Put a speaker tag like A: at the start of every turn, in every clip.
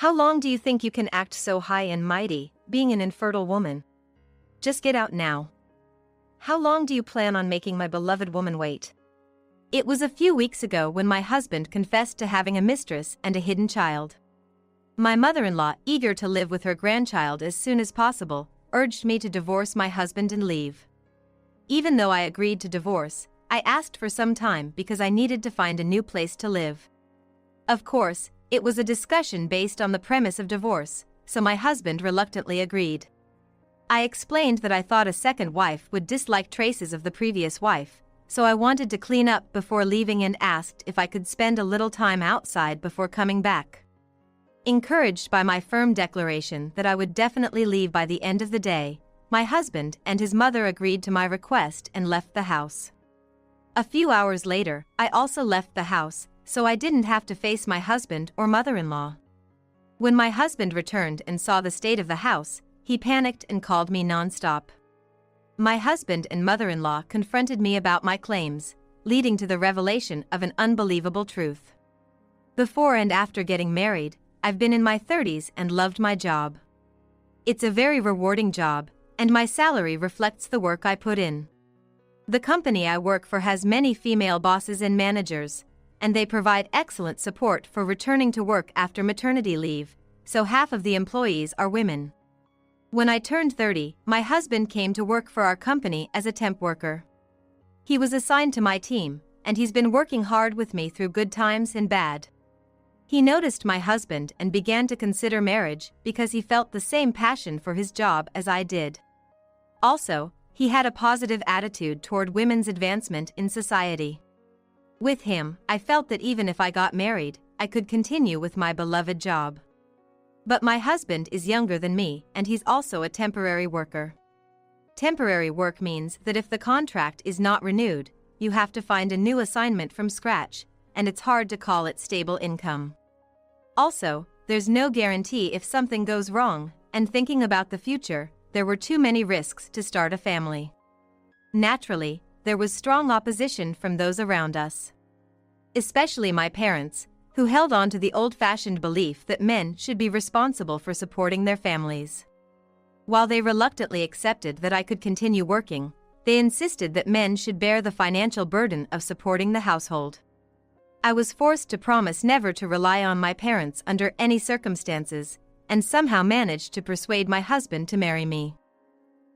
A: How long do you think you can act so high and mighty, being an infertile woman? Just get out now. How long do you plan on making my beloved woman wait? It was a few weeks ago when my husband confessed to having a mistress and a hidden child. My mother-in-law, eager to live with her grandchild as soon as possible, urged me to divorce my husband and leave. Even though I agreed to divorce, I asked for some time because I needed to find a new place to live. Of course, it was a discussion based on the premise of divorce, so my husband reluctantly agreed. I explained that I thought a second wife would dislike traces of the previous wife, so I wanted to clean up before leaving and asked if I could spend a little time outside before coming back. Encouraged by my firm declaration that I would definitely leave by the end of the day, my husband and his mother agreed to my request and left the house. A few hours later, I also left the house, so I didn't have to face my husband or mother-in-law. When my husband returned and saw the state of the house, he panicked and called me non-stop. My husband and mother-in-law confronted me about my claims, leading to the revelation of an unbelievable truth. Before and after getting married, I've been in my 30s and loved my job. It's a very rewarding job, and my salary reflects the work I put in. The company I work for has many female bosses and managers, and they provide excellent support for returning to work after maternity leave, so half of the employees are women. When I turned 30, my husband came to work for our company as a temp worker. He was assigned to my team, and he's been working hard with me through good times and bad. He noticed my husband and began to consider marriage because he felt the same passion for his job as I did. Also, he had a positive attitude toward women's advancement in society. With him, I felt that even if I got married, I could continue with my beloved job. But my husband is younger than me, and he's also a temporary worker. Temporary work means that if the contract is not renewed, you have to find a new assignment from scratch, and it's hard to call it stable income. Also, there's no guarantee if something goes wrong, and thinking about the future, there were too many risks to start a family. Naturally, there was strong opposition from those around us. Especially my parents, who held on to the old-fashioned belief that men should be responsible for supporting their families. While they reluctantly accepted that I could continue working, they insisted that men should bear the financial burden of supporting the household. I was forced to promise never to rely on my parents under any circumstances, and somehow managed to persuade my husband to marry me.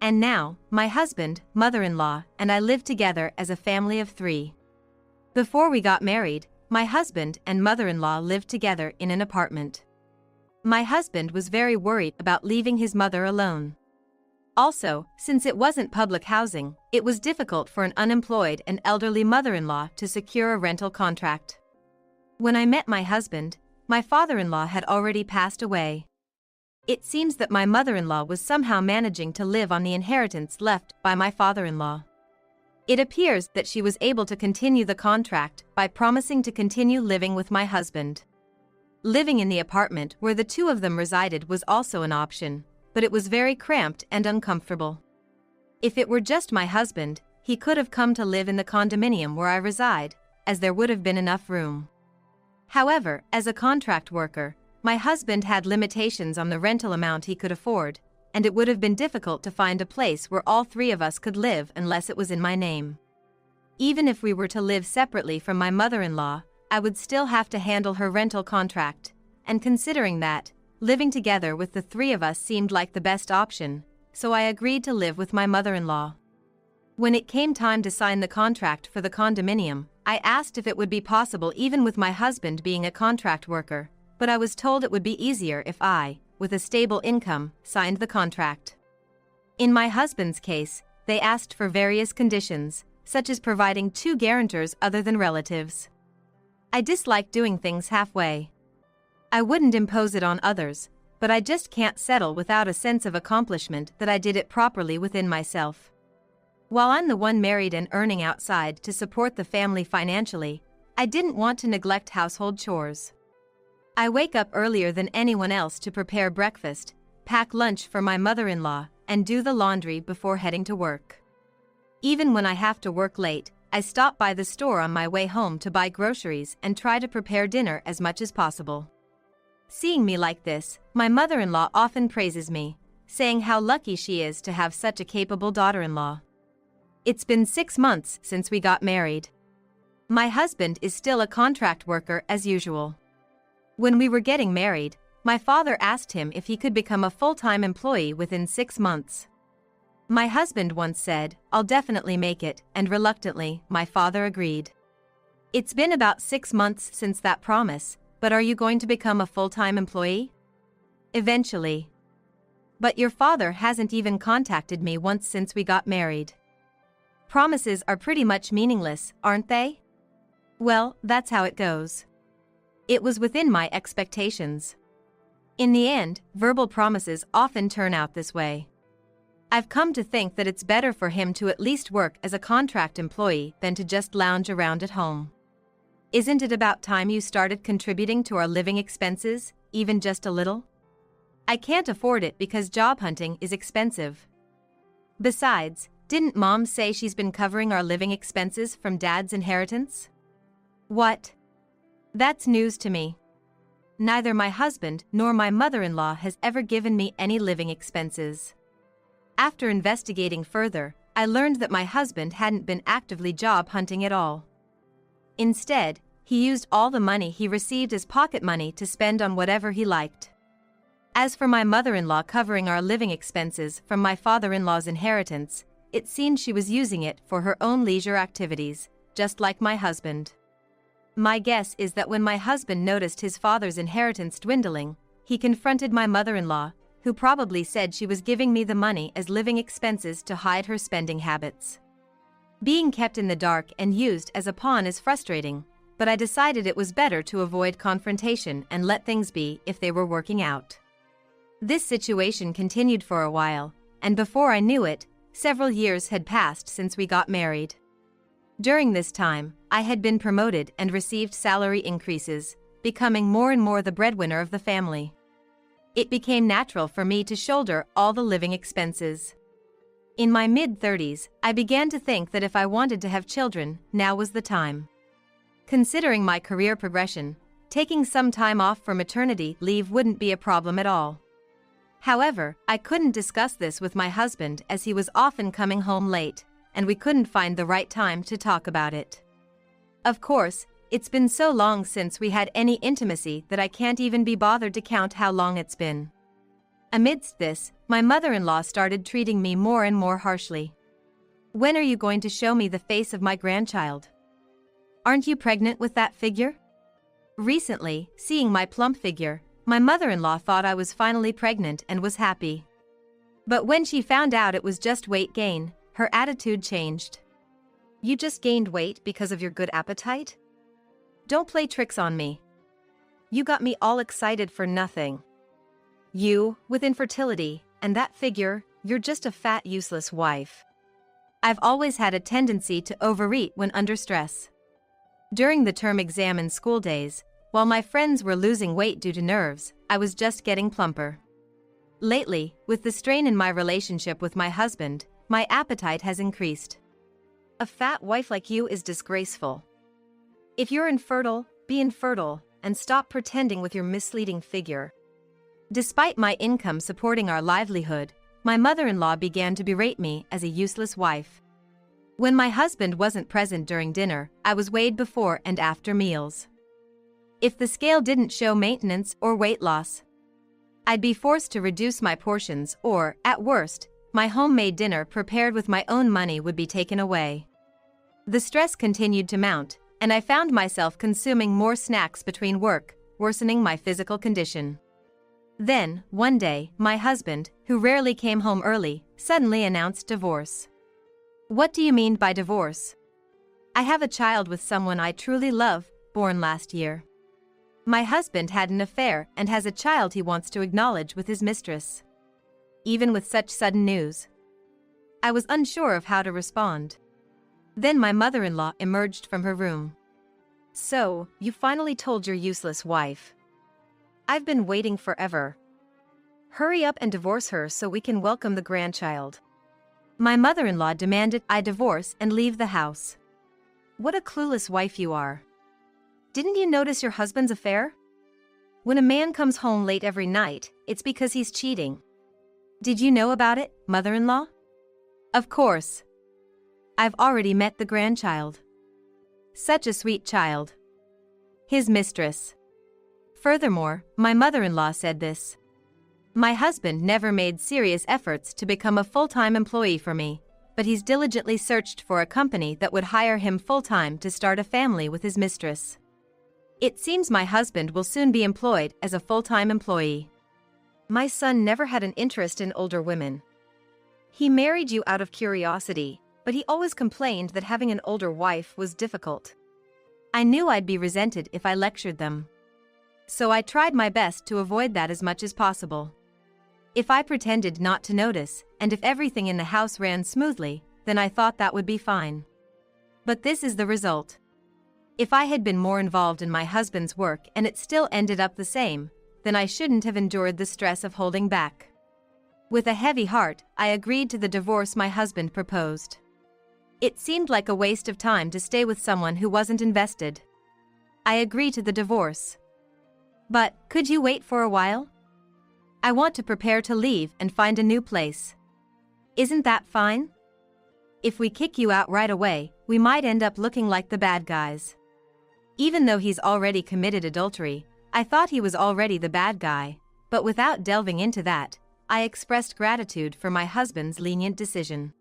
A: And now, my husband, mother-in-law, and I live together as a family of 3. Before we got married, my husband and mother-in-law lived together in an apartment. My husband was very worried about leaving his mother alone. Also, since it wasn't public housing, it was difficult for an unemployed and elderly mother-in-law to secure a rental contract. When I met my husband, my father-in-law had already passed away. It seems that my mother-in-law was somehow managing to live on the inheritance left by my father-in-law. It appears that she was able to continue the contract by promising to continue living with my husband. Living in the apartment where the two of them resided was also an option, but it was very cramped and uncomfortable. If it were just my husband, he could have come to live in the condominium where I reside, as there would have been enough room. However, as a contract worker, my husband had limitations on the rental amount he could afford, and it would have been difficult to find a place where all 3 of us could live unless it was in my name. Even if we were to live separately from my mother-in-law, I would still have to handle her rental contract, and considering that, living together with the 3 of us seemed like the best option, so I agreed to live with my mother-in-law. When it came time to sign the contract for the condominium, I asked if it would be possible even with my husband being a contract worker, but I was told it would be easier if I, with a stable income, signed the contract. In my husband's case, they asked for various conditions, such as providing 2 guarantors other than relatives. I dislike doing things halfway. I wouldn't impose it on others, but I just can't settle without a sense of accomplishment that I did it properly within myself. While I'm the one married and earning outside to support the family financially, I didn't want to neglect household chores. I wake up earlier than anyone else to prepare breakfast, pack lunch for my mother-in-law, and do the laundry before heading to work. Even when I have to work late, I stop by the store on my way home to buy groceries and try to prepare dinner as much as possible. Seeing me like this, my mother-in-law often praises me, saying how lucky she is to have such a capable daughter-in-law. It's been 6 months since we got married. My husband is still a contract worker as usual. When we were getting married, my father asked him if he could become a full-time employee within 6 months. My husband once said, "I'll definitely make it," and reluctantly, my father agreed. It's been about 6 months since that promise, but are you going to become a full-time employee? Eventually. But your father hasn't even contacted me once since we got married. Promises are pretty much meaningless, aren't they? Well, that's how it goes. It was within my expectations. In the end, verbal promises often turn out this way. I've come to think that it's better for him to at least work as a contract employee than to just lounge around at home. Isn't it about time you started contributing to our living expenses, even just a little? I can't afford it because job hunting is expensive. Besides, didn't Mom say she's been covering our living expenses from Dad's inheritance? What? That's news to me. Neither my husband nor my mother-in-law has ever given me any living expenses. After investigating further, I learned that my husband hadn't been actively job hunting at all. Instead, he used all the money he received as pocket money to spend on whatever he liked. As for my mother-in-law covering our living expenses from my father-in-law's inheritance, it seemed she was using it for her own leisure activities, just like my husband. My guess is that when my husband noticed his father's inheritance dwindling, he confronted my mother-in-law, who probably said she was giving me the money as living expenses to hide her spending habits. Being kept in the dark and used as a pawn is frustrating, but I decided it was better to avoid confrontation and let things be if they were working out. This situation continued for a while, and before I knew it, several years had passed since we got married. During this time, I had been promoted and received salary increases, becoming more and more the breadwinner of the family. It became natural for me to shoulder all the living expenses. In my mid-30s, I began to think that if I wanted to have children, now was the time. Considering my career progression, taking some time off for maternity leave wouldn't be a problem at all. However, I couldn't discuss this with my husband as he was often coming home late, and we couldn't find the right time to talk about it. Of course, it's been so long since we had any intimacy that I can't even be bothered to count how long it's been. Amidst this, my mother-in-law started treating me more and more harshly. "When are you going to show me the face of my grandchild? Aren't you pregnant with that figure?" Recently, seeing my plump figure, my mother-in-law thought I was finally pregnant and was happy. But when she found out it was just weight gain, her attitude changed. "You just gained weight because of your good appetite? Don't play tricks on me. You got me all excited for nothing. You, with infertility, and that figure, you're just a fat, useless wife." I've always had a tendency to overeat when under stress. During the term exam and school days, while my friends were losing weight due to nerves, I was just getting plumper. Lately, with the strain in my relationship with my husband, my appetite has increased. A fat wife like you is disgraceful. If you're infertile, be infertile, and stop pretending with your misleading figure. Despite my income supporting our livelihood, my mother-in-law began to berate me as a useless wife. When my husband wasn't present during dinner, I was weighed before and after meals. If the scale didn't show maintenance or weight loss, I'd be forced to reduce my portions or, at worst, my homemade dinner prepared with my own money would be taken away. The stress continued to mount, and I found myself consuming more snacks between work, worsening my physical condition. Then, one day, my husband, who rarely came home early, suddenly announced divorce. "What do you mean by divorce?" "I have a child with someone I truly love, born last year." My husband had an affair and has a child he wants to acknowledge with his mistress. Even with such sudden news, I was unsure of how to respond. Then my mother-in-law emerged from her room. "So, you finally told your useless wife. I've been waiting forever. Hurry up and divorce her so we can welcome the grandchild." My mother-in-law demanded I divorce and leave the house. "What a clueless wife you are. Didn't you notice your husband's affair? When a man comes home late every night, it's because he's cheating. Did you know about it, mother-in-law? Of course. I've already met the grandchild. Such a sweet child. His mistress. Furthermore, my mother-in-law said this. My husband never made serious efforts to become a full-time employee for me, but he's diligently searched for a company that would hire him full-time to start a family with his mistress. It seems my husband will soon be employed as a full-time employee. My son never had an interest in older women. He married you out of curiosity, but he always complained that having an older wife was difficult. I knew I'd be resented if I lectured them. So I tried my best to avoid that as much as possible. If I pretended not to notice, and if everything in the house ran smoothly, then I thought that would be fine. But this is the result. If I had been more involved in my husband's work and it still ended up the same, then I shouldn't have endured the stress of holding back. With a heavy heart, I agreed to the divorce my husband proposed. It seemed like a waste of time to stay with someone who wasn't invested. I agreed to the divorce. But, could you wait for a while? I want to prepare to leave and find a new place. Isn't that fine? If we kick you out right away, we might end up looking like the bad guys. Even though he's already committed adultery, I thought he was already the bad guy, but without delving into that, I expressed gratitude for my husband's lenient decision.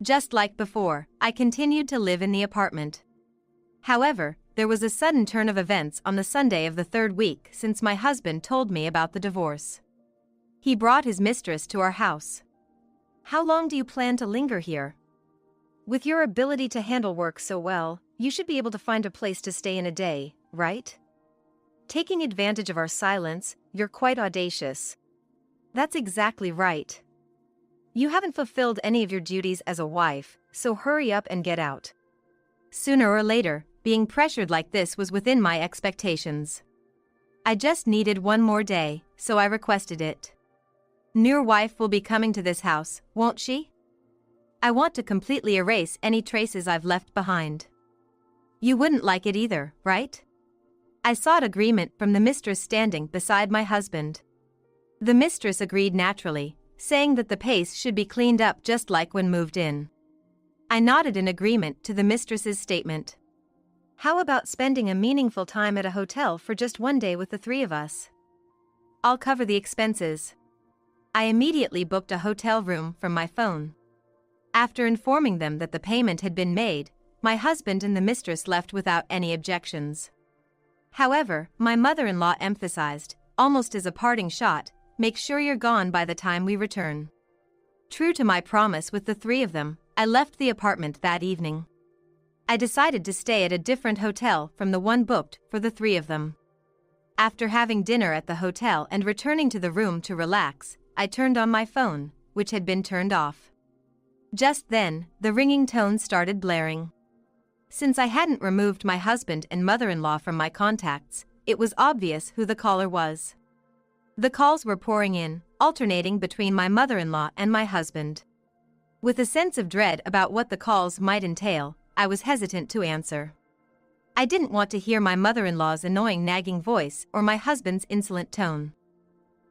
A: Just like before, I continued to live in the apartment. However, there was a sudden turn of events on the Sunday of the third week since my husband told me about the divorce. He brought his mistress to our house. How long do you plan to linger here? With your ability to handle work so well, you should be able to find a place to stay in a day, right? Taking advantage of our silence, you're quite audacious. That's exactly right. You haven't fulfilled any of your duties as a wife, so hurry up and get out. Sooner or later, being pressured like this was within my expectations. I just needed one more day, so I requested it. Your wife will be coming to this house, won't she? I want to completely erase any traces I've left behind. You wouldn't like it either, right? I sought agreement from the mistress standing beside my husband. The mistress agreed naturally, saying that the place should be cleaned up just like when moved in. I nodded in agreement to the mistress's statement. How about spending a meaningful time at a hotel for just one day with the three of us? I'll cover the expenses. I immediately booked a hotel room from my phone. After informing them that the payment had been made, my husband and the mistress left without any objections. However, my mother-in-law emphasized, almost as a parting shot, make sure you're gone by the time we return. True to my promise with the three of them, I left the apartment that evening. I decided to stay at a different hotel from the one booked for the three of them. After having dinner at the hotel and returning to the room to relax, I turned on my phone, which had been turned off. Just then, the ringing tone started blaring. Since I hadn't removed my husband and mother-in-law from my contacts, it was obvious who the caller was. The calls were pouring in, alternating between my mother-in-law and my husband. With a sense of dread about what the calls might entail, I was hesitant to answer. I didn't want to hear my mother-in-law's annoying nagging voice or my husband's insolent tone.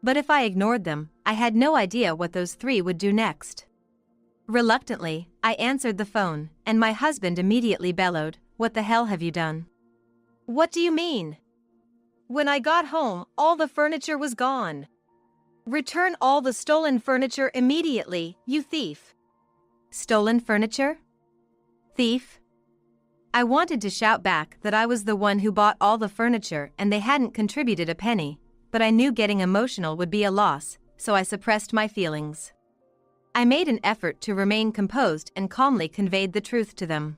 A: But if I ignored them, I had no idea what those three would do next. Reluctantly, I answered the phone, and my husband immediately bellowed, "What the hell have you done?" "What do you mean?" "When I got home, all the furniture was gone. Return all the stolen furniture immediately, you thief." Stolen furniture? Thief? I wanted to shout back that I was the one who bought all the furniture and they hadn't contributed a penny, but I knew getting emotional would be a loss, so I suppressed my feelings. I made an effort to remain composed and calmly conveyed the truth to them.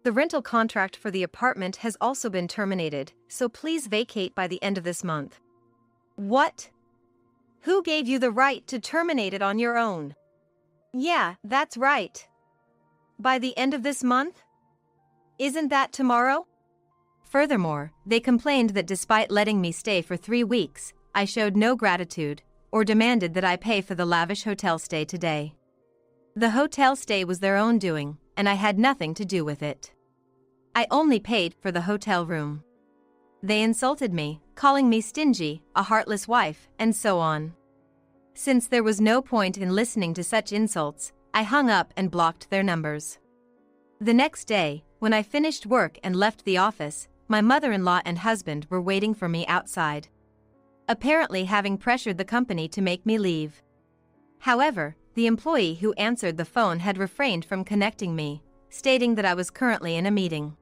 A: "The rental contract for the apartment has also been terminated, so please vacate by the end of this month." "What? Who gave you the right to terminate it on your own?" "Yeah, that's right. By the end of this month? Isn't that tomorrow?" Furthermore, they complained that despite letting me stay for 3 weeks, I showed no gratitude, or demanded that I pay for the lavish hotel stay today. The hotel stay was their own doing, and I had nothing to do with it. I only paid for the hotel room. They insulted me, calling me stingy, a heartless wife, and so on. Since there was no point in listening to such insults, I hung up and blocked their numbers. The next day, when I finished work and left the office, my mother-in-law and husband were waiting for me outside, apparently having pressured the company to make me leave. However, the employee who answered the phone had refrained from connecting me, stating that I was currently in a meeting.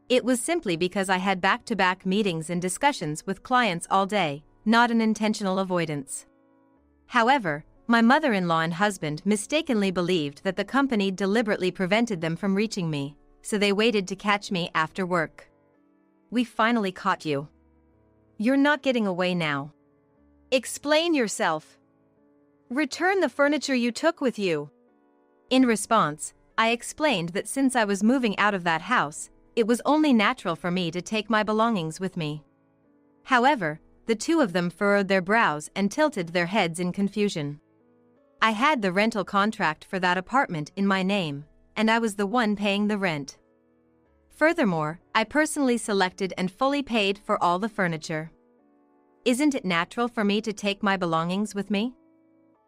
A: It was simply because I had back-to-back meetings and discussions with clients all day, not an intentional avoidance. However, my mother-in-law and husband mistakenly believed that the company deliberately prevented them from reaching me, so they waited to catch me after work. "We finally caught you. You're not getting away now. Explain yourself. Return the furniture you took with you." In response, I explained that since I was moving out of that house, it was only natural for me to take my belongings with me. However, the two of them furrowed their brows and tilted their heads in confusion. I had the rental contract for that apartment in my name, and I was the one paying the rent. Furthermore, I personally selected and fully paid for all the furniture. Isn't it natural for me to take my belongings with me?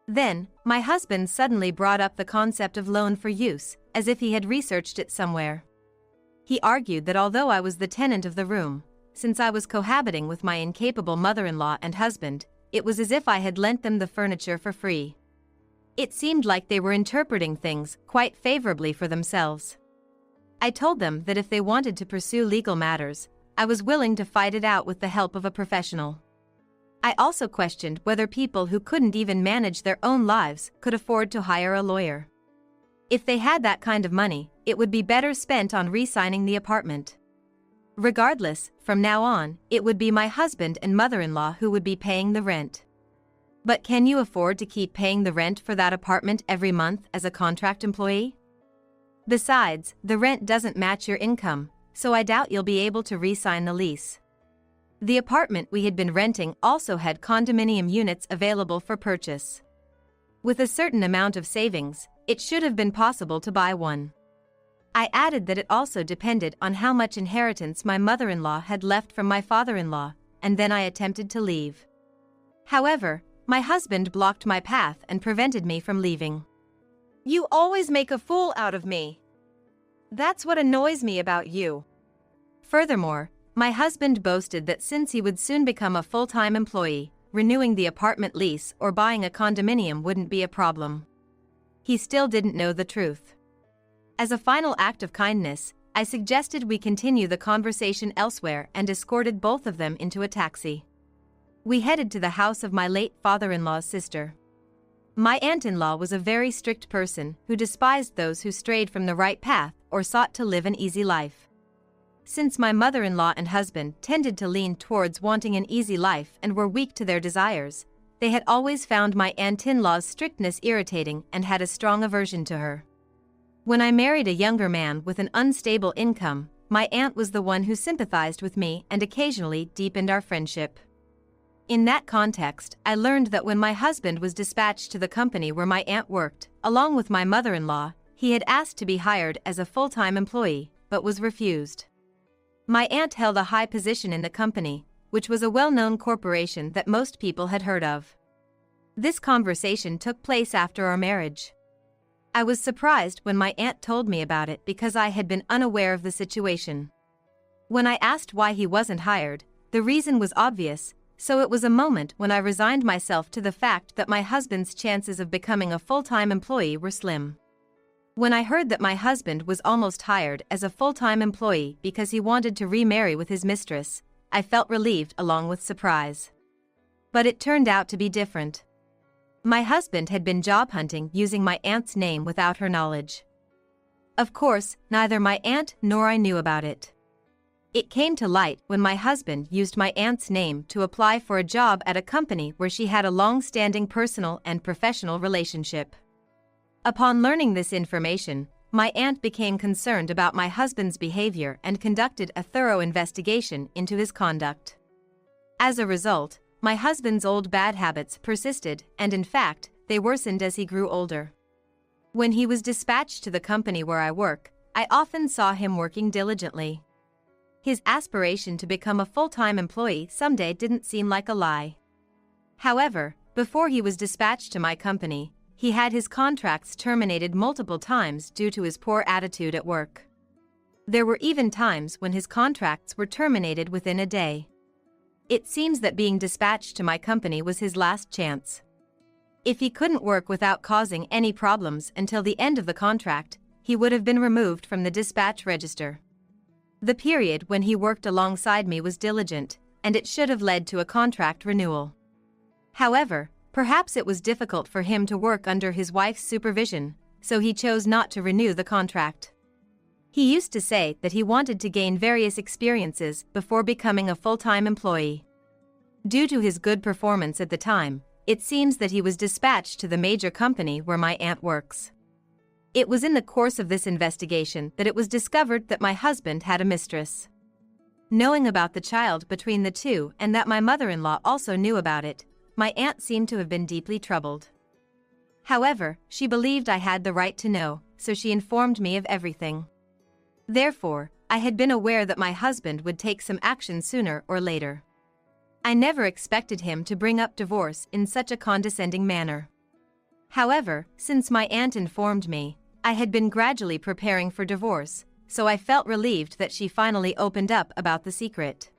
A: Then, my husband suddenly brought up the concept of loan for use, as if he had researched it somewhere. He argued that although I was the tenant of the room, since I was cohabiting with my incapable mother-in-law and husband, it was as if I had lent them the furniture for free. It seemed like they were interpreting things quite favorably for themselves. I told them that if they wanted to pursue legal matters, I was willing to fight it out with the help of a professional. I also questioned whether people who couldn't even manage their own lives could afford to hire a lawyer. If they had that kind of money, it would be better spent on re-signing the apartment. Regardless, from now on, it would be my husband and mother-in-law who would be paying the rent. But can you afford to keep paying the rent for that apartment every month as a contract employee? Besides, the rent doesn't match your income, so I doubt you'll be able to re-sign the lease. The apartment we had been renting also had condominium units available for purchase. With a certain amount of savings, it should have been possible to buy one. I added that it also depended on how much inheritance my mother-in-law had left from my father-in-law, and then I attempted to leave. However, my husband blocked my path and prevented me from leaving. "You always make a fool out of me. That's what annoys me about you." Furthermore, my husband boasted that since he would soon become a full-time employee, renewing the apartment lease or buying a condominium wouldn't be a problem. He still didn't know the truth. As a final act of kindness, I suggested we continue the conversation elsewhere and escorted both of them into a taxi. We headed to the house of my late father-in-law's sister. My aunt-in-law was a very strict person who despised those who strayed from the right path or sought to live an easy life. Since my mother-in-law and husband tended to lean towards wanting an easy life and were weak to their desires, they had always found my aunt-in-law's strictness irritating and had a strong aversion to her. When I married a younger man with an unstable income, my aunt was the one who sympathized with me and occasionally deepened our friendship. In that context, I learned that when my husband was dispatched to the company where my aunt worked, along with my mother-in-law, he had asked to be hired as a full-time employee, but was refused. My aunt held a high position in the company, which was a well-known corporation that most people had heard of. This conversation took place after our marriage. I was surprised when my aunt told me about it because I had been unaware of the situation. When I asked why he wasn't hired, the reason was obvious, so it was a moment when I resigned myself to the fact that my husband's chances of becoming a full-time employee were slim. When I heard that my husband was almost hired as a full-time employee because he wanted to remarry with his mistress, I felt relieved along with surprise. But it turned out to be different. My husband had been job hunting using my aunt's name without her knowledge. Of course, neither my aunt nor I knew about it. It came to light when my husband used my aunt's name to apply for a job at a company where she had a long-standing personal and professional relationship. Upon learning this information, my aunt became concerned about my husband's behavior and conducted a thorough investigation into his conduct. As a result, my husband's old bad habits persisted, and in fact, they worsened as he grew older. When he was dispatched to the company where I work, I often saw him working diligently. His aspiration to become a full-time employee someday didn't seem like a lie. However, before he was dispatched to my company, he had his contracts terminated multiple times due to his poor attitude at work. There were even times when his contracts were terminated within a day. It seems that being dispatched to my company was his last chance. If he couldn't work without causing any problems until the end of the contract, he would have been removed from the dispatch register. The period when he worked alongside me was diligent, and it should have led to a contract renewal. However, perhaps it was difficult for him to work under his wife's supervision, so he chose not to renew the contract. He used to say that he wanted to gain various experiences before becoming a full-time employee. Due to his good performance at the time, it seems that he was dispatched to the major company where my aunt works. It was in the course of this investigation that it was discovered that my husband had a mistress. Knowing about the child between the two and that my mother-in-law also knew about it, my aunt seemed to have been deeply troubled. However, she believed I had the right to know, so she informed me of everything. Therefore, I had been aware that my husband would take some action sooner or later. I never expected him to bring up divorce in such a condescending manner. However, since my aunt informed me, I had been gradually preparing for divorce, so I felt relieved that she finally opened up about the secret.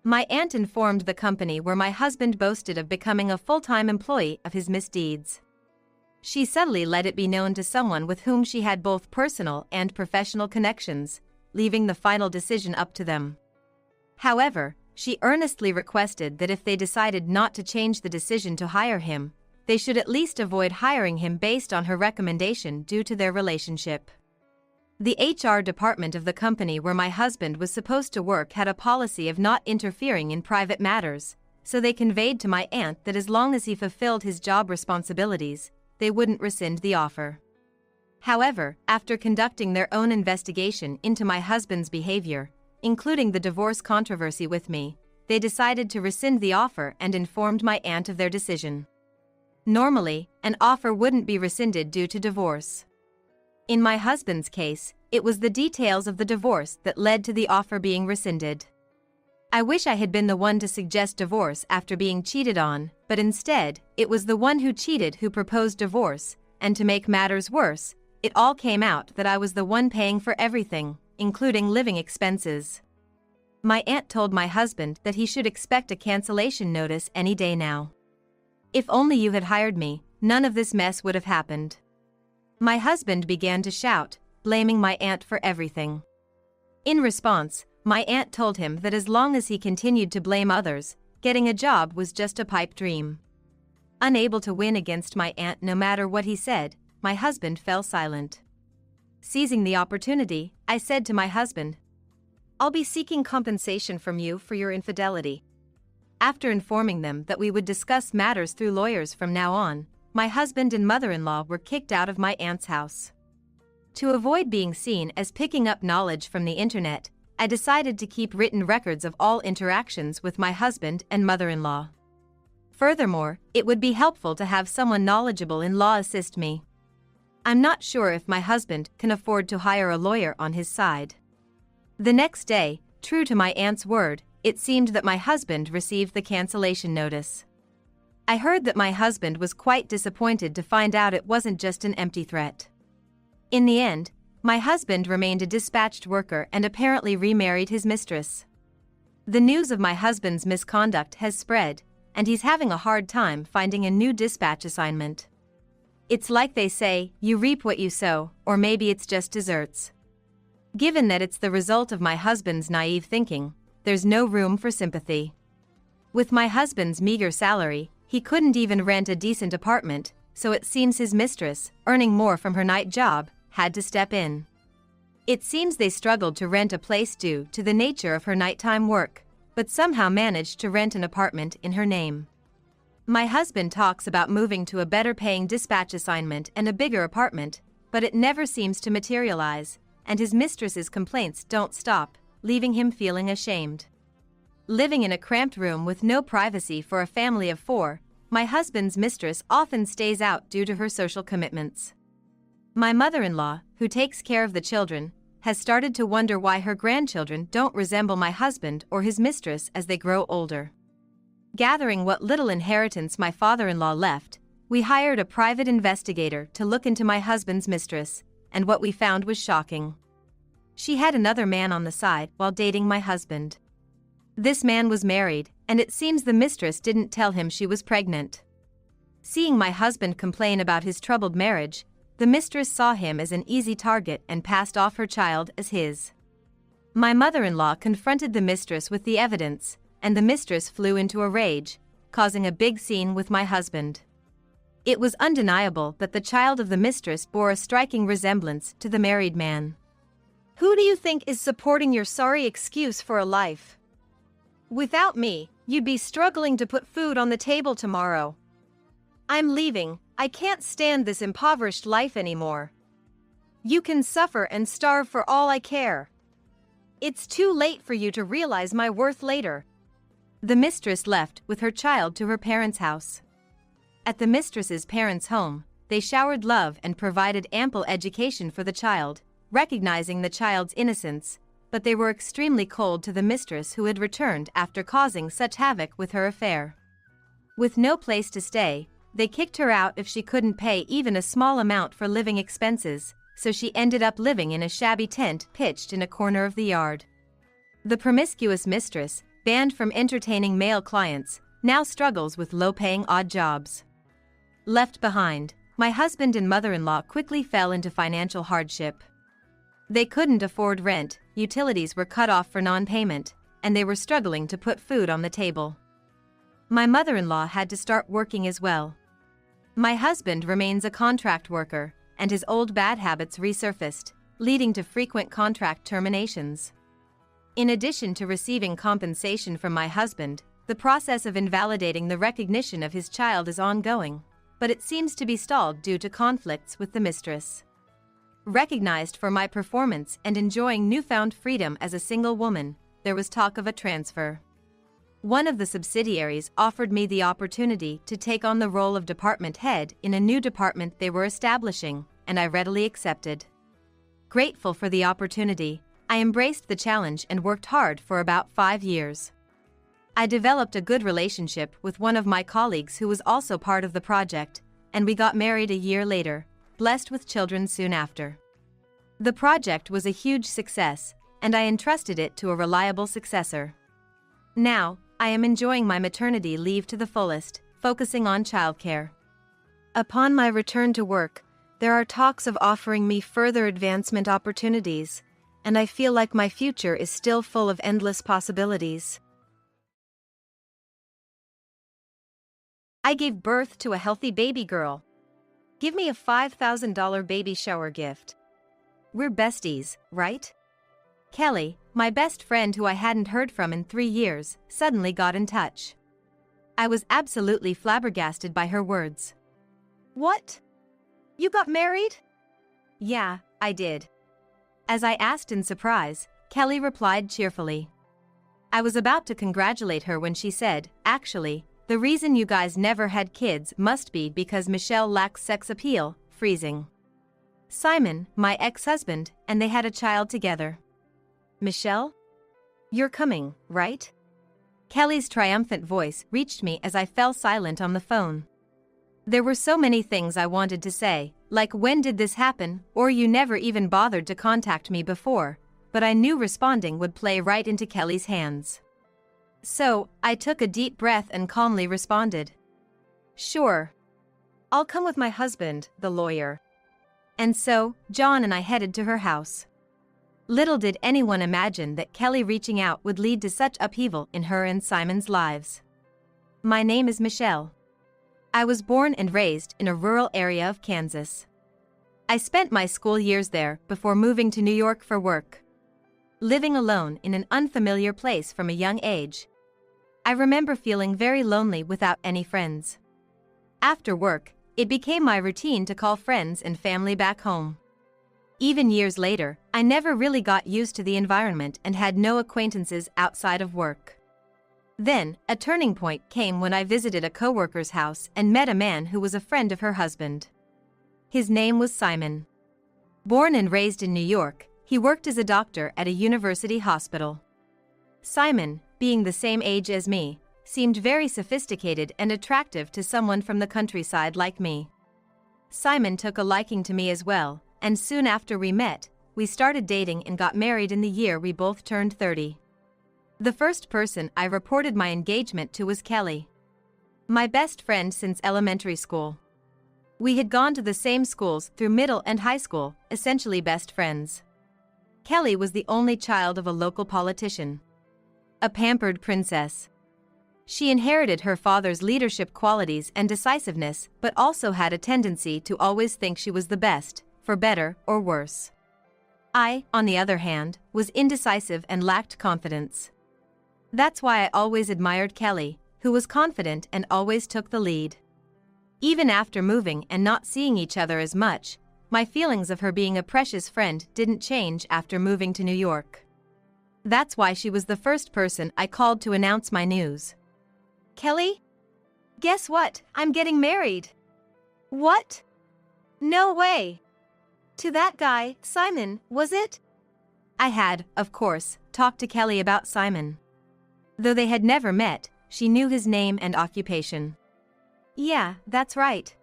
A: My aunt informed the company where my husband boasted of becoming a full-time employee of his misdeeds. She subtly let it be known to someone with whom she had both personal and professional connections, leaving the final decision up to them. However, she earnestly requested that if they decided not to change the decision to hire him, they should at least avoid hiring him based on her recommendation due to their relationship. The HR department of the company where my husband was supposed to work had a policy of not interfering in private matters, so they conveyed to my aunt that as long as he fulfilled his job responsibilities, they wouldn't rescind the offer. However, after conducting their own investigation into my husband's behavior, including the divorce controversy with me, they decided to rescind the offer and informed my aunt of their decision. Normally, an offer wouldn't be rescinded due to divorce. In my husband's case, it was the details of the divorce that led to the offer being rescinded. I wish I had been the one to suggest divorce after being cheated on, but instead, it was the one who cheated who proposed divorce, and to make matters worse, it all came out that I was the one paying for everything, including living expenses. My aunt told my husband that he should expect a cancellation notice any day now. If only you had hired me, none of this mess would have happened. My husband began to shout, blaming my aunt for everything. In response, my aunt told him that as long as he continued to blame others, getting a job was just a pipe dream. Unable to win against my aunt no matter what he said, my husband fell silent. Seizing the opportunity, I said to my husband, "I'll be seeking compensation from you for your infidelity." After informing them that we would discuss matters through lawyers from now on, my husband and mother-in-law were kicked out of my aunt's house. To avoid being seen as picking up knowledge from the internet, I decided to keep written records of all interactions with my husband and mother-in-law. Furthermore, it would be helpful to have someone knowledgeable in law assist me. I'm not sure if my husband can afford to hire a lawyer on his side. The next day, true to my aunt's word, it seemed that my husband received the cancellation notice. I heard that my husband was quite disappointed to find out it wasn't just an empty threat. In the end, my husband remained a dispatched worker and apparently remarried his mistress. The news of my husband's misconduct has spread, and he's having a hard time finding a new dispatch assignment. It's like they say, you reap what you sow, or maybe it's just desserts. Given that it's the result of my husband's naive thinking, there's no room for sympathy. With my husband's meager salary, he couldn't even rent a decent apartment, so it seems his mistress, earning more from her night job, had to step in. It seems they struggled to rent a place due to the nature of her nighttime work, but somehow managed to rent an apartment in her name. My husband talks about moving to a better-paying dispatch assignment and a bigger apartment, but it never seems to materialize, and his mistress's complaints don't stop, leaving him feeling ashamed. Living in a cramped room with no privacy for a family of 4, my husband's mistress often stays out due to her social commitments. My mother-in-law, who takes care of the children, has started to wonder why her grandchildren don't resemble my husband or his mistress as they grow older. Gathering what little inheritance my father-in-law left, we hired a private investigator to look into my husband's mistress, and what we found was shocking. She had another man on the side while dating my husband. This man was married, and it seems the mistress didn't tell him she was pregnant. Seeing my husband complain about his troubled marriage, the mistress saw him as an easy target and passed off her child as his. My mother-in-law confronted the mistress with the evidence, and the mistress flew into a rage, causing a big scene with my husband. It was undeniable that the child of the mistress bore a striking resemblance to the married man. Who do you think is supporting your sorry excuse for a life? Without me, you'd be struggling to put food on the table tomorrow. I'm leaving. I can't stand this impoverished life anymore. You can suffer and starve for all I care. It's too late for you to realize my worth later. The mistress left with her child to her parents' house. At the mistress's parents' home, they showered love and provided ample education for the child, recognizing the child's innocence, but they were extremely cold to the mistress who had returned after causing such havoc with her affair. With no place to stay, they kicked her out if she couldn't pay even a small amount for living expenses, so she ended up living in a shabby tent pitched in a corner of the yard. The promiscuous mistress, banned from entertaining male clients, now struggles with low-paying odd jobs. Left behind, my husband and mother-in-law quickly fell into financial hardship. They couldn't afford rent, utilities were cut off for non-payment, and they were struggling to put food on the table. My mother-in-law had to start working as well. My husband remains a contract worker, and his old bad habits resurfaced, leading to frequent contract terminations. In addition to receiving compensation from my husband, the process of invalidating the recognition of his child is ongoing, but it seems to be stalled due to conflicts with the mistress. Recognized for my performance and enjoying newfound freedom as a single woman, there was talk of a transfer. One of the subsidiaries offered me the opportunity to take on the role of department head in a new department they were establishing, and I readily accepted. Grateful for the opportunity, I embraced the challenge and worked hard for about 5 years. I developed a good relationship with one of my colleagues who was also part of the project, and we got married a year later, blessed with children soon after. The project was a huge success, and I entrusted it to a reliable successor. Now, I am enjoying my maternity leave to the fullest, focusing on childcare. Upon my return to work, there are talks of offering me further advancement opportunities, and I feel like my future is still full of endless possibilities. I gave birth to a healthy baby girl. Give me a $5,000 baby shower gift. We're besties, right? Kelly, my best friend who I hadn't heard from in 3 years, suddenly got in touch. I was absolutely flabbergasted by her words. What? You got married? Yeah, I did. As I asked in surprise, Kelly replied cheerfully. I was about to congratulate her when she said, actually, the reason you guys never had kids must be because Michelle lacks sex appeal, freezing. Simon, my ex-husband, and they had a child together. Michelle? You're coming, right? Kelly's triumphant voice reached me as I fell silent on the phone. There were so many things I wanted to say, like when did this happen, or you never even bothered to contact me before, but I knew responding would play right into Kelly's hands. So, I took a deep breath and calmly responded. Sure. I'll come with my husband, the lawyer. And so, John and I headed to her house. Little did anyone imagine that Kelly reaching out would lead to such upheaval in her and Simon's lives. My name is Michelle. I was born and raised in a rural area of Kansas. I spent my school years there before moving to New York for work. Living alone in an unfamiliar place from a young age, I remember feeling very lonely without any friends. After work, it became my routine to call friends and family back home. Even years later, I never really got used to the environment and had no acquaintances outside of work. Then, a turning point came when I visited a coworker's house and met a man who was a friend of her husband. His name was Simon. Born and raised in New York, He worked as a doctor at a university hospital. Simon, being the same age as me, seemed very sophisticated and attractive to someone from the countryside like me. Simon took a liking to me as well, and soon after we met, we started dating and got married in the year we both turned 30. The first person I reported my engagement to was Kelly, my best friend since elementary school. We had gone to the same schools through middle and high school, essentially best friends. Kelly was the only child of a local politician, a pampered princess. She inherited her father's leadership qualities and decisiveness, but also had a tendency to always think she was the best, for better or worse. I, on the other hand, was indecisive and lacked confidence. That's why I always admired Kelly, who was confident and always took the lead. Even after moving and not seeing each other as much, my feelings of her being a precious friend didn't change after moving to New York. That's why she was the first person I called to announce my news. "Kelly? Guess what? I'm getting married." "What? No way. To that guy, Simon, was it?" I had, of course, talked to Kelly about Simon. Though they had never met, she knew his name and occupation. "Yeah, that's right.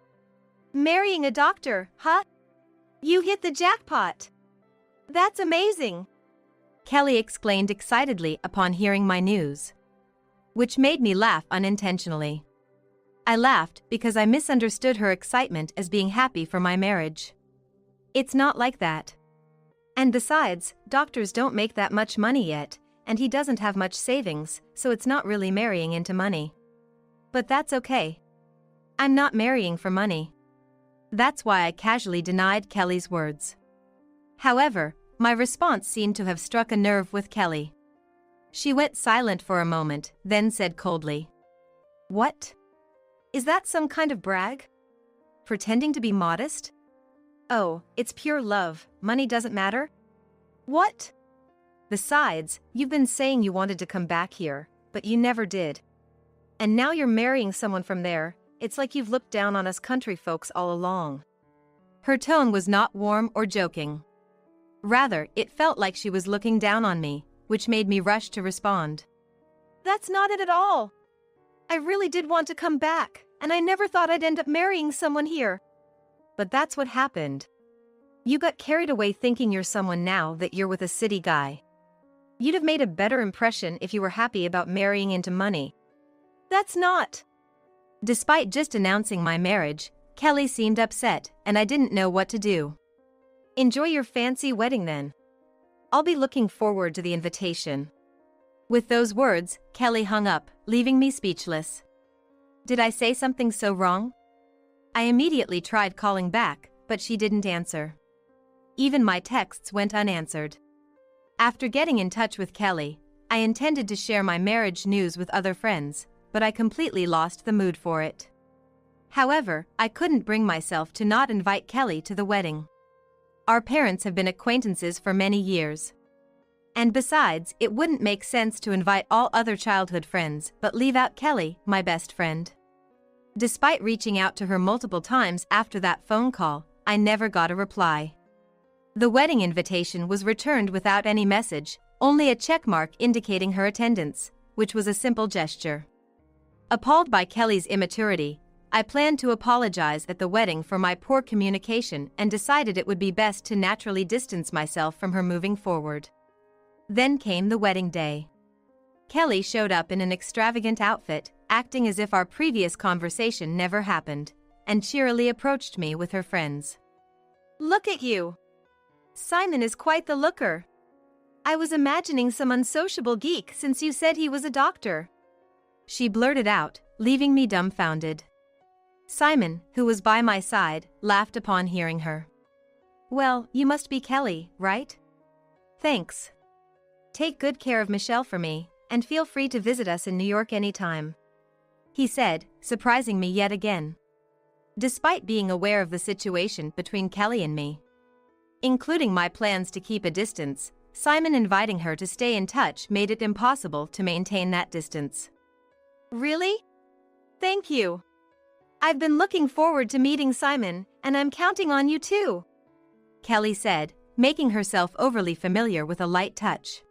A: Marrying a doctor, huh? You hit the jackpot. That's amazing," Kelly exclaimed excitedly upon hearing my news, which made me laugh unintentionally. I laughed because I misunderstood her excitement as being happy for my marriage. It's not like that. And besides, doctors don't make that much money yet, and he doesn't have much savings, so it's not really marrying into money. But that's okay. I'm not marrying for money. That's why I casually denied Kelly's words. However, my response seemed to have struck a nerve with Kelly. She went silent for a moment, then said coldly, "What? Is that some kind of brag? Pretending to be modest? Oh, it's pure love, money doesn't matter? What? Besides, you've been saying you wanted to come back here, but you never did. And now you're marrying someone from there, it's like you've looked down on us country folks all along." Her tone was not warm or joking. Rather, it felt like she was looking down on me, which made me rush to respond. "That's not it at all. I really did want to come back, and I never thought I'd end up marrying someone here. But that's what happened. You got carried away thinking you're someone now that you're with a city guy. You'd have made a better impression if you were happy about marrying into money. That's not." Despite just announcing my marriage, Kelly seemed upset, and I didn't know what to do. "Enjoy your fancy wedding then. I'll be looking forward to the invitation." With those words, Kelly hung up, leaving me speechless. Did I say something so wrong? I immediately tried calling back, but she didn't answer. Even my texts went unanswered. After getting in touch with Kelly, I intended to share my marriage news with other friends, but I completely lost the mood for it. However, I couldn't bring myself to not invite Kelly to the wedding. Our parents have been acquaintances for many years. And besides, it wouldn't make sense to invite all other childhood friends but leave out Kelly, my best friend. Despite reaching out to her multiple times after that phone call, I never got a reply. The wedding invitation was returned without any message, only a checkmark indicating her attendance, which was a simple gesture. Appalled by Kelly's immaturity, I planned to apologize at the wedding for my poor communication and decided it would be best to naturally distance myself from her moving forward. Then came the wedding day. Kelly showed up in an extravagant outfit, acting as if our previous conversation never happened, and cheerily approached me with her friends. "Look at you! Simon is quite the looker. I was imagining some unsociable geek since you said he was a doctor," she blurted out, leaving me dumbfounded. Simon, who was by my side, laughed upon hearing her. "Well, you must be Kelly, right? Thanks. Take good care of Michelle for me, and feel free to visit us in New York anytime," he said, surprising me yet again. Despite being aware of the situation between Kelly and me, including my plans to keep a distance, Simon inviting her to stay in touch made it impossible to maintain that distance. "Really? Thank you. I've been looking forward to meeting Simon, and I'm counting on you too," Kelly said, making herself overly familiar with a light touch.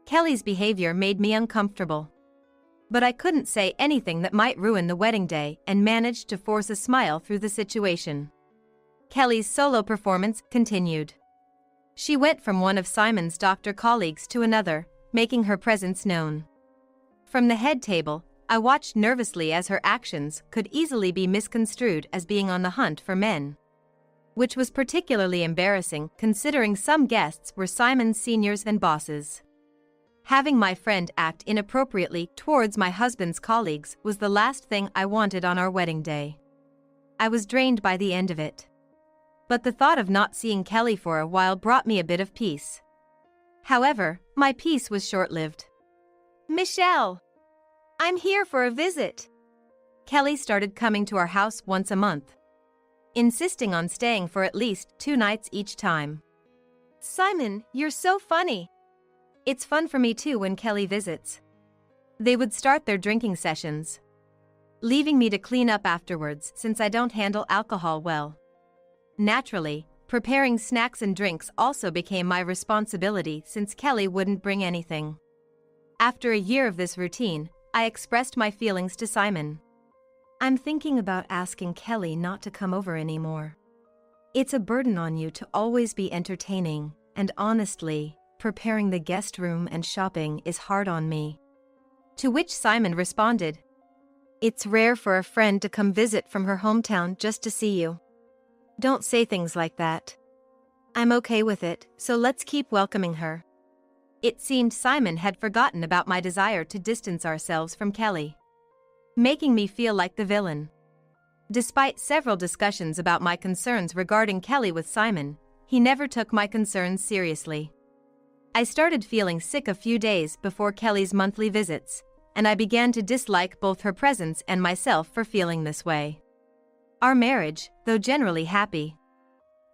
A: Kelly's behavior made me uncomfortable. But I couldn't say anything that might ruin the wedding day and managed to force a smile through the situation. Kelly's solo performance continued. She went from one of Simon's doctor colleagues to another, making her presence known. From the head table, I watched nervously as her actions could easily be misconstrued as being on the hunt for men. Which was particularly embarrassing considering some guests were Simon's seniors and bosses. Having my friend act inappropriately towards my husband's colleagues was the last thing I wanted on our wedding day. I was drained by the end of it. But the thought of not seeing Kelly for a while brought me a bit of peace. However, my peace was short-lived. "Michelle! I'm here for a visit." Kelly started coming to our house once a month, insisting on staying for at least 2 nights each time. "Simon, you're so funny." It's fun for me too when Kelly visits. They would start their drinking sessions, leaving me to clean up afterwards since I don't handle alcohol well. Naturally, preparing snacks and drinks also became my responsibility since Kelly wouldn't bring anything. After a year of this routine, I expressed my feelings to Simon. "I'm thinking about asking Kelly not to come over anymore. It's a burden on you to always be entertaining, and honestly, preparing the guest room and shopping is hard on me." To which Simon responded, "It's rare for a friend to come visit from her hometown just to see you. Don't say things like that. I'm okay with it, so let's keep welcoming her." It seemed Simon had forgotten about my desire to distance ourselves from Kelly, making me feel like the villain. Despite several discussions about my concerns regarding Kelly with Simon, he never took my concerns seriously. I started feeling sick a few days before Kelly's monthly visits, and I began to dislike both her presence and myself for feeling this way. Our marriage, though generally happy,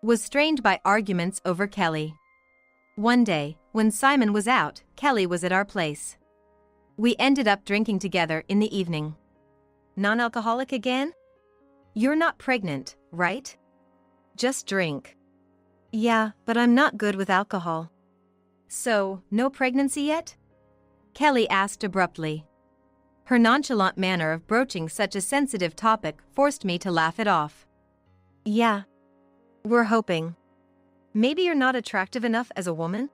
A: was strained by arguments over Kelly. One day, when Simon was out, Kelly was at our place. We ended up drinking together in the evening. "Non-alcoholic again? You're not pregnant, right? Just drink." "Yeah, but I'm not good with alcohol." "So, no pregnancy yet?" Kelly asked abruptly. Her nonchalant manner of broaching such a sensitive topic forced me to laugh it off. "Yeah. We're hoping. Maybe you're not attractive enough as a woman?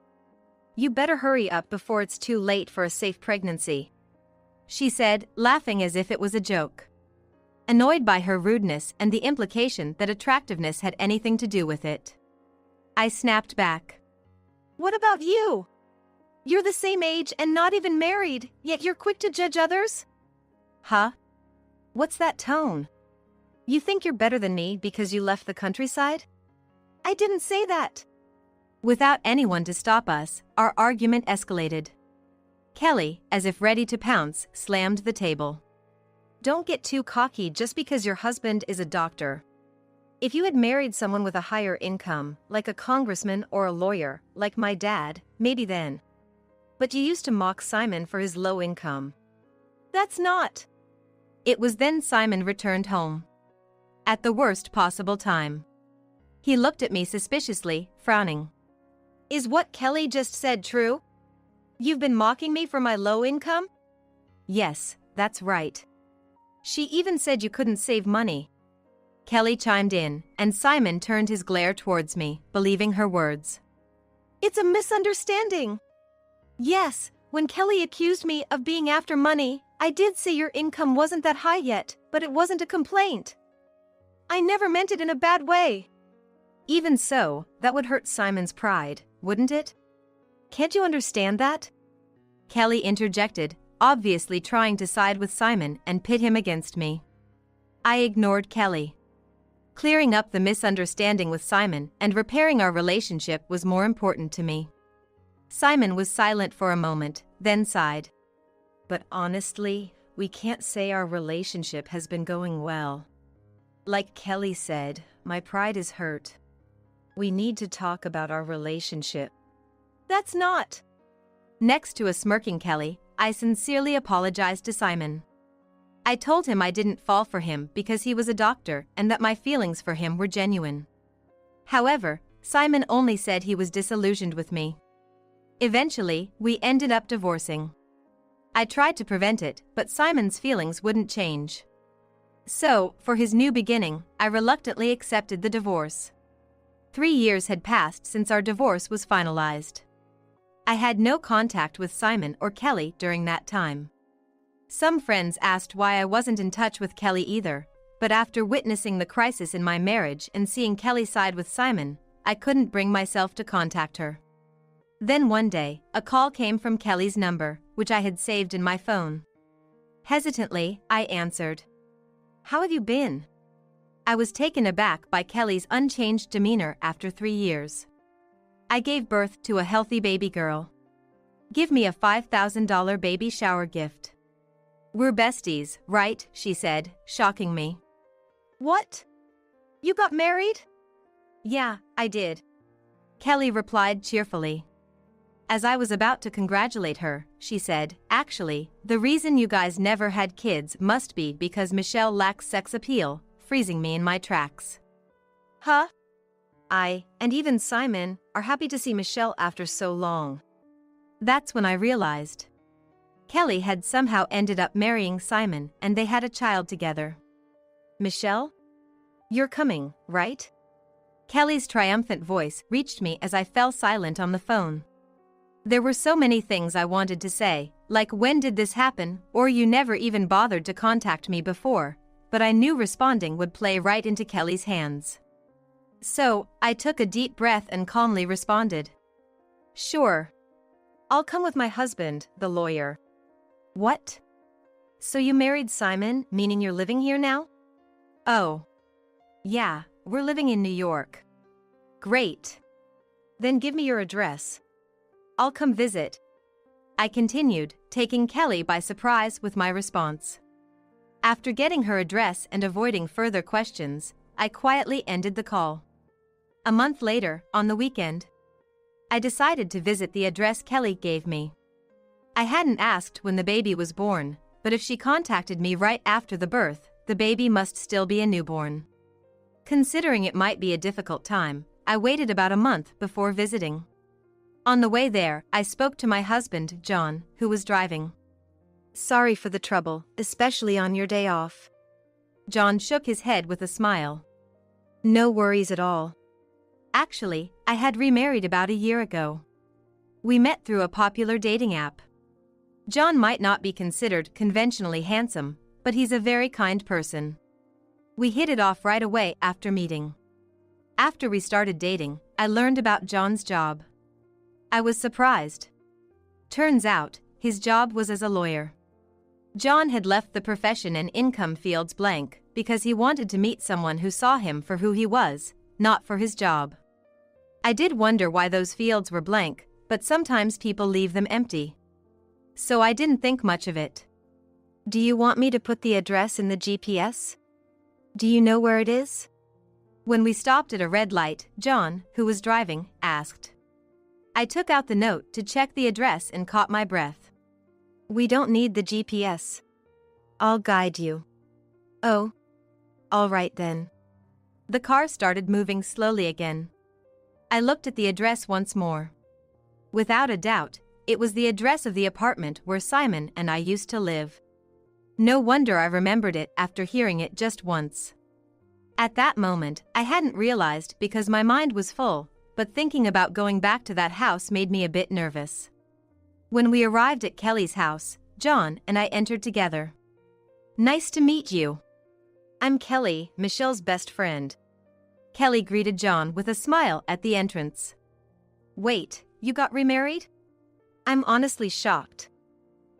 A: You better hurry up before it's too late for a safe pregnancy," she said, laughing as if it was a joke. Annoyed by her rudeness and the implication that attractiveness had anything to do with it, I snapped back. "What about you? You're the same age and not even married, yet you're quick to judge others?" "Huh? What's that tone? You think you're better than me because you left the countryside?" "I didn't say that." Without anyone to stop us, our argument escalated. Kelly, as if ready to pounce, slammed the table. "Don't get too cocky just because your husband is a doctor. If you had married someone with a higher income, like a congressman or a lawyer, like my dad, maybe then. But you used to mock Simon for his low income." "That's not." It was then Simon returned home. At the worst possible time. He looked at me suspiciously, frowning. "Is what Kelly just said true? You've been mocking me for my low income?" "Yes, that's right. She even said you couldn't save money." Kelly chimed in, and Simon turned his glare towards me, believing her words. "It's a misunderstanding. Yes, when Kelly accused me of being after money, I did say your income wasn't that high yet, but it wasn't a complaint. I never meant it in a bad way." Even so, that would hurt Simon's pride, wouldn't it? "Can't you understand that?" Kelly interjected, obviously trying to side with Simon and pit him against me. I ignored Kelly. Clearing up the misunderstanding with Simon and repairing our relationship was more important to me. Simon was silent for a moment, then sighed. "But honestly, we can't say our relationship has been going well. Like Kelly said, my pride is hurt. We need to talk about our relationship." "That's not." Next to a smirking Kelly, I sincerely apologized to Simon. I told him I didn't fall for him because he was a doctor and that my feelings for him were genuine. However, Simon only said he was disillusioned with me. Eventually, we ended up divorcing. I tried to prevent it, but Simon's feelings wouldn't change. So, for his new beginning, I reluctantly accepted the divorce. 3 years had passed since our divorce was finalized. I had no contact with Simon or Kelly during that time. Some friends asked why I wasn't in touch with Kelly either, but after witnessing the crisis in my marriage and seeing Kelly side with Simon, I couldn't bring myself to contact her. Then one day, a call came from Kelly's number, which I had saved in my phone. Hesitantly, I answered. "How have you been?" I was taken aback by Kelly's unchanged demeanor after 3 years. "I gave birth to a healthy baby girl. Give me a $5,000 baby shower gift." "We're besties, right?" she said, shocking me. "What? You got married?" "Yeah, I did," Kelly replied cheerfully. As I was about to congratulate her, she said, "Actually, the reason you guys never had kids must be because Michelle lacks sex appeal," freezing me in my tracks. "Huh? I, and even Simon, are happy to see Michelle after so long." That's when I realized. Kelly had somehow ended up marrying Simon and they had a child together. "Michelle? You're coming, right?" Kelly's triumphant voice reached me as I fell silent on the phone. There were so many things I wanted to say, like "When did this happen?" or "You never even bothered to contact me before," but I knew responding would play right into Kelly's hands. So, I took a deep breath and calmly responded. "Sure. I'll come with my husband, the lawyer." "What? So you married Simon, meaning you're living here now?" "Oh. Yeah, we're living in New York." "Great. Then give me your address. I'll come visit." I continued, taking Kelly by surprise with my response. After getting her address and avoiding further questions, I quietly ended the call. A month later, on the weekend, I decided to visit the address Kelly gave me. I hadn't asked when the baby was born, but if she contacted me right after the birth, the baby must still be a newborn. Considering it might be a difficult time, I waited about a month before visiting. On the way there, I spoke to my husband, John, who was driving. "Sorry for the trouble, especially on your day off." John shook his head with a smile. "No worries at all. Actually, I had remarried about a year ago. We met through a popular dating app. John might not be considered conventionally handsome, but he's a very kind person. We hit it off right away after meeting. After we started dating, I learned about John's job. I was surprised. Turns out, his job was as a lawyer. John had left the profession and income fields blank because he wanted to meet someone who saw him for who he was, not for his job. I did wonder why those fields were blank, but sometimes people leave them empty. So I didn't think much of it. "Do you want me to put the address in the GPS? Do you know where it is?" When we stopped at a red light, John, who was driving, asked. I took out the note to check the address and caught my breath. "We don't need the GPS. I'll guide you." "Oh. All right then." The car started moving slowly again. I looked at the address once more. Without a doubt, it was the address of the apartment where Simon and I used to live. No wonder I remembered it after hearing it just once. At that moment, I hadn't realized because my mind was full, but thinking about going back to that house made me a bit nervous. When we arrived at Kelly's house, John and I entered together. "Nice to meet you. I'm Kelly, Michelle's best friend." Kelly greeted John with a smile at the entrance. "Wait, you got remarried?" I'm honestly shocked.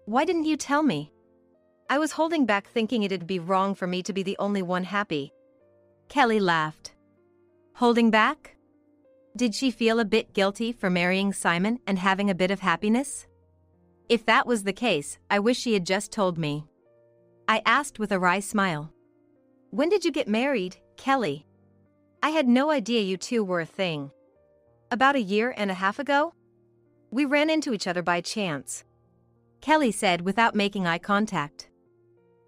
A: "Why didn't you tell me?" I was holding back thinking it'd be wrong for me to be the only one happy. Kelly laughed. Holding back? Did she feel a bit guilty for marrying Simon and having a bit of happiness? If that was the case, I wish she had just told me. I asked with a wry smile. "When did you get married, Kelly?" I had no idea you two were a thing. "About a year and a half ago? We ran into each other by chance," Kelly said without making eye contact.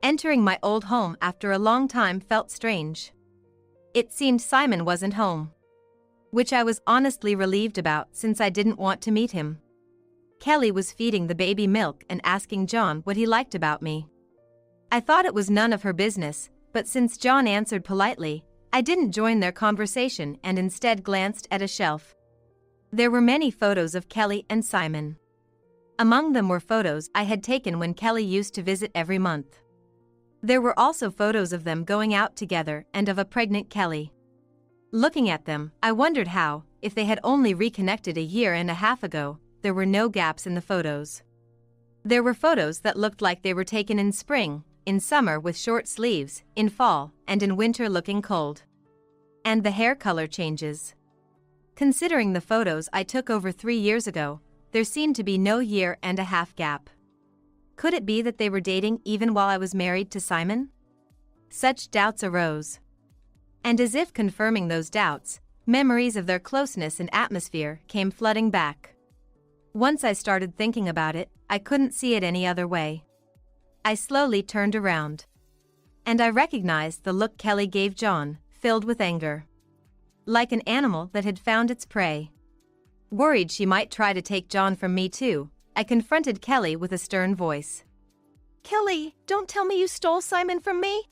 A: Entering my old home after a long time felt strange. It seemed Simon wasn't home. which I was honestly relieved about since I didn't want to meet him. Kelly was feeding the baby milk and asking John what he liked about me. I thought it was none of her business, but since John answered politely, I didn't join their conversation and instead glanced at a shelf. There were many photos of Kelly and Simon. Among them were photos I had taken when Kelly used to visit every month. There were also photos of them going out together and of a pregnant Kelly. Looking at them, I wondered how, if they had only reconnected a year and a half ago, there were no gaps in the photos. There were photos that looked like they were taken in spring, in summer with short sleeves, in fall, and in winter looking cold. And the hair color changes. Considering the photos I took over 3 years ago, there seemed to be no year and a half gap. Could it be that they were dating even while I was married to Simon? Such doubts arose. And as if confirming those doubts, memories of their closeness and atmosphere came flooding back. Once I started thinking about it, I couldn't see it any other way. I slowly turned around. And I recognized the look Kelly gave John, filled with anger. Like an animal that had found its prey. Worried she might try to take John from me too, I confronted Kelly with a stern voice.
B: Kelly, don't tell me you stole Simon from me?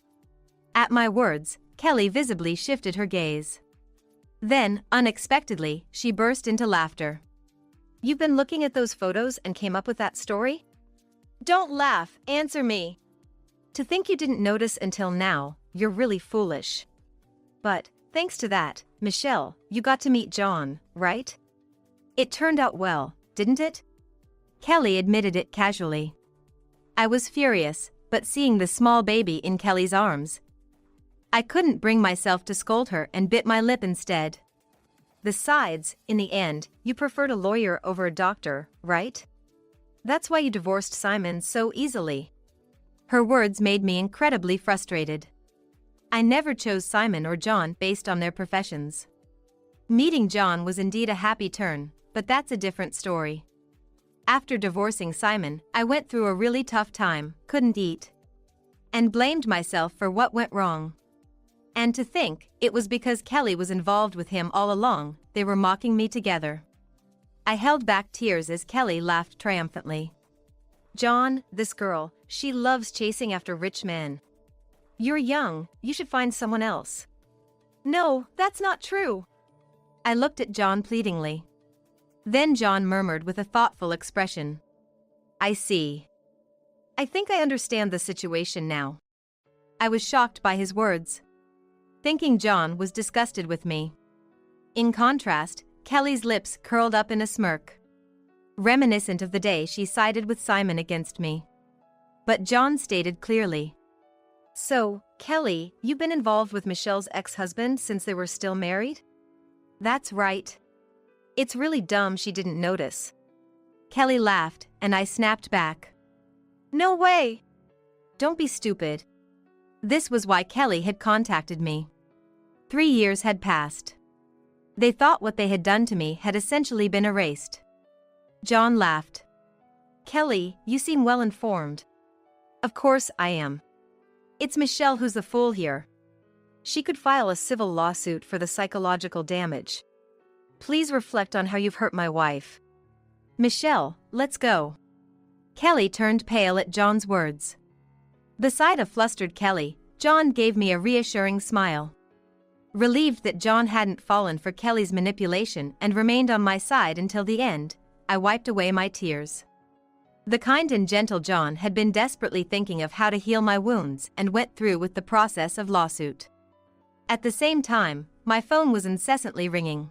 A: At my words, Kelly visibly shifted her gaze. Then, unexpectedly, she burst into laughter.
B: You've been looking at those photos and came up with that story? Don't laugh, answer me. To think you didn't notice until now, you're really foolish. But, thanks to that, Michelle, you got to meet John, right? It turned out well, didn't it? Kelly admitted it casually. I was furious, but seeing the small baby in Kelly's arms, I couldn't bring myself to scold her and bit my lip instead. Besides, in the end, you preferred a lawyer over a doctor, right? That's why you divorced Simon so easily. Her words made me incredibly frustrated. I never chose Simon or John based on their professions. Meeting John was indeed a happy turn, but that's a different story. After divorcing Simon, I went through a really tough time, couldn't eat, and blamed myself for what went wrong. And to think, it was because Kelly was involved with him all along, they were mocking me together. I held back tears as Kelly laughed triumphantly. John, this girl, she loves chasing after rich men. You're young, you should find someone else. No, that's not true.
A: I looked at John pleadingly. Then John murmured with a thoughtful expression. I see. I think I understand the situation now. I was shocked by his words. Thinking John was disgusted with me. In contrast, Kelly's lips curled up in a smirk, reminiscent of the day she sided with Simon against me. But John stated clearly. So, Kelly, you've been involved with Michelle's ex-husband since they were still married? That's right. It's really dumb she didn't notice. Kelly laughed, and I snapped back.
B: No way!
A: Don't be stupid. This was why Kelly had contacted me. 3 years had passed. They thought what they had done to me had essentially been erased. John laughed. Kelly, you seem well informed. Of course I am. It's Michelle who's the fool here. She could file a civil lawsuit for the psychological damage. Please reflect on how you've hurt my wife. Michelle, let's go. Kelly turned pale at John's words. Beside a flustered Kelly, John gave me a reassuring smile. Relieved that John hadn't fallen for Kelly's manipulation and remained on my side until the end, I wiped away my tears. The kind and gentle John had been desperately thinking of how to heal my wounds and went through with the process of lawsuit. At the same time, my phone was incessantly ringing.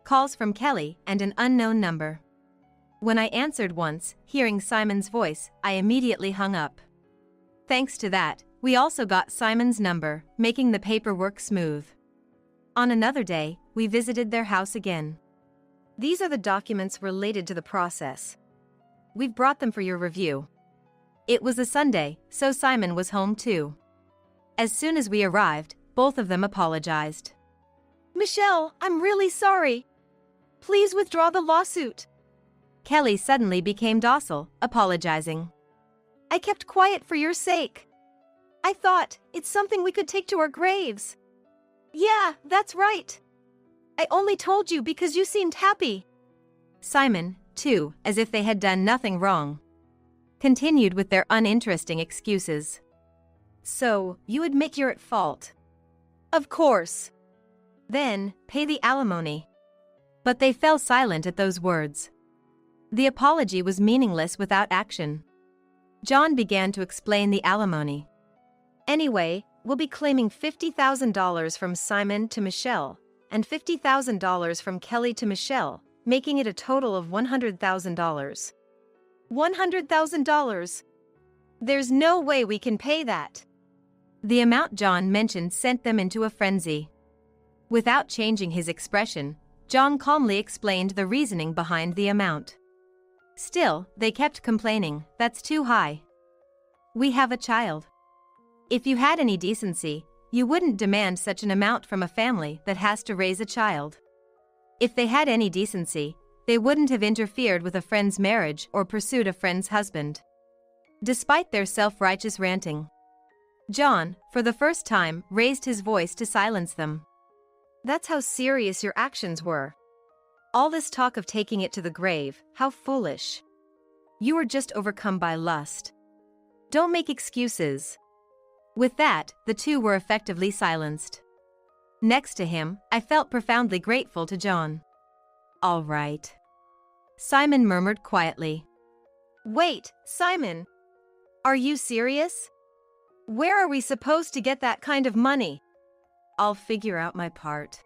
A: Calls from Kelly and an unknown number. When I answered once, hearing Simon's voice, I immediately hung up. Thanks to that, we also got Simon's number, making the paperwork smooth. On another day, we visited their house again. These are the documents related to the process. We've brought them for your review. It was a Sunday, so Simon was home too. As soon as we arrived, both of them apologized.
B: Michelle, I'm really sorry. Please withdraw the lawsuit.
A: Kelly suddenly became docile, apologizing.
B: I kept quiet for your sake. I thought, it's something we could take to our graves. Yeah, that's right. I only told you because you seemed happy.
A: Simon, too, as if they had done nothing wrong, continued with their uninteresting excuses.
B: So, you admit you're at fault? Of course. Then, pay the alimony.
A: But they fell silent at those words. The apology was meaningless without action. John began to explain the alimony.
B: Anyway, we'll be claiming $50,000 from Simon to Michelle, and $50,000 from Kelly to Michelle, making it a total of $100,000. $100,000? There's no way we can pay that.
A: The amount John mentioned sent them into a frenzy. Without changing his expression, John calmly explained the reasoning behind the amount. Still, they kept complaining, "That's too high. We have a child. If you had any decency, you wouldn't demand such an amount from a family that has to raise a child. If they had any decency, they wouldn't have interfered with a friend's marriage or pursued a friend's husband." Despite their self-righteous ranting, John, for the first time, raised his voice to silence them.
B: That's how serious your actions were. All this talk of taking it to the grave, how foolish. You were just overcome by lust. Don't make excuses.
A: With that, the two were effectively silenced. Next to him, I felt profoundly grateful to John. "All right," Simon murmured quietly.
B: Wait, Simon. Are you serious? Where are we supposed to get that kind of money?
A: "I'll figure out my part.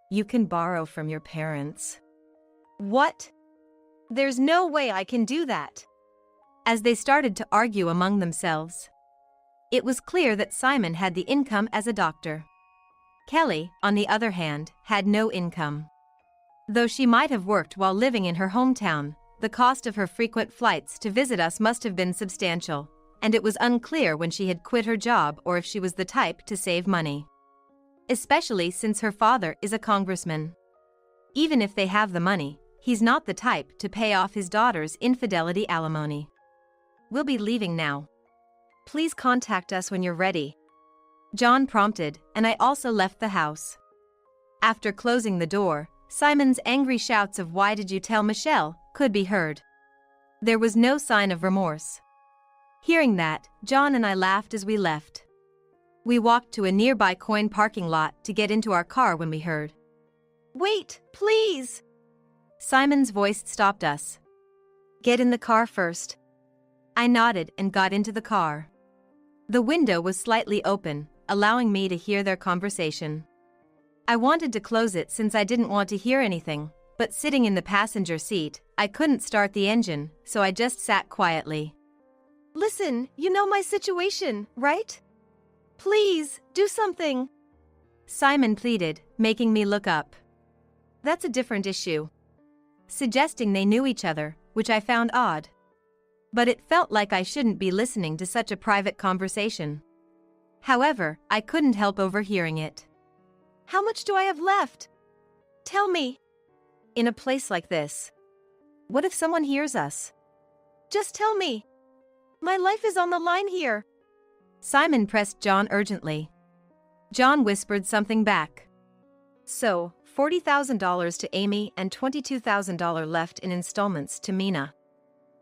A: You can borrow from your parents."
B: What? There's no way I can do that.
A: As they started to argue among themselves, it was clear that Simon had the income as a doctor. Kelly, on the other hand, had no income. Though she might have worked while living in her hometown, the cost of her frequent flights to visit us must have been substantial, and it was unclear when she had quit her job or if she was the type to save money. Especially since her father is a congressman. Even if they have the money, he's not the type to pay off his daughter's infidelity alimony.
B: We'll be leaving now. Please contact us when you're ready.
A: John prompted, and I also left the house. After closing the door, Simon's angry shouts of "Why did you tell Michelle?" could be heard. There was no sign of remorse. Hearing that, John and I laughed as we left. We walked to a nearby coin parking lot to get into our car when we heard,
B: "Wait, please!"
A: Simon's voice stopped us.
B: "Get in the car first."
A: I nodded and got into the car. The window was slightly open, allowing me to hear their conversation. I wanted to close it since I didn't want to hear anything, but sitting in the passenger seat, I couldn't start the engine, so I just sat quietly.
B: "Listen, you know my situation, right? Please, do something,"
A: Simon pleaded, making me look up.
B: "That's a different issue,"
A: suggesting they knew each other, which I found odd. But it felt like I shouldn't be listening to such a private conversation. However, I couldn't help overhearing it.
B: "How much do I have left? Tell me."
A: "In a place like this. What if someone hears us?"
B: "Just tell me. My life is on the line here."
A: Simon pressed John urgently. John whispered something back.
B: "So, $40,000 to Amy and $22,000 left in installments to Mina.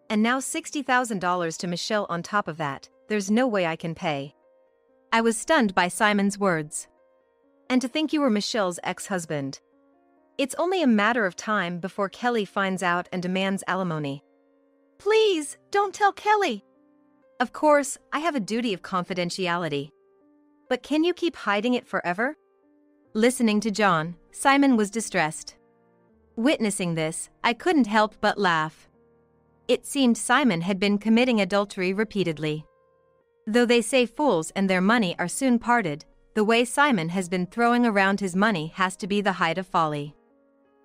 B: And now $60,000 to Michelle on top of that. There's no way I can pay."
A: I was stunned by Simon's words.
B: "And to think you were Michelle's ex-husband. It's only a matter of time before Kelly finds out and demands alimony." "Please, don't tell Kelly."
A: "Of course, I have a duty of confidentiality.
B: But can you keep hiding it forever?"
A: Listening to John, Simon was distressed. Witnessing this, I couldn't help but laugh. It seemed Simon had been committing adultery repeatedly. Though they say fools and their money are soon parted, the way Simon has been throwing around his money has to be the height of folly.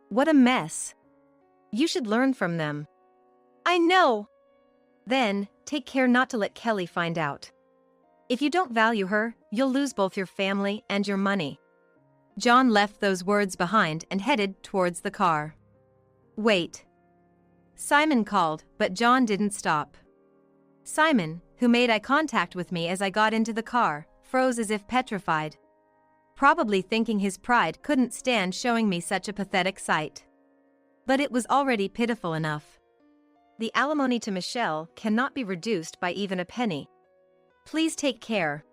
B: What a mess. You should learn from them. "I know." "Then, take care not to let Kelly find out. If you don't value her, you'll lose both your family and your money."
A: John left those words behind and headed towards the car. "Wait." Simon called, but John didn't stop. Simon, who made eye contact with me as I got into the car, froze as if petrified. probably thinking his pride couldn't stand showing me such a pathetic sight. But it was already pitiful enough. The alimony to Michelle cannot be reduced by even a penny. Please take care.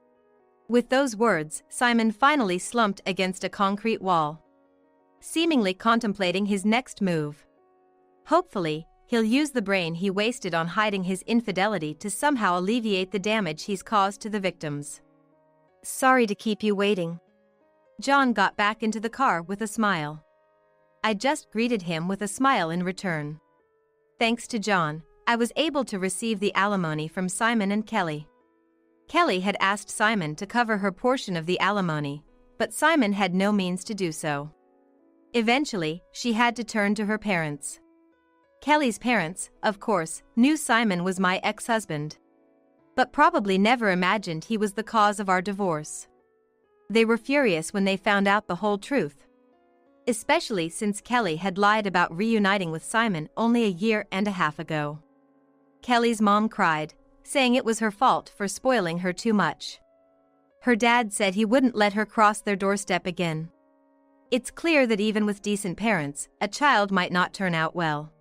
A: With those words, Simon finally slumped against a concrete wall, seemingly contemplating his next move. Hopefully, he'll use the brain he wasted on hiding his infidelity to somehow alleviate the damage he's caused to the victims.
B: Sorry to keep you waiting.
A: John got back into the car with a smile. I just greeted him with a smile in return. Thanks to John, I was able to receive the alimony from Simon and Kelly. Kelly had asked Simon to cover her portion of the alimony, but Simon had no means to do so. Eventually, she had to turn to her parents. Kelly's parents, of course, knew Simon was my ex-husband, but probably never imagined he was the cause of our divorce. They were furious when they found out the whole truth, especially since Kelly had lied about reuniting with Simon only a year and a half ago. Kelly's mom cried, saying it was her fault for spoiling her too much. Her dad said he wouldn't let her cross their doorstep again. It's clear that even with decent parents, a child might not turn out well.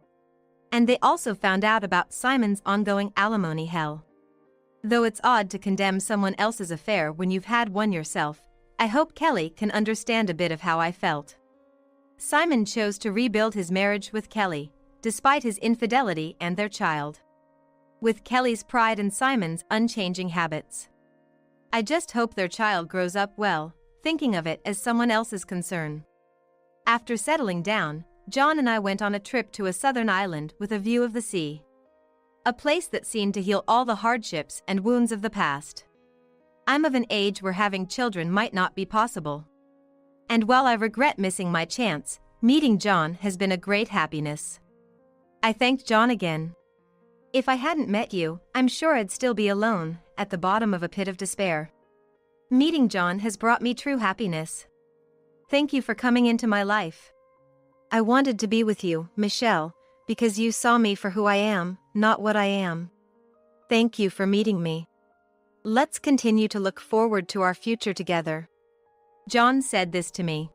A: And they also found out about Simon's ongoing alimony hell. Though it's odd to condemn someone else's affair when you've had one yourself, I hope Kelly can understand a bit of how I felt. Simon chose to rebuild his marriage with Kelly, despite his infidelity and their child. With Kelly's pride and Simon's unchanging habits. I just hope their child grows up well, thinking of it as someone else's concern. After settling down, John and I went on a trip to a southern island with a view of the sea. A place that seemed to heal all the hardships and wounds of the past. I'm of an age where having children might not be possible. And while I regret missing my chance, meeting John has been a great happiness. I thanked John again. If I hadn't met you, I'm sure I'd still be alone, at the bottom of a pit of despair. Meeting John has brought me true happiness. Thank you for coming into my life.
B: I wanted to be with you, Michelle, because you saw me for who I am, not what I am. Thank you for meeting me. Let's continue to look forward to our future together.
A: John said this to me.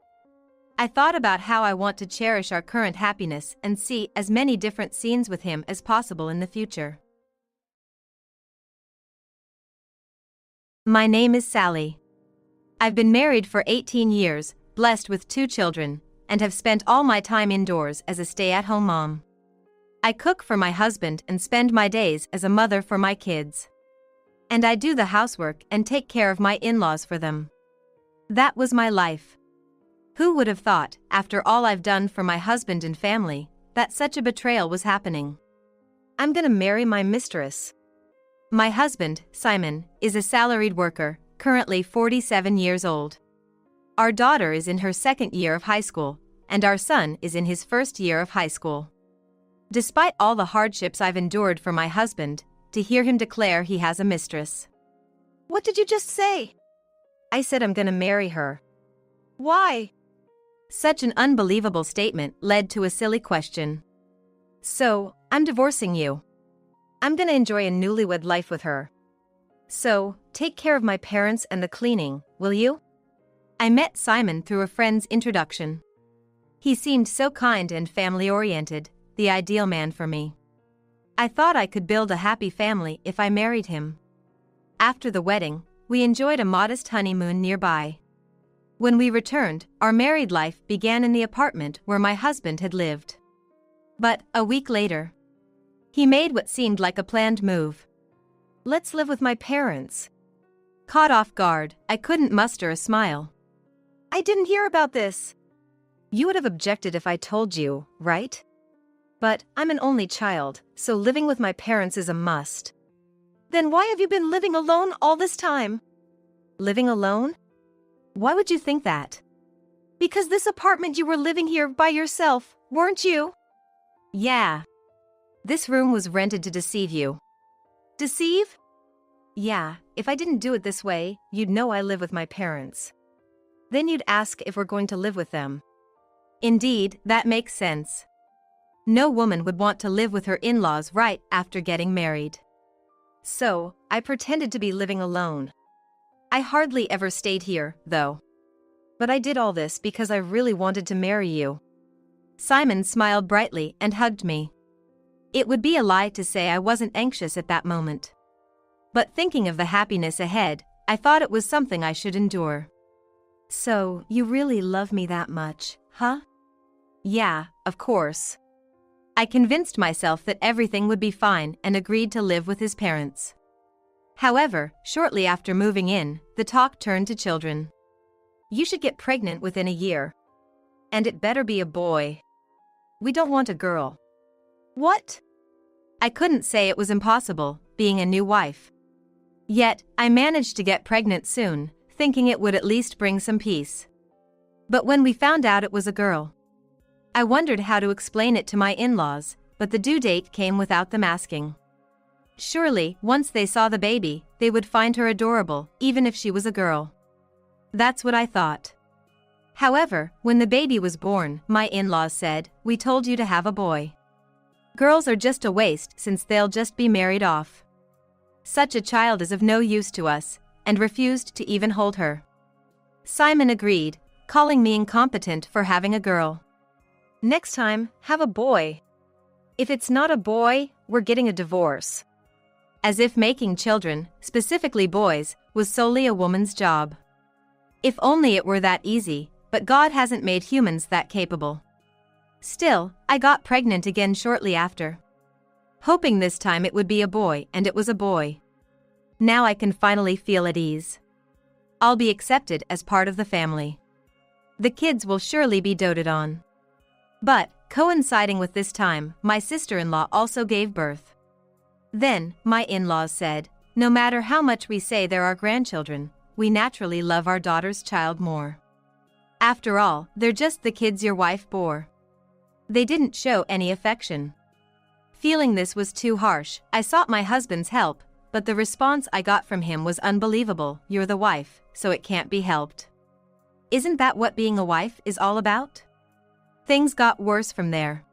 A: I thought about how I want to cherish our current happiness and see as many different scenes with him as possible in the future. My name is Sally. I've been married for 18 years, blessed with 2 children, and have spent all my time indoors as a stay-at-home mom. I cook for my husband and spend my days as a mother for my kids. And I do the housework and take care of my in-laws for them. That was my life. Who would have thought, after all I've done for my husband and family, that such a betrayal was happening?
B: I'm gonna marry my mistress.
A: My husband, Simon, is a salaried worker, currently 47 years old. Our daughter is in her 2nd year of high school, and our son is in his 1st year of high school. Despite all the hardships I've endured for my husband, to hear him declare he has a mistress.
B: What did you just say?
A: I said I'm gonna marry her.
B: Why?
A: Such an unbelievable statement led to a silly question. So, I'm divorcing you. I'm gonna enjoy a newlywed life with her. So, take care of my parents and the cleaning, will you? I met Simon through a friend's introduction. He seemed so kind and family-oriented, the ideal man for me. I thought I could build a happy family if I married him. After the wedding, we enjoyed a modest honeymoon nearby. When we returned, our married life began in the apartment where my husband had lived. But, a week later, he made what seemed like a planned move.
B: Let's live with my parents.
A: Caught off guard, I couldn't muster a smile.
B: I didn't hear about this.
A: You would have objected if I told you, right?
B: But I'm an only child, so living with my parents is a must. Then why have you been living alone all this time?
A: Living alone? Why would you think that?
B: Because this apartment you were living here by yourself, weren't you?
A: Yeah. This room was rented to deceive you.
B: Deceive?
A: Yeah, if I didn't do it this way, you'd know I live with my parents. Then you'd ask if we're going to live with them. Indeed, that makes sense. No woman would want to live with her in-laws right after getting married. So, I pretended to be living alone. I hardly ever stayed here, though. But I did all this because I really wanted to marry you. Simon smiled brightly and hugged me. It would be a lie to say I wasn't anxious at that moment. But thinking of the happiness ahead, I thought it was something I should endure. So, you really love me that much, huh? Yeah, of course. I convinced myself that everything would be fine and agreed to live with his parents. However, shortly after moving in, the talk turned to children. You should get pregnant within a year. And it better be a boy. We don't want a girl. What? I couldn't say it was impossible, being a new wife. Yet, I managed to get pregnant soon, thinking it would at least bring some peace. But when we found out it was a girl, I wondered how to explain it to my in-laws, but the due date came without them asking. Surely, once they saw the baby, they would find her adorable, even if she was a girl. That's what I thought. However, when the baby was born, my in-laws said, "We told you to have a boy. Girls are just a waste since they'll just be married off. Such a child is of no use to us," and refused to even hold her. Simon agreed, calling me incompetent for having a girl. Next time, have a boy. If it's not a boy, we're getting a divorce. As if making children, specifically boys, was solely a woman's job. If only it were that easy, but God hasn't made humans that capable. Still, I got pregnant again shortly after. Hoping this time it would be a boy, and it was a boy. Now I can finally feel at ease. I'll be accepted as part of the family. The kids will surely be doted on. But, coinciding with this time, my sister-in-law also gave birth. Then, my in-laws said, no matter how much we say they're our grandchildren, we naturally love our daughter's child more. After all, they're just the kids your wife bore. They didn't show any affection. Feeling this was too harsh, I sought my husband's help, but the response I got from him was unbelievable. You're the wife, so it can't be helped. Isn't that what being a wife is all about? Things got worse from there.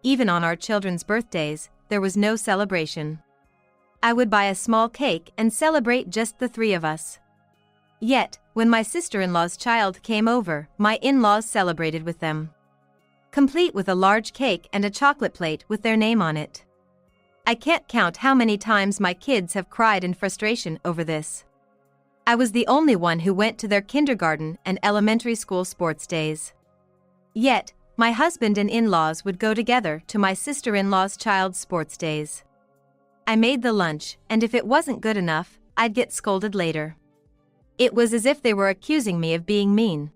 A: Even on our children's birthdays, there was no celebration. I would buy a small cake and celebrate just the three of us. Yet, when my sister-in-law's child came over, my in-laws celebrated with them, complete with a large cake and a chocolate plate with their name on it. I can't count how many times my kids have cried in frustration over this. I was the only one who went to their kindergarten and elementary school sports days. Yet, my husband and in-laws would go together to my sister-in-law's child's sports days. I made the lunch, and if it wasn't good enough, I'd get scolded later. It was as if they were accusing me of being mean.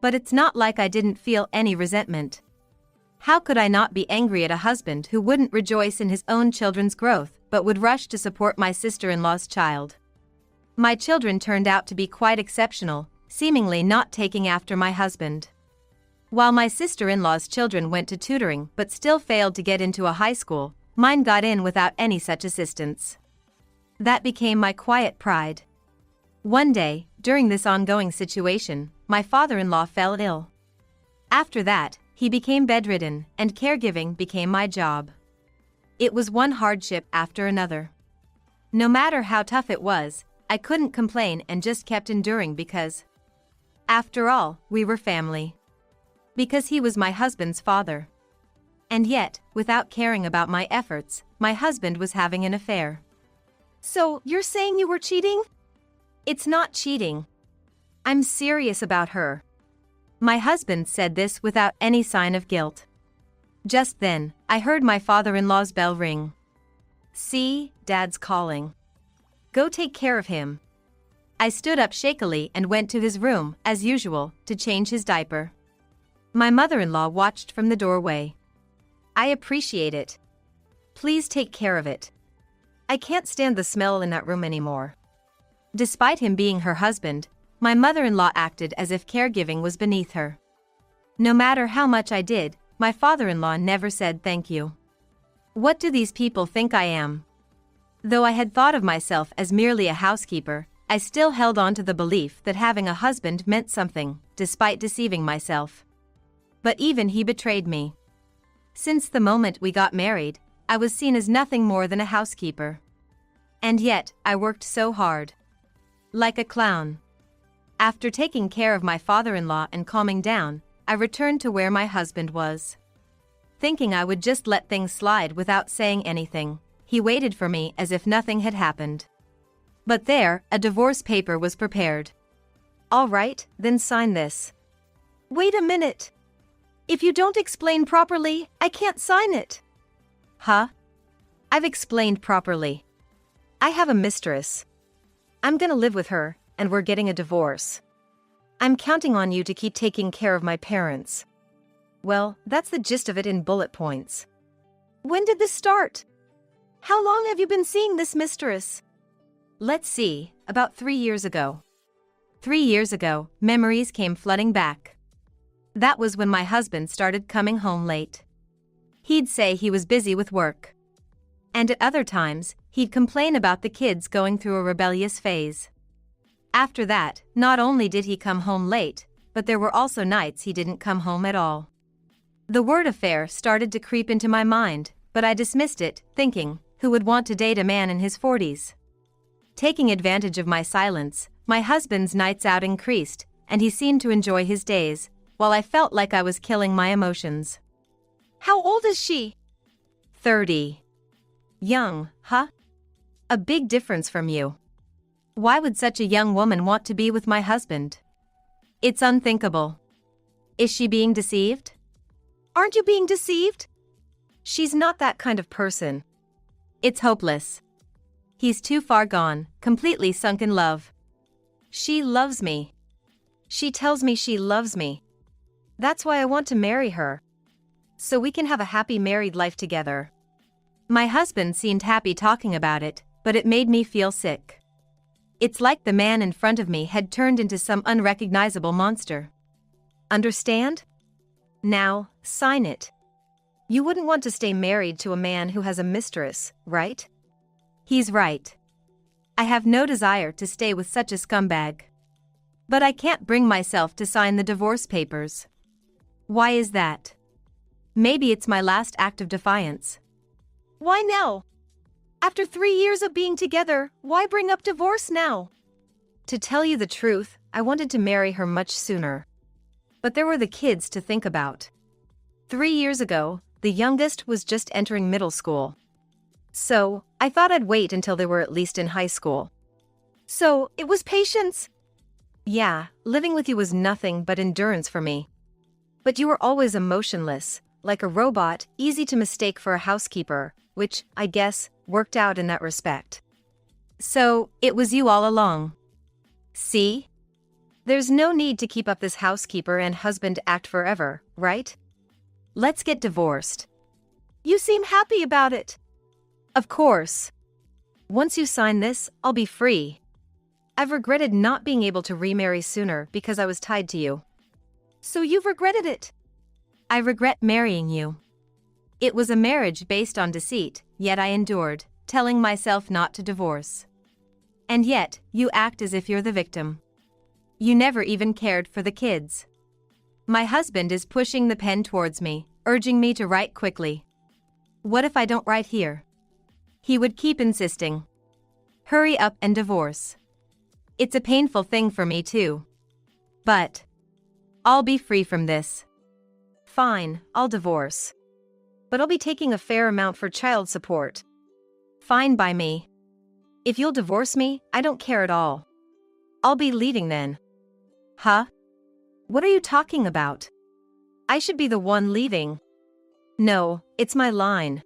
A: But it's not like I didn't feel any resentment. How could I not be angry at a husband who wouldn't rejoice in his own children's growth, but would rush to support my sister-in-law's child? My children turned out to be quite exceptional, seemingly not taking after my husband. While my sister-in-law's children went to tutoring but still failed to get into a high school, mine got in without any such assistance. That became my quiet pride. One day, during this ongoing situation, my father-in-law fell ill. After that, he became bedridden, and caregiving became my job. It was one hardship after another. No matter how tough it was, I couldn't complain and just kept enduring because, after all, we were family. Because he was my husband's father. And yet, without caring about my efforts, my husband was having an affair. So, you're saying you were cheating? It's not cheating. I'm serious about her. My husband said this without any sign of guilt. Just then, I heard my father-in-law's bell ring. See, Dad's calling. Go take care of him. I stood up shakily and went to his room, as usual, to change his diaper. My mother-in-law watched from the doorway. I appreciate it. Please take care of it. I can't stand the smell in that room anymore. Despite him being her husband, my mother-in-law acted as if caregiving was beneath her. No matter how much I did, my father-in-law never said thank you. What do these people think I am? Though I had thought of myself as merely a housekeeper, I still held on to the belief that having a husband meant something, despite deceiving myself. But even he betrayed me. Since the moment we got married, I was seen as nothing more than a housekeeper. And yet, I worked so hard. Like a clown. After taking care of my father-in-law and calming down, I returned to where my husband was. Thinking I would just let things slide without saying anything, he waited for me as if nothing had happened. But there, a divorce paper was prepared.
B: All right, then sign this. Wait a minute. If you don't explain properly, I can't sign it.
A: Huh?
B: I've explained properly. I have a mistress. I'm gonna live with her, and we're getting a divorce. I'm counting on you to keep taking care of my parents. Well, that's the gist of it in bullet points. When did this start? How long have you been seeing this mistress?
A: Let's see, about 3 years ago. 3 years ago, memories came flooding back. That was when my husband started coming home late. He'd say he was busy with work. And at other times, he'd complain about the kids going through a rebellious phase. After that, not only did he come home late, but there were also nights he didn't come home at all. The word affair started to creep into my mind, but I dismissed it, thinking, who would want to date a man in his 40s? Taking advantage of my silence, my husband's nights out increased, and he seemed to enjoy his days, while I felt like I was killing my emotions.
B: How old is she?
A: 30. Young, huh? A big difference from you. Why would such a young woman want to be with my husband? It's unthinkable. Is she being deceived?
B: Aren't you being deceived? She's not that kind of person.
A: It's hopeless. He's too far gone, completely sunk in love.
B: She loves me. She tells me she loves me. That's why I want to marry her. So we can have a happy married life together.
A: My husband seemed happy talking about it, but it made me feel sick. It's like the man in front of me had turned into some unrecognizable monster.
B: Understand? Now, sign it. You wouldn't want to stay married to a man who has a mistress, right?
A: He's right. I have no desire to stay with such a scumbag. But I can't bring myself to sign the divorce papers. Why is that? Maybe it's my last act of defiance.
B: Why now? After 3 years of being together, why bring up divorce now? To tell you the truth, I wanted to marry her much sooner. But there were the kids to think about. 3 years ago, the youngest was just entering middle school. So, I thought I'd wait until they were at least in high school. So, it was patience. Yeah, living with you was nothing but endurance for me. But you were always emotionless, like a robot, easy to mistake for a housekeeper, which, I guess, worked out in that respect.
A: So, it was you all along.
B: See? There's no need to keep up this housekeeper and husband act forever, right?
A: Let's get divorced.
B: You seem happy about it.
A: Of course.
B: Once you sign this, I'll be free. I've regretted not being able to remarry sooner because I was tied to you. So you've regretted it?
A: I regret marrying you. It was a marriage based on deceit, yet I endured, telling myself not to divorce. And yet, you act as if you're the victim. You never even cared for the kids. My husband is pushing the pen towards me, urging me to write quickly. What if I don't write here? He would keep insisting. Hurry up and divorce. It's a painful thing for me too. But I'll be free from this.
B: Fine, I'll divorce. But I'll be taking a fair amount for child support.
A: Fine by me.
B: If you'll divorce me, I don't care at all. I'll be leaving then.
A: Huh? What are you talking about?
B: I should be the one leaving. No, it's my line.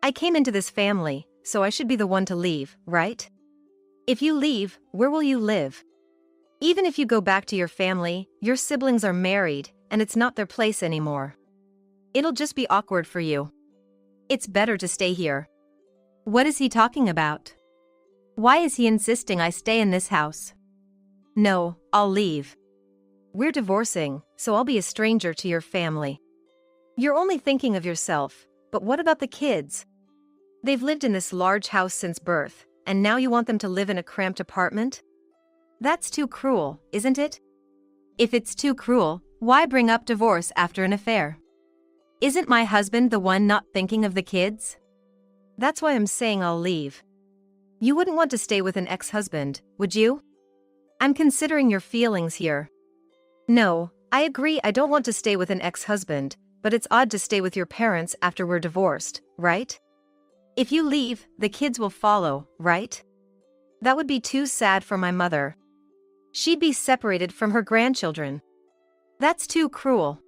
B: I came into this family, so I should be the one to leave, right? If you leave, where will you live? Even if you go back to your family, your siblings are married, and it's not their place anymore. It'll just be awkward for you. It's better to stay here.
A: What is he talking about? Why is he insisting I stay in this house?
B: No, I'll leave. We're divorcing, so I'll be a stranger to your family. You're only thinking of yourself, but what about the kids? They've lived in this large house since birth, and now you want them to live in a cramped apartment? That's too cruel, isn't it?
A: If it's too cruel, why bring up divorce after an affair? Isn't my husband the one not thinking of the kids?
B: That's why I'm saying I'll leave. You wouldn't want to stay with an ex-husband, would you?
A: I'm considering your feelings here. No, I agree I don't want to stay with an ex-husband, but it's odd to stay with your parents after we're divorced, right? If you leave, the kids will follow, right? That would be too sad for my mother. She'd be separated from her grandchildren. That's too cruel.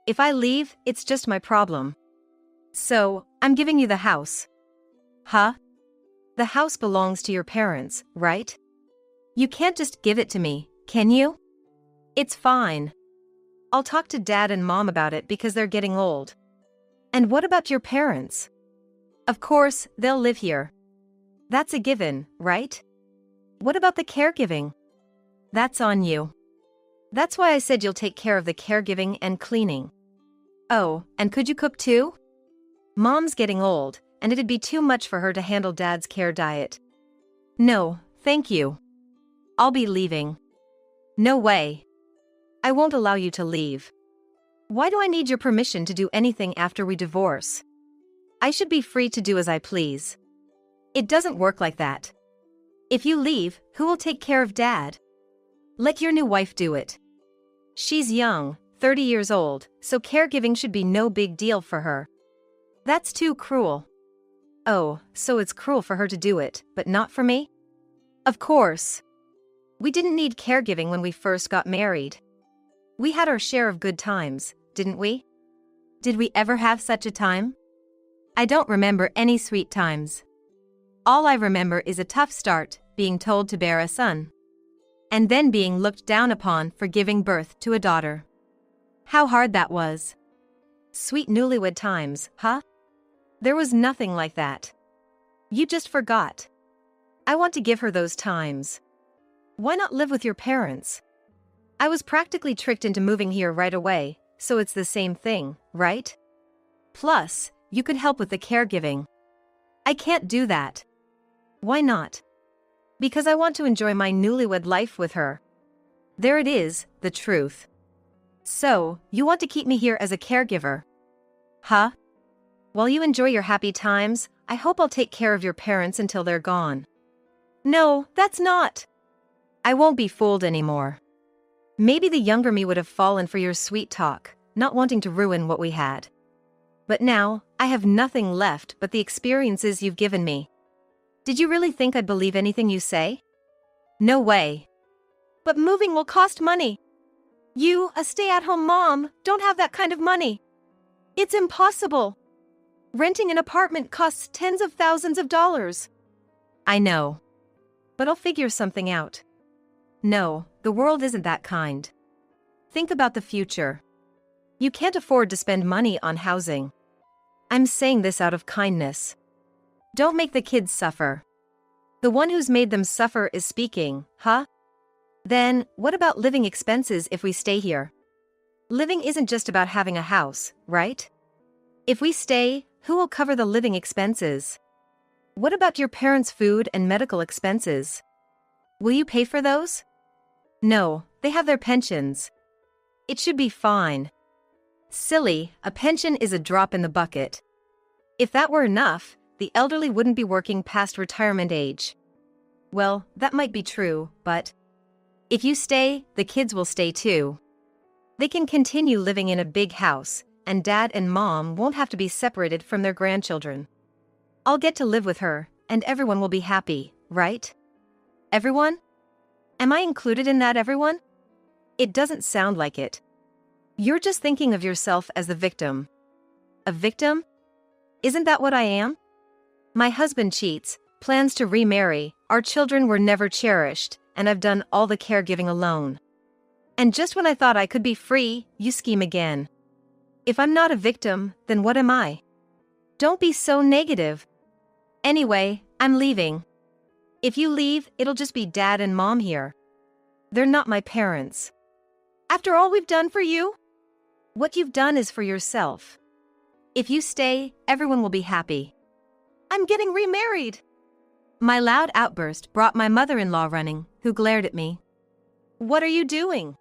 A: If I leave, it's just my problem. So, I'm giving you the house. Huh? The house belongs to your parents, right? You can't just give it to me, can you? It's fine. I'll talk to Dad and Mom about it because they're getting old. And what about your parents? Of course, they'll live here. That's a given, right? What about the caregiving? That's on you. That's why I said you'll take care of the caregiving and cleaning. Oh, and could you cook too? Mom's getting old, and it'd be too much for her to handle Dad's care diet. No, thank you. I'll be leaving. No way. I won't allow you to leave. Why do I need your permission to do anything after we divorce? I should be free to do as I please. It doesn't work like that. If you leave, who will take care of Dad? Let your new wife do it. She's young, 30 years old, so caregiving should be no big deal for her. That's too cruel. Oh, so it's cruel for her to do it, but not for me? Of course. We didn't need caregiving when we first got married. We had our share of good times, didn't we? Did we ever have such a time? I don't remember any sweet times. All I remember is a tough start, being told to bear a son. And then being looked down upon for giving birth to a daughter. How hard that was. Sweet newlywed times, huh? There was nothing like that. You just forgot. I want to give her those times. Why not live with your parents? I was practically tricked into moving here right away, so it's the same thing, right? Plus, you could help with the caregiving. I can't do that. Why not? Because I want to enjoy my newlywed life with her. There it is, the truth. So, you want to keep me here as a caregiver? Huh? While you enjoy your happy times, I hope I'll take care of your parents until they're gone. No, that's not. I won't be fooled anymore. Maybe the younger me would have fallen for your sweet talk, not wanting to ruin what we had. But now, I have nothing left but the experiences you've given me. Did you really think I'd believe anything you say? No way. But moving will cost money. You, a stay-at-home mom, don't have that kind of money. It's impossible. Renting an apartment costs tens of thousands of dollars. I know. But I'll figure something out. No, the world isn't that kind. Think about the future. You can't afford to spend money on housing. I'm saying this out of kindness. Don't make the kids suffer. The one who's made them suffer is speaking, huh? Then, what about living expenses if we stay here? Living isn't just about having a house, right? If we stay, who will cover the living expenses? What about your parents' food and medical expenses? Will you pay for those? No, they have their pensions. It should be fine. Silly, a pension is a drop in the bucket. If that were enough, the elderly wouldn't be working past retirement age. Well, that might be true, but if you stay, the kids will stay too. They can continue living in a big house, and Dad and Mom won't have to be separated from their grandchildren. I'll get to live with her, and everyone will be happy, right? Everyone? Am I included in that everyone? It doesn't sound like it. You're just thinking of yourself as the victim. A victim? Isn't that what I am? My husband cheats, plans to remarry, our children were never cherished, and I've done all the caregiving alone. And just when I thought I could be free, you scheme again. If I'm not a victim, then what am I? Don't be so negative. Anyway, I'm leaving. If you leave, it'll just be Dad and Mom here. They're not my parents. After all we've done for you? What you've done is for yourself. If you stay, everyone will be happy. I'm getting remarried. My loud outburst brought my mother-in-law running, who glared at me. What are you doing?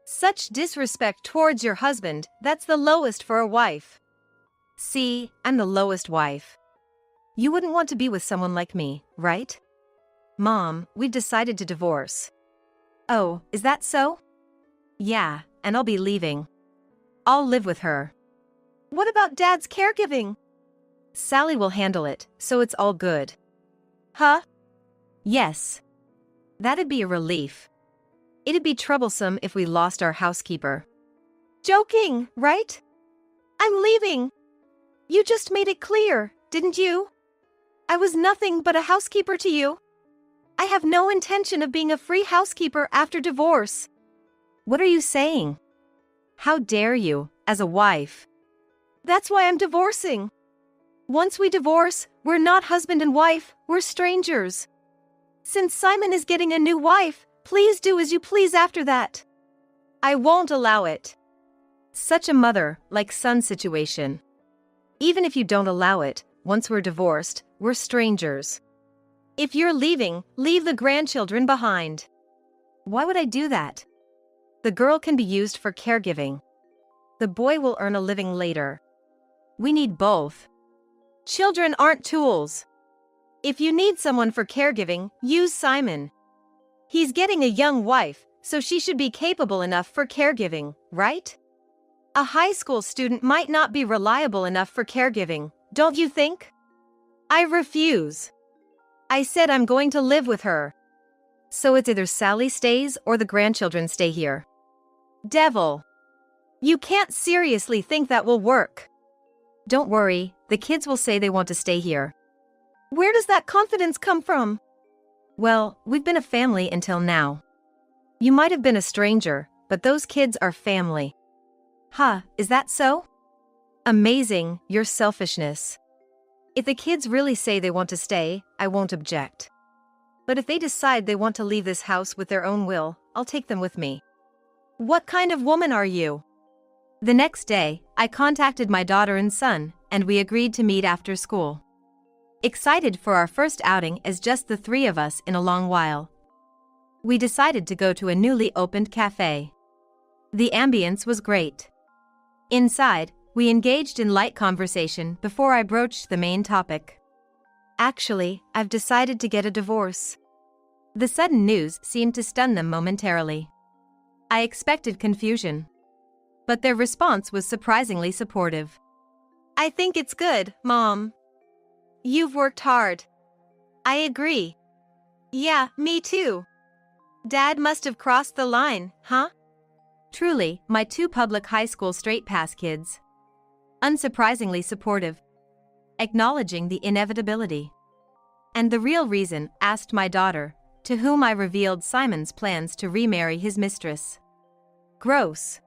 A: Such disrespect towards your husband, that's the lowest for a wife. See, I'm the lowest wife. You wouldn't want to be with someone like me, right? Mom, we've decided to divorce. Oh, is that so? Yeah, and I'll be leaving. I'll live with her.
B: What about Dad's caregiving?
A: Sally will handle it, so it's all good.
B: Huh?
A: Yes. That'd be a relief. It'd be troublesome if we lost our housekeeper.
B: Joking, right? I'm leaving. You just made it clear, didn't you? I was nothing but a housekeeper to you. I have no intention of being a free housekeeper after divorce.
A: What are you saying? How dare you, as a wife?
B: That's why I'm divorcing. Once we divorce, we're not husband and wife, we're strangers. Since Simon is getting a new wife, please do as you please after that. I won't allow it.
A: Such a mother-like-son situation. Even if you don't allow it, once we're divorced, we're strangers.
B: If you're leaving, leave the grandchildren behind.
A: Why would I do that? The girl can be used for caregiving. The boy will earn a living later. We need both.
B: Children aren't tools. If you need someone for caregiving, use Simon. He's getting a young wife, so she should be capable enough for caregiving, right? A high school student might not be reliable enough for caregiving, don't you think? I refuse. I said I'm going to live with her.
A: So it's either Sally stays or the grandchildren stay here.
B: Devil. You can't seriously think that will work.
A: Don't worry, the kids will say they want to stay here.
B: Where does that confidence come from?
A: Well, we've been a family until now. You might have been a stranger, but those kids are family. Huh, is that so? Amazing, your selfishness. If the kids really say they want to stay, I won't object. But if they decide they want to leave this house with their own will, I'll take them with me.
B: What kind of woman are you?
A: The next day, I contacted my daughter and son, and we agreed to meet after school. Excited for our first outing as just the three of us in a long while. We decided to go to a newly opened cafe. The ambience was great. Inside, we engaged in light conversation before I broached the main topic. Actually, I've decided to get a divorce. The sudden news seemed to stun them momentarily. I expected confusion. But their response was surprisingly supportive.
B: I think it's good, Mom. You've worked hard. I agree. Yeah, me too. Dad must have crossed the line, huh?
A: Truly, my two public high school straight pass kids. Unsurprisingly supportive. Acknowledging the inevitability. And the real reason, asked my daughter, to whom I revealed Simon's plans to remarry his mistress. Gross.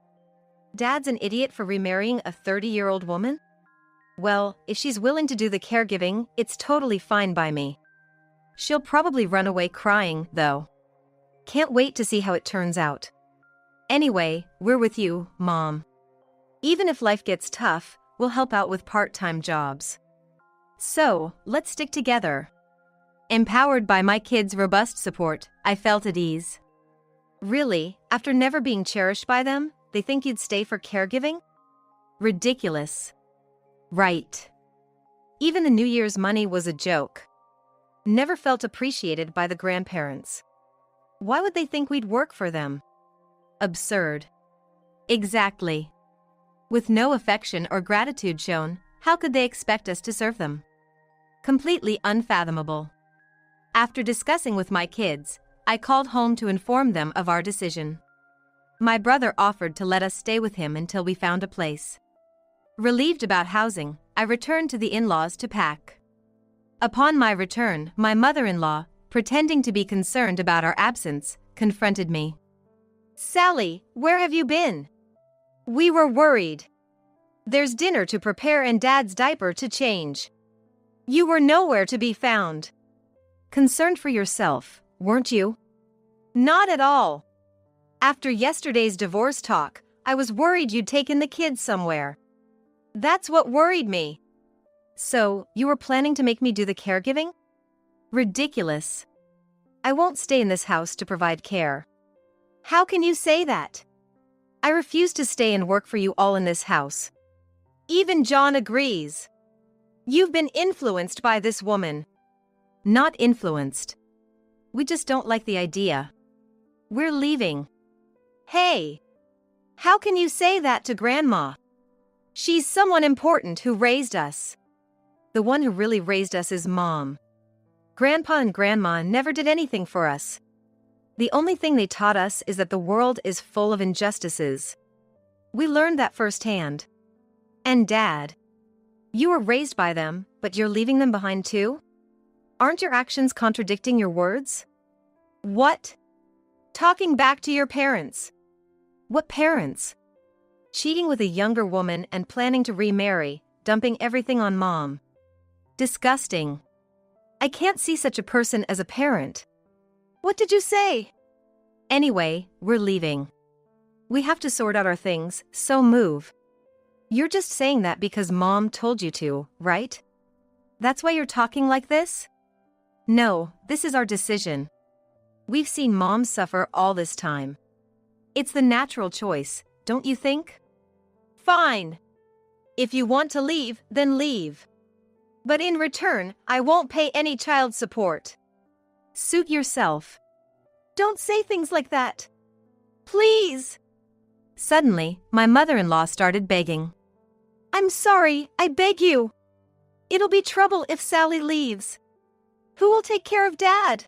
A: Dad's an idiot for remarrying a 30-year-old woman? Well, if she's willing to do the caregiving, it's totally fine by me. She'll probably run away crying, though. Can't wait to see how it turns out. Anyway, we're with you, Mom. Even if life gets tough, we'll help out with part-time jobs. So, let's stick together. Empowered by my kids' robust support, I felt at ease. Really, after never being cherished by them, they think you'd stay for caregiving? Ridiculous. Right. Even the New Year's money was a joke. Never felt appreciated by the grandparents. Why would they think we'd work for them? Absurd. Exactly. With no affection or gratitude shown, how could they expect us to serve them? Completely unfathomable. After discussing with my kids, I called home to inform them of our decision. My brother offered to let us stay with him until we found a place. Relieved about housing, I returned to the in-laws to pack. Upon my return, my mother-in-law, pretending to be concerned about our absence, confronted me.
B: Sally, where have you been? We were worried. There's dinner to prepare and Dad's diaper to change. You were nowhere to be found.
A: Concerned for yourself, weren't you?
B: Not at all. After yesterday's divorce talk, I was worried you'd taken the kids somewhere. That's what worried me.
A: So, you were planning to make me do the caregiving? Ridiculous. I won't stay in this house to provide care.
B: How can you say that?
A: I refuse to stay and work for you all in this house.
B: Even John agrees. You've been influenced by this woman.
A: Not influenced. We just don't like the idea.
B: We're leaving. Hey! How can you say that to Grandma? She's someone important who raised us. The one who really raised us is Mom. Grandpa and Grandma never did anything for us. The only thing they taught us is that the world is full of injustices. We learned that firsthand. And Dad, you were raised by them, but you're leaving them behind too? Aren't your actions contradicting your words? What? Talking back to your parents. What parents? Cheating with a younger woman and planning to remarry, dumping everything on Mom. Disgusting. I can't see such a person as a parent. What did you say? Anyway, we're leaving. We have to sort out our things, so move. You're just saying that because Mom told you to, right? That's why you're talking like this? No, this is our decision. We've seen Mom suffer all this time. It's the natural choice, don't you think? Fine. If you want to leave, then leave. But in return, I won't pay any child support. Suit yourself. Don't say things like that. Please. Suddenly, my mother-in-law started begging. I'm sorry, I beg you. It'll be trouble if Sally leaves. Who will take care of Dad?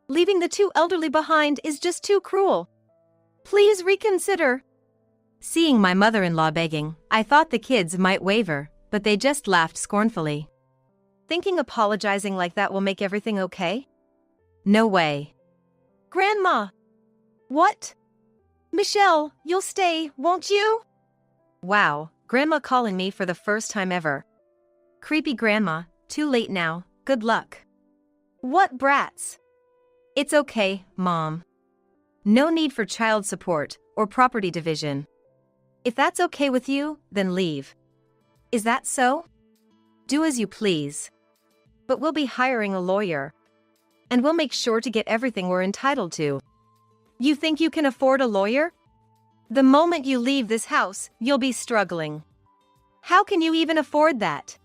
B: Leaving the two elderly behind is just too cruel. Please reconsider. Seeing my mother-in-law begging, I thought the kids might waver, but they just laughed scornfully. Thinking apologizing like that will make everything okay? No way. Grandma! What? Michelle, you'll stay, won't you? Wow, Grandma calling me for the first time ever. Creepy Grandma, too late now, good luck. What brats? It's okay, Mom. No need for child support or property division. If that's okay with you, then leave. Is that so? Do as you please. But we'll be hiring a lawyer. And we'll make sure to get everything we're entitled to. You think you can afford a lawyer? The moment you leave this house, you'll be struggling. How can you even afford that?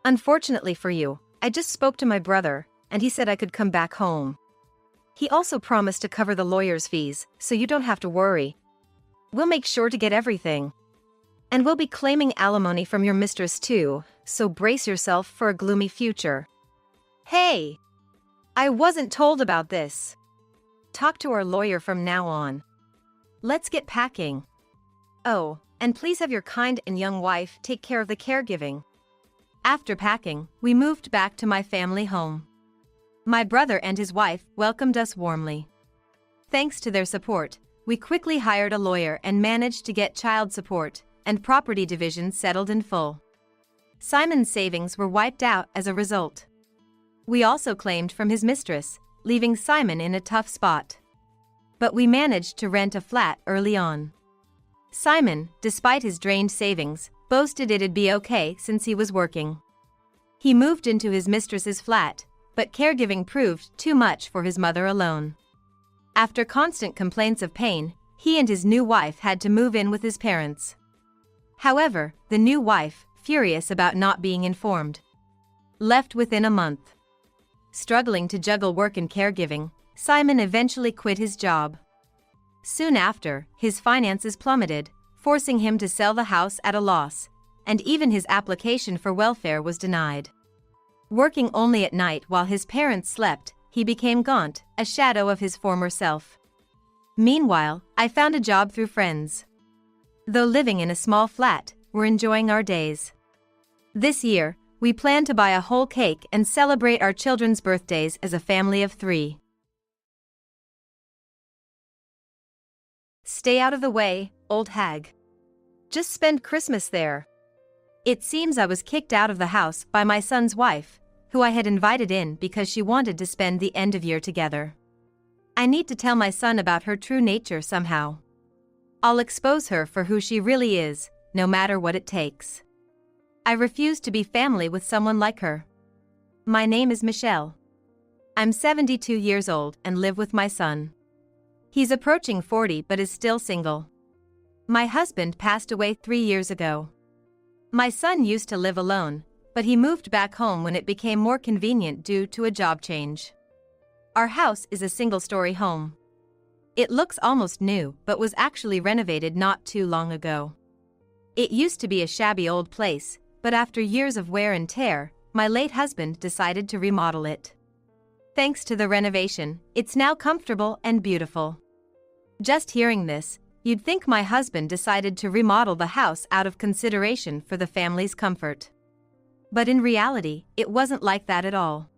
B: Unfortunately for you, I just spoke to my brother, and he said I could come back home. He also promised to cover the lawyer's fees, so you don't have to worry. We'll make sure to get everything. And we'll be claiming alimony from your mistress too, so brace yourself for a gloomy future. Hey! I wasn't told about this. Talk to our lawyer from now on. Let's get packing. Oh, and please have your kind and young wife take care of the caregiving. After packing, we moved back to my family home. My brother and his wife welcomed us warmly. Thanks to their support, we quickly hired a lawyer and managed to get child support and property division settled in full. Simon's savings were wiped out as a result. We also claimed from his mistress, leaving Simon in a tough spot. But we managed to rent a flat early on. Simon, despite his drained savings, boasted it'd be okay since he was working. He moved into his mistress's flat, but caregiving proved too much for his mother alone. After constant complaints of pain, he and his new wife had to move in with his parents. However, the new wife, furious about not being informed, left within a month. Struggling to juggle work and caregiving, Simon eventually quit his job. Soon after, his finances plummeted, forcing him to sell the house at a loss, and even his application for welfare was denied. Working only at night while his parents slept, he became gaunt, a shadow of his former self. Meanwhile, I found a job through friends. Though living in a small flat, we're enjoying our days. This year, we plan to buy a whole cake and celebrate our children's birthdays as a family of 3. Stay out of the way, old hag. Just spend Christmas there. It seems I was kicked out of the house by my son's wife, who I had invited in because she wanted to spend the end of year together. I need to tell my son about her true nature somehow. I'll expose her for who she really is, no matter what it takes. I refuse to be family with someone like her. My name is Michelle. I'm 72 years old and live with my son. He's approaching 40 but is still single. My husband passed away 3 years ago. My son used to live alone, but he moved back home when it became more convenient due to a job change. Our house is a single-story home.
A: It looks almost new but was actually renovated not too long ago. It used to be a shabby old place, but after years of wear and tear, my late husband decided to remodel it. Thanks to the renovation, it's now comfortable and beautiful. Just hearing this, you'd think my husband decided to remodel the house out of consideration for the family's comfort. But in reality, it wasn't like that at all.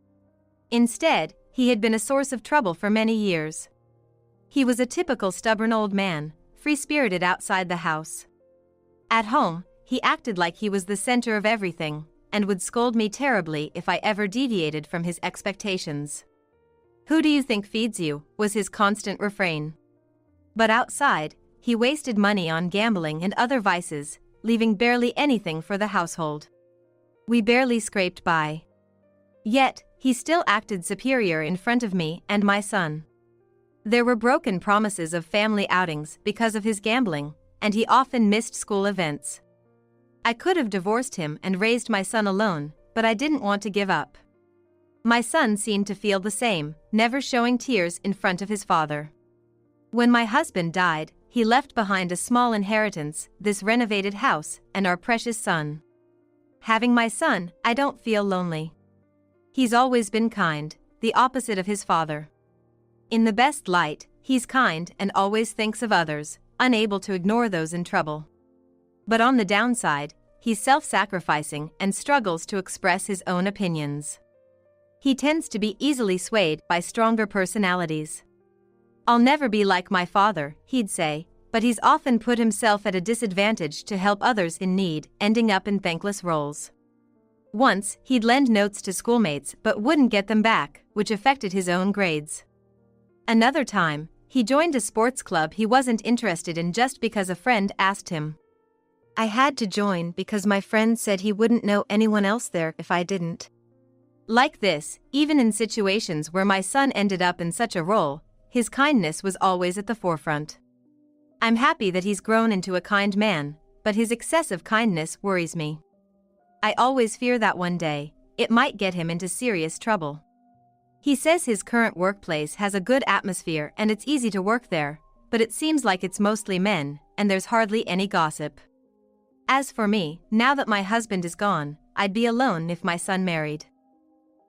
A: Instead, he had been a source of trouble for many years. He was a typical stubborn old man, free-spirited outside the house. At home, he acted like he was the center of everything, and would scold me terribly if I ever deviated from his expectations. "Who do you think feeds you?" was his constant refrain. But outside, he wasted money on gambling and other vices, leaving barely anything for the household. We barely scraped by. Yet, he still acted superior in front of me and my son. There were broken promises of family outings because of his gambling, and he often missed school events. I could have divorced him and raised my son alone, but I didn't want to give up. My son seemed to feel the same, never showing tears in front of his father. When my husband died, he left behind a small inheritance, this renovated house, and our precious son. Having my son, I don't feel lonely. He's always been kind, the opposite of his father. In the best light, he's kind and always thinks of others, unable to ignore those in trouble. But on the downside, he's self-sacrificing and struggles to express his own opinions. He tends to be easily swayed by stronger personalities. "I'll never be like my father," he'd say, but he's often put himself at a disadvantage to help others in need, ending up in thankless roles. Once, he'd lend notes to schoolmates but wouldn't get them back, which affected his own grades. Another time, he joined a sports club he wasn't interested in just because a friend asked him. "I had to join because my friend said he wouldn't know anyone else there if I didn't." Like this, even in situations where my son ended up in such a role, his kindness was always at the forefront. I'm happy that he's grown into a kind man, but his excessive kindness worries me. I always fear that one day, it might get him into serious trouble. He says his current workplace has a good atmosphere and it's easy to work there, but it seems like it's mostly men, and there's hardly any gossip. As for me, now that my husband is gone, I'd be alone if my son married.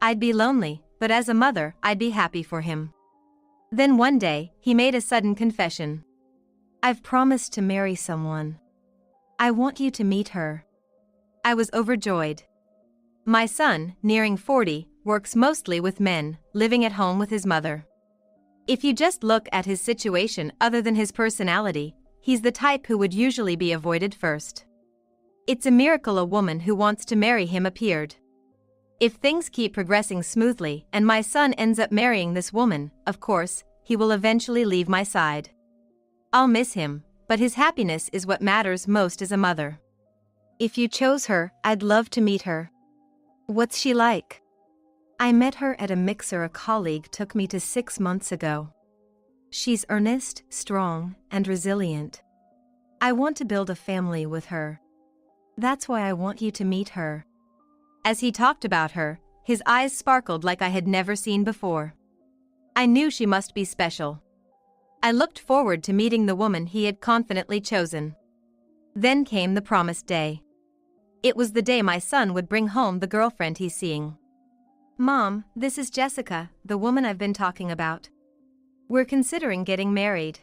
A: I'd be lonely, but as a mother, I'd be happy for him. Then one day, he made a sudden confession. "I've promised to marry someone. I want you to meet her." I was overjoyed. My son, nearing 40, works mostly with men, living at home with his mother. If you just look at his situation other than his personality, he's the type who would usually be avoided first. It's a miracle a woman who wants to marry him appeared. If things keep progressing smoothly and my son ends up marrying this woman, of course, he will eventually leave my side. I'll miss him, but his happiness is what matters most as a mother. If you chose her, I'd love to meet her. What's she like? I met her at a mixer a colleague took me to 6 months ago. She's earnest, strong, and resilient. I want to build a family with her. That's why I want you to meet her. As he talked about her, his eyes sparkled like I had never seen before. I knew she must be special. I looked forward to meeting the woman he had confidently chosen. Then came the promised day. It was the day my son would bring home the girlfriend he's seeing. "Mom, this is Jessica, the woman I've been talking about. We're considering getting married."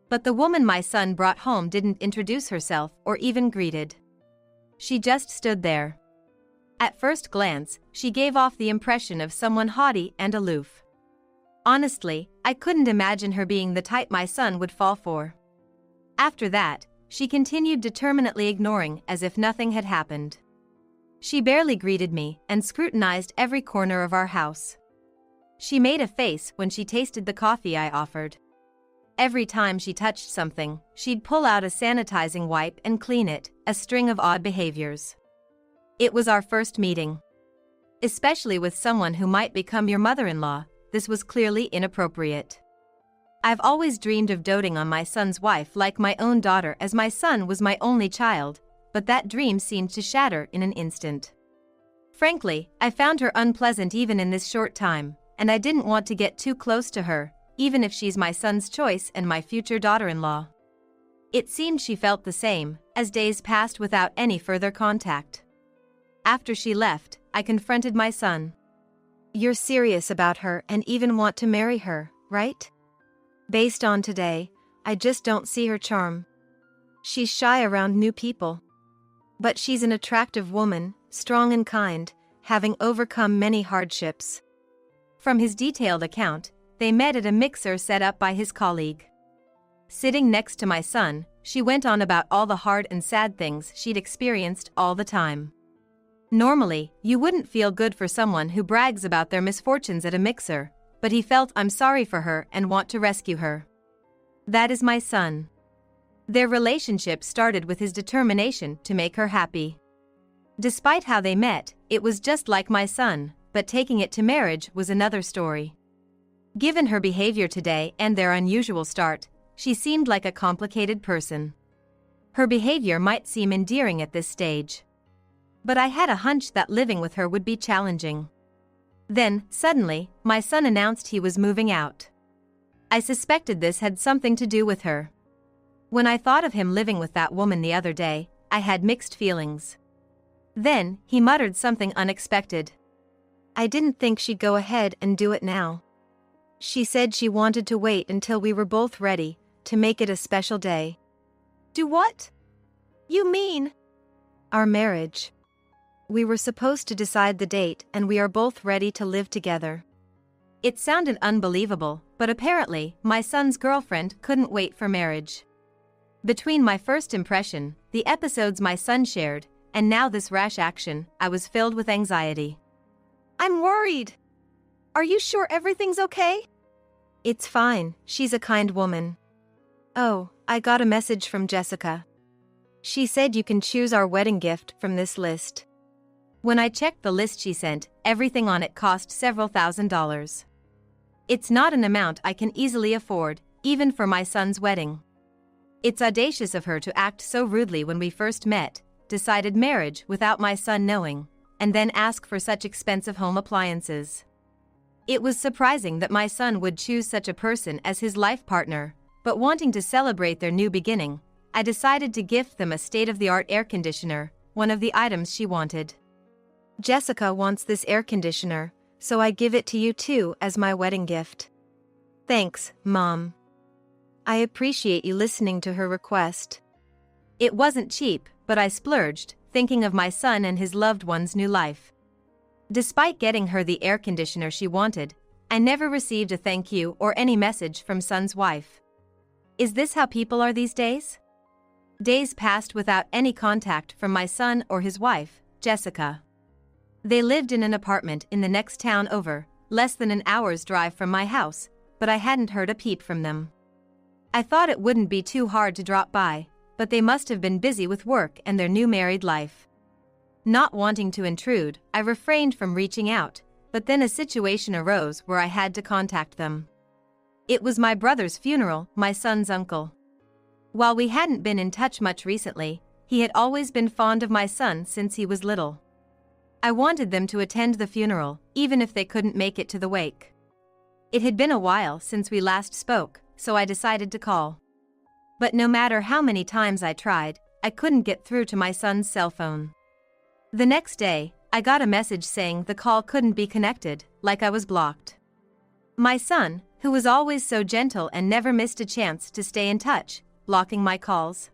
A: But the woman my son brought home didn't introduce herself or even greeted. She just stood there. At first glance, she gave off the impression of someone haughty and aloof. Honestly, I couldn't imagine her being the type my son would fall for. After that, she continued determinedly ignoring as if nothing had happened. She barely greeted me and scrutinized every corner of our house. She made a face when she tasted the coffee I offered. Every time she touched something, she'd pull out a sanitizing wipe and clean it, a string of odd behaviors. It was our first meeting. Especially with someone who might become your mother-in-law, this was clearly inappropriate. I've always dreamed of doting on my son's wife like my own daughter as my son was my only child, but that dream seemed to shatter in an instant. Frankly, I found her unpleasant even in this short time, and I didn't want to get too close to her, even if she's my son's choice and my future daughter-in-law. It seemed she felt the same, as days passed without any further contact. After she left, I confronted my son.
B: You're serious about her and even want to marry her, right? Based on today, I just don't see her charm. She's shy around new people. But she's an attractive woman, strong and kind, having overcome many hardships.
A: From his detailed account, they met at a mixer set up by his colleague. Sitting next to my son, she went on about all the hard and sad things she'd experienced all the time. Normally, you wouldn't feel good for someone who brags about their misfortunes at a mixer, but he felt I'm sorry for her and want to rescue her. That is my son. Their relationship started with his determination to make her happy. Despite how they met, it was just like my son, but taking it to marriage was another story. Given her behavior today and their unusual start, she seemed like a complicated person. Her behavior might seem endearing at this stage. But I had a hunch that living with her would be challenging. Then, suddenly, my son announced he was moving out. I suspected this had something to do with her. When I thought of him living with that woman the other day, I had mixed feelings. Then, he muttered something unexpected.
B: I didn't think she'd go ahead and do it now. She said she wanted to wait until we were both ready, to make it a special day.
A: Do what? You mean?
B: Our marriage. We were supposed to decide the date and we are both ready to live together.
A: It sounded unbelievable, but apparently, my son's girlfriend couldn't wait for marriage. Between my first impression, the episodes my son shared, and now this rash action, I was filled with anxiety.
B: I'm worried. Are you sure everything's okay? It's fine, she's a kind woman. Oh, I got a message from Jessica. She said you can choose our wedding gift from this list.
A: When I checked the list she sent, everything on it cost several $1,000s. It's not an amount I can easily afford, even for my son's wedding. It's audacious of her to act so rudely when we first met, decided marriage without my son knowing, and then ask for such expensive home appliances. It was surprising that my son would choose such a person as his life partner, but wanting to celebrate their new beginning, I decided to gift them a state-of-the-art air conditioner, one of the items she wanted.
B: Jessica wants this air conditioner, so I give it to you too as my wedding gift. Thanks, Mom. I appreciate you listening to her request.
A: It wasn't cheap, but I splurged, thinking of my son and his loved one's new life. Despite getting her the air conditioner she wanted, I never received a thank you or any message from son's wife. Is this how people are these days? Days passed without any contact from my son or his wife, Jessica. They lived in an apartment in the next town over, less than an hour's drive from my house, but I hadn't heard a peep from them. I thought it wouldn't be too hard to drop by, but they must have been busy with work and their new married life. Not wanting to intrude, I refrained from reaching out, but then a situation arose where I had to contact them. It was my brother's funeral, my son's uncle. While we hadn't been in touch much recently, he had always been fond of my son since he was little. I wanted them to attend the funeral, even if they couldn't make it to the wake. It had been a while since we last spoke, so I decided to call. But no matter how many times I tried, I couldn't get through to my son's cell phone. The next day, I got a message saying the call couldn't be connected, like I was blocked. My son, who was always so gentle and never missed a chance to stay in touch, blocking my calls.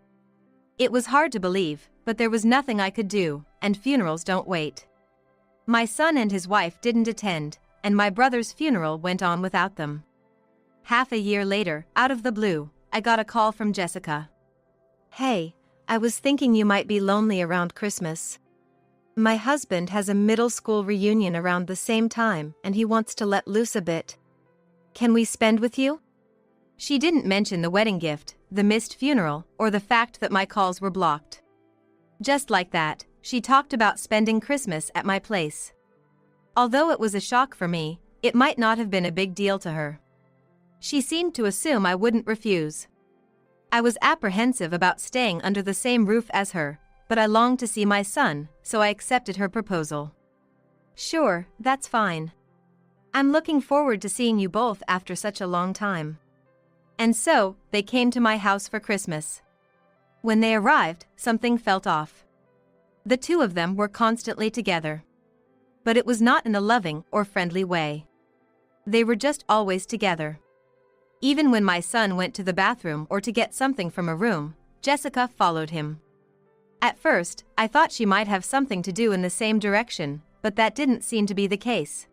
A: It was hard to believe, but there was nothing I could do, and funerals don't wait. My son and his wife didn't attend, and my brother's funeral went on without them. Half a year later, out of the blue, I got a call from Jessica.
B: Hey, I was thinking you might be lonely around Christmas. My husband has a middle school reunion around the same time and he wants to let loose a bit. Can we spend with you?
A: She didn't mention the wedding gift, the missed funeral, or the fact that my calls were blocked. Just like that, she talked about spending Christmas at my place. Although it was a shock for me, it might not have been a big deal to her. She seemed to assume I wouldn't refuse. I was apprehensive about staying under the same roof as her, but I longed to see my son, so I accepted her proposal.
B: Sure, that's fine.
A: I'm looking forward to seeing you both after such a long time. And so, they came to my house for Christmas. When they arrived, something felt off. The two of them were constantly together. But it was not in a loving or friendly way. They were just always together. Even when my son went to the bathroom or to get something from a room, Jessica followed him. At first, I thought she might have something to do in the same direction, but that didn't seem to be the case.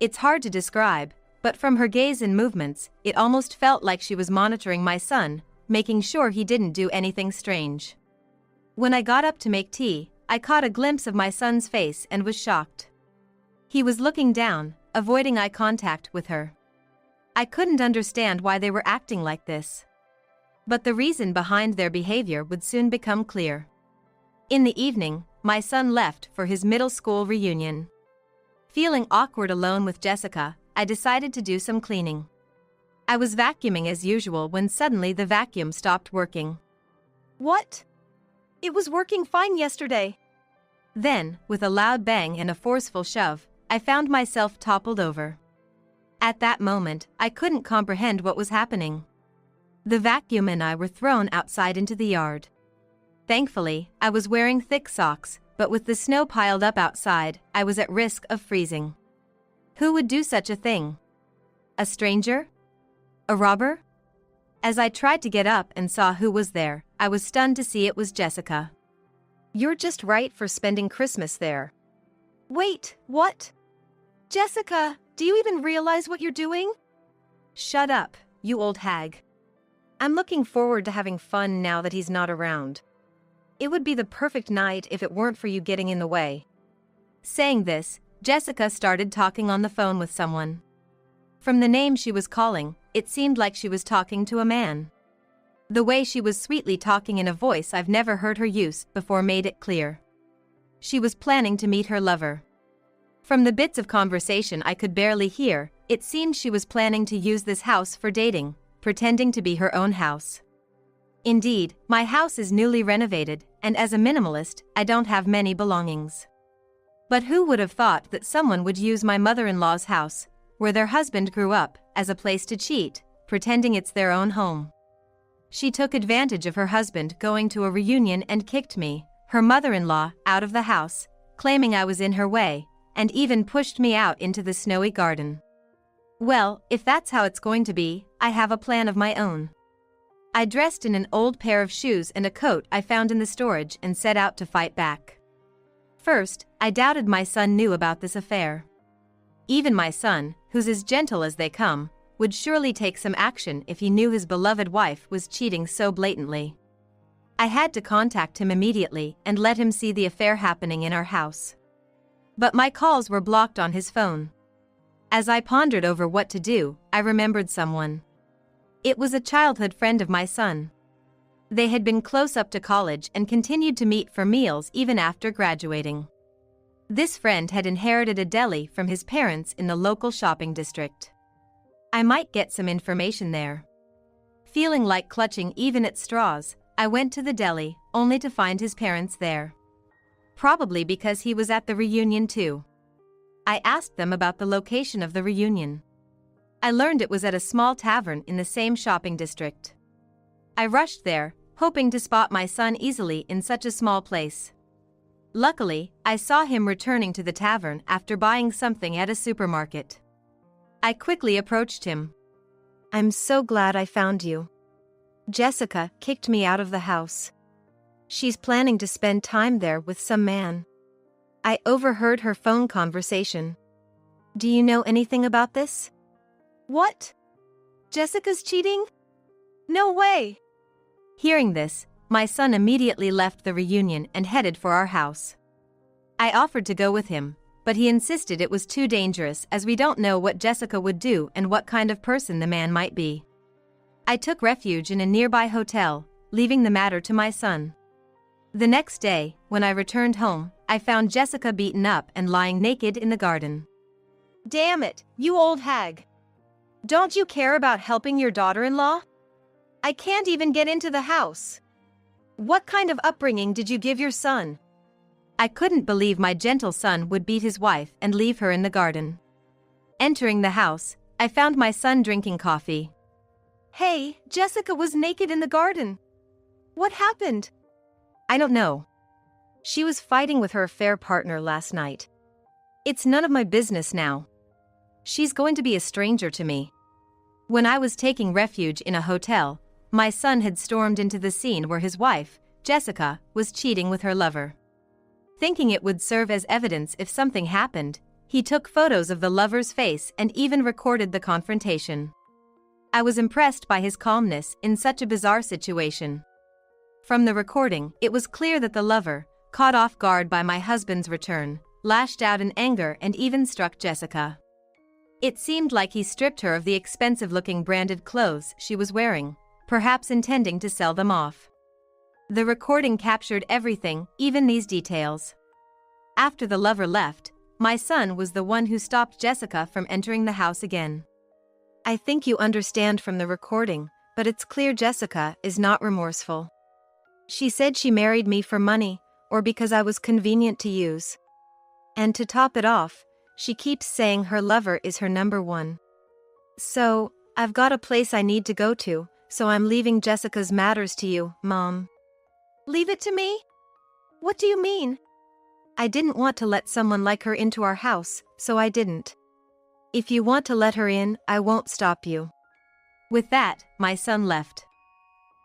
A: It's hard to describe, but from her gaze and movements, it almost felt like she was monitoring my son, making sure he didn't do anything strange. When I got up to make tea, I caught a glimpse of my son's face and was shocked. He was looking down, avoiding eye contact with her. I couldn't understand why they were acting like this. But the reason behind their behavior would soon become clear. In the evening, my son left for his middle school reunion. Feeling awkward alone with Jessica, I decided to do some cleaning. I was vacuuming as usual when suddenly the vacuum stopped working.
B: What? It was working fine yesterday.
A: Then, with a loud bang and a forceful shove, I found myself toppled over. At that moment, I couldn't comprehend what was happening. The vacuum and I were thrown outside into the yard. Thankfully, I was wearing thick socks, but with the snow piled up outside, I was at risk of freezing. Who would do such a thing? A stranger? A robber? As I tried to get up and saw who was there, I was stunned to see it was Jessica.
B: You're just right for spending Christmas there. Wait, what? Jessica, do you even realize what you're doing?
A: Shut up, you old hag. I'm looking forward to having fun now that he's not around. It would be the perfect night if it weren't for you getting in the way. Saying this, Jessica started talking on the phone with someone. From the name she was calling, it seemed like she was talking to a man. The way she was sweetly talking in a voice I've never heard her use before made it clear. She was planning to meet her lover. From the bits of conversation I could barely hear, it seemed she was planning to use this house for dating, pretending to be her own house. Indeed, my house is newly renovated, and as a minimalist, I don't have many belongings. But who would have thought that someone would use my mother-in-law's house, where their husband grew up, as a place to cheat, pretending it's their own home? She took advantage of her husband going to a reunion and kicked me, her mother-in-law, out of the house, claiming I was in her way, and even pushed me out into the snowy garden. Well, if that's how it's going to be, I have a plan of my own. I dressed in an old pair of shoes and a coat I found in the storage and set out to fight back. First, I doubted my son knew about this affair. Even my son, who's as gentle as they come, would surely take some action if he knew his beloved wife was cheating so blatantly. I had to contact him immediately and let him see the affair happening in our house. But my calls were blocked on his phone. As I pondered over what to do, I remembered someone. It was a childhood friend of my son. They had been close up to college and continued to meet for meals even after graduating. This friend had inherited a deli from his parents in the local shopping district. I might get some information there. Feeling like clutching even at straws, I went to the deli, only to find his parents there. Probably because he was at the reunion too. I asked them about the location of the reunion. I learned it was at a small tavern in the same shopping district. I rushed there, hoping to spot my son easily in such a small place. Luckily, I saw him returning to the tavern after buying something at a supermarket. I quickly approached him.
B: I'm so glad I found you. Jessica kicked me out of the house. She's planning to spend time there with some man. I overheard her phone conversation. Do you know anything about this? What? Jessica's cheating? No way!
A: Hearing this, my son immediately left the reunion and headed for our house. I offered to go with him, but he insisted it was too dangerous as we don't know what Jessica would do and what kind of person the man might be. I took refuge in a nearby hotel, leaving the matter to my son. The next day, when I returned home, I found Jessica beaten up and lying naked in the garden.
B: Damn it, you old hag! Don't you care about helping your daughter-in-law? I can't even get into the house. What kind of upbringing did you give your son?
A: I couldn't believe my gentle son would beat his wife and leave her in the garden. Entering the house, I found my son drinking coffee.
B: Hey, Jessica was naked in the garden. What happened?
A: I don't know. She was fighting with her affair partner last night. It's none of my business now. She's going to be a stranger to me. When I was taking refuge in a hotel, my son had stormed into the scene where his wife, Jessica, was cheating with her lover. Thinking it would serve as evidence if something happened, he took photos of the lover's face and even recorded the confrontation. I was impressed by his calmness in such a bizarre situation. From the recording, it was clear that the lover, caught off guard by my husband's return, lashed out in anger and even struck Jessica. It seemed like he stripped her of the expensive-looking branded clothes she was wearing, perhaps intending to sell them off. The recording captured everything, even these details. After the lover left, my son was the one who stopped Jessica from entering the house again.
B: I think you understand from the recording, but it's clear Jessica is not remorseful. She said she married me for money, or because I was convenient to use. And to top it off, she keeps saying her lover is her number one. So, I've got a place I need to go to, so I'm leaving Jessica's matters to you, Mom. Leave it to me? What do you mean? I didn't want to let someone like her into our house, so I didn't. If you want to let her in, I won't stop you.
A: With that, my son left.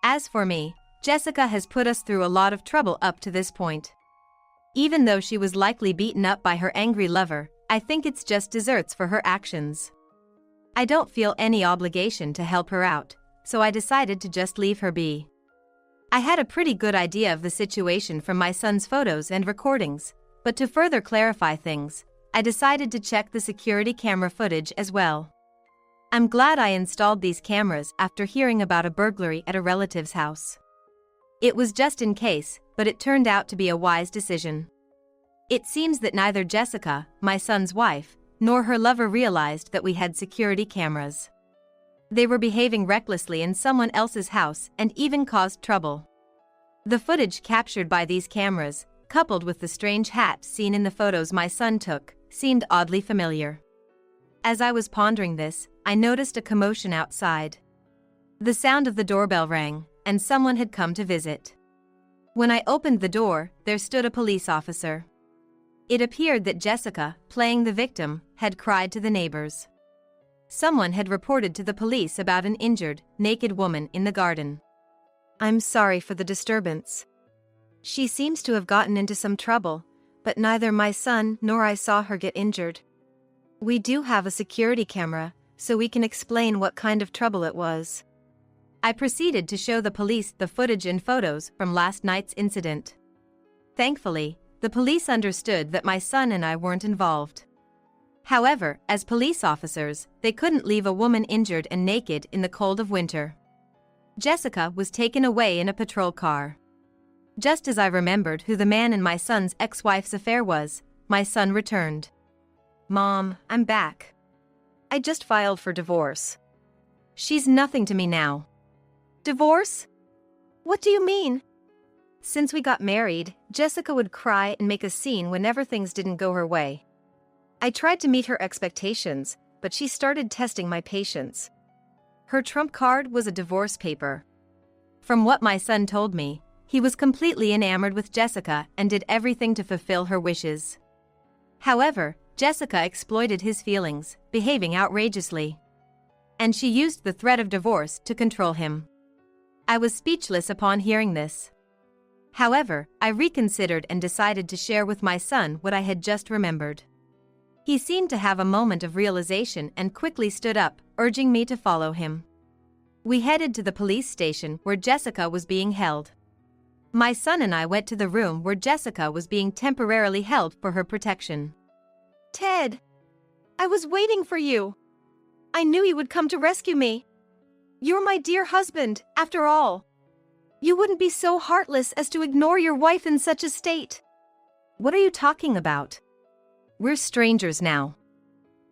A: As for me, Jessica has put us through a lot of trouble up to this point. Even though she was likely beaten up by her angry lover, I think it's just desserts for her actions. I don't feel any obligation to help her out, so I decided to just leave her be. I had a pretty good idea of the situation from my son's photos and recordings, but to further clarify things, I decided to check the security camera footage as well. I'm glad I installed these cameras after hearing about a burglary at a relative's house. It was just in case, but it turned out to be a wise decision. It seems that neither Jessica, my son's wife, nor her lover realized that we had security cameras. They were behaving recklessly in someone else's house and even caused trouble. The footage captured by these cameras, coupled with the strange hat seen in the photos my son took, seemed oddly familiar. As I was pondering this, I noticed a commotion outside. The sound of the doorbell rang, and someone had come to visit. When I opened the door, there stood a police officer. It appeared that Jessica, playing the victim, had cried to the neighbors. Someone had reported to the police about an injured, naked woman in the garden.
B: I'm sorry for the disturbance. She seems to have gotten into some trouble, but neither my son nor I saw her get injured. We do have a security camera, so we can explain what kind of trouble it was.
A: I proceeded to show the police the footage and photos from last night's incident. Thankfully, the police understood that my son and I weren't involved. However, as police officers, they couldn't leave a woman injured and naked in the cold of winter. Jessica was taken away in a patrol car. Just as I remembered who the man in my son's ex-wife's affair was, my son returned.
B: Mom, I'm back. I just filed for divorce.
A: She's nothing to me now.
B: Divorce? What do you mean? Since we got married, Jessica would cry and make a scene whenever things didn't go her way. I tried to meet her expectations, but she started testing my patience. Her trump card was a divorce paper.
A: From what my son told me, he was completely enamored with Jessica and did everything to fulfill her wishes. However, Jessica exploited his feelings, behaving outrageously. And she used the threat of divorce to control him. I was speechless upon hearing this. However, I reconsidered and decided to share with my son what I had just remembered. He seemed to have a moment of realization and quickly stood up, urging me to follow him. We headed to the police station where Jessica was being held. My son and I went to the room where Jessica was being temporarily held for her protection.
B: Ted! I was waiting for you. I knew you would come to rescue me. You're my dear husband, after all. You wouldn't be so heartless as to ignore your wife in such a state.
A: What are you talking about? We're strangers now.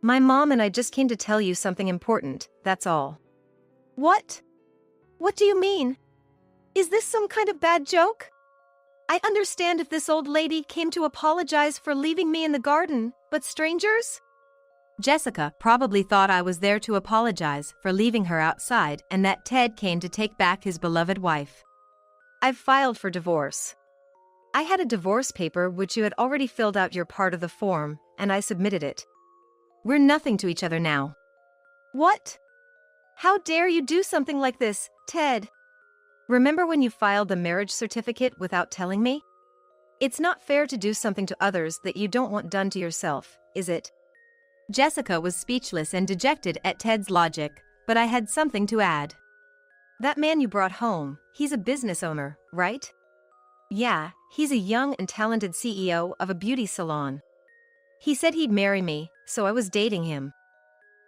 B: My mom and I just came to tell you something important, that's all. What? What do you mean? Is this some kind of bad joke? I understand if this old lady came to apologize for leaving me in the garden, but strangers?
A: Jessica probably thought I was there to apologize for leaving her outside and that Ted came to take back his beloved wife.
B: I've filed for divorce. I had a divorce paper which you had already filled out your part of the form, and I submitted it.
A: We're nothing to each other now.
B: What? How dare you do something like this, Ted? Remember when you filed the marriage certificate without telling me? It's not fair to do something to others that you don't want done to yourself, is it?
A: Jessica was speechless and dejected at Ted's logic, but I had something to add.
B: That man you brought home, he's a business owner, right? Yeah, he's a young and talented CEO of a beauty salon. He said he'd marry me, so I was dating him.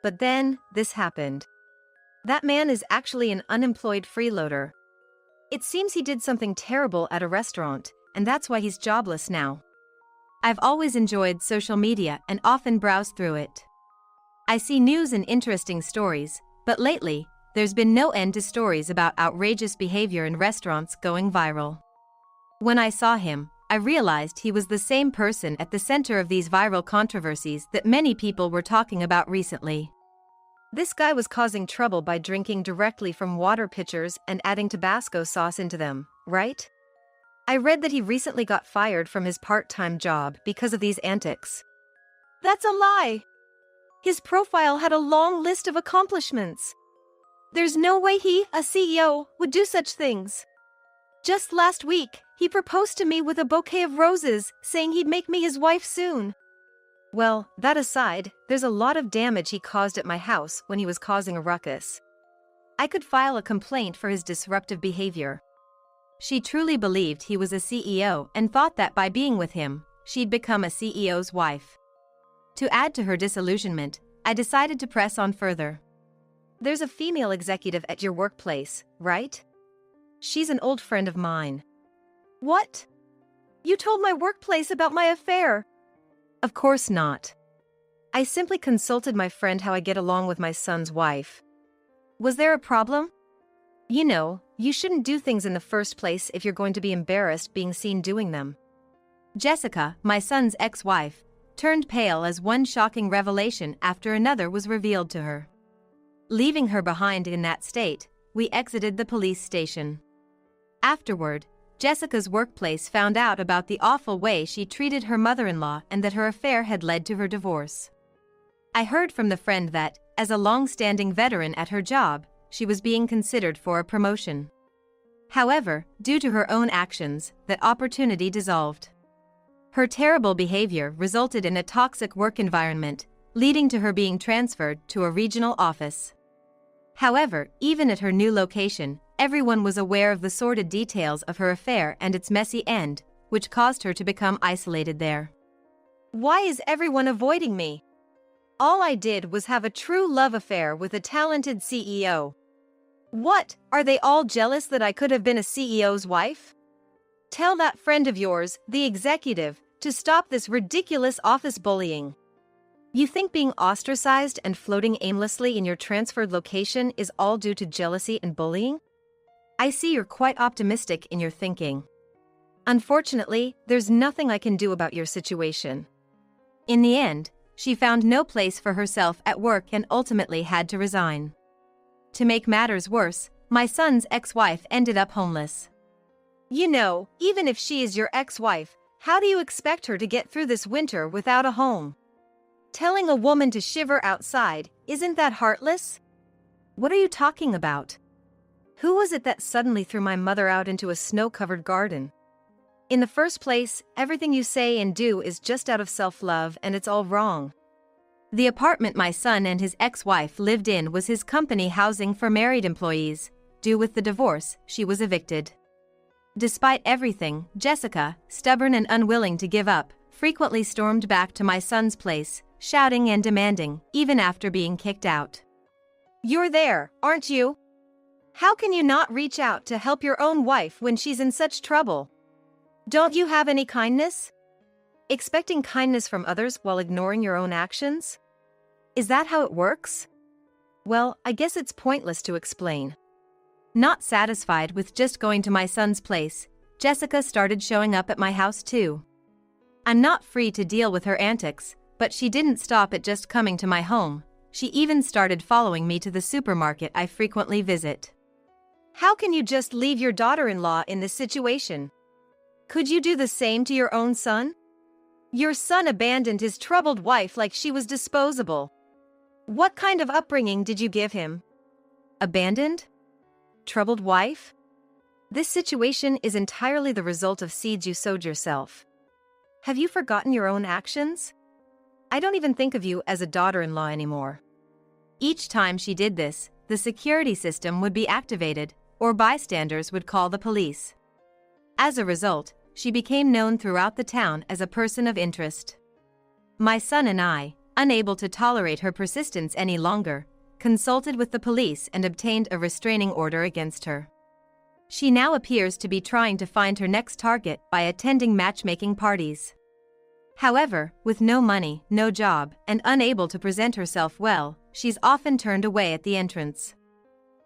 B: But then, this happened. That man is actually an unemployed freeloader. It seems he did something terrible at a restaurant, and that's why he's jobless now.
A: I've always enjoyed social media and often browse through it. I see news and interesting stories, but lately, there's been no end to stories about outrageous behavior in restaurants going viral. When I saw him, I realized he was the same person at the center of these viral controversies that many people were talking about recently.
B: This guy was causing trouble by drinking directly from water pitchers and adding Tabasco sauce into them, right? I read that he recently got fired from his part-time job because of these antics. That's a lie! His profile had a long list of accomplishments. There's no way he, a CEO, would do such things. Just last week, he proposed to me with a bouquet of roses, saying he'd make me his wife soon. Well, that aside, there's a lot of damage he caused at my house when he was causing a ruckus. I could file a complaint for his disruptive behavior.
A: She truly believed he was a CEO and thought that by being with him, she'd become a CEO's wife. To add to her disillusionment, I decided to press on further.
B: There's a female executive at your workplace, right? She's an old friend of mine. What? You told my workplace about my affair? Of course not. I simply consulted my friend how I get along with my son's wife. Was there a problem? You know, you shouldn't do things in the first place if you're going to be embarrassed being seen doing them.
A: Jessica, my son's ex-wife, turned pale as one shocking revelation after another was revealed to her. Leaving her behind in that state, we exited the police station. Afterward, Jessica's workplace found out about the awful way she treated her mother-in-law and that her affair had led to her divorce. I heard from the friend that, as a long-standing veteran at her job, she was being considered for a promotion. However, due to her own actions, that opportunity dissolved. Her terrible behavior resulted in a toxic work environment, leading to her being transferred to a regional office. However, even at her new location, everyone was aware of the sordid details of her affair and its messy end, which caused her to become isolated there.
B: Why is everyone avoiding me? All I did was have a true love affair with a talented CEO. What, are they all jealous that I could have been a CEO's wife? Tell that friend of yours, the executive, to stop this ridiculous office bullying. You think being ostracized and floating aimlessly in your transferred location is all due to jealousy and bullying? I see you're quite optimistic in your thinking. Unfortunately, there's nothing I can do about your situation.
A: In the end, she found no place for herself at work and ultimately had to resign. To make matters worse, my son's ex-wife ended up homeless.
B: You know, even if she is your ex-wife, how do you expect her to get through this winter without a home? Telling a woman to shiver outside, isn't that heartless?
A: What are you talking about?
B: Who was it that suddenly threw my mother out into a snow-covered garden? In the first place, everything you say and do is just out of self-love and it's all wrong.
A: The apartment my son and his ex-wife lived in was his company housing for married employees. Due with the divorce, she was evicted. Despite everything, Jessica, stubborn and unwilling to give up, frequently stormed back to my son's place, shouting and demanding, even after being kicked out.
B: You're there, aren't you? How can you not reach out to help your own wife when she's in such trouble? Don't you have any kindness? Expecting kindness from others while ignoring your own actions? Is that how it works? Well, I guess it's pointless to explain.
A: Not satisfied with just going to my son's place, Jessica started showing up at my house too. I'm not free to deal with her antics, But she didn't stop at just coming to my home, she even started following me to the supermarket I frequently visit.
B: How can you just leave your daughter-in-law in this situation? Could you do the same to your own son? Your son abandoned his troubled wife like she was disposable. What kind of upbringing did you give him?
A: Abandoned? Troubled wife? This situation is entirely the result of seeds you sowed yourself.
B: Have you forgotten your own actions? I don't even think of you as a daughter-in-law anymore.
A: Each time she did this, the security system would be activated, or bystanders would call the police. As a result, she became known throughout the town as a person of interest. My son and I, unable to tolerate her persistence any longer, consulted with the police and obtained a restraining order against her. She now appears to be trying to find her next target by attending matchmaking parties. However, with no money, no job, and unable to present herself well, she's often turned away at the entrance.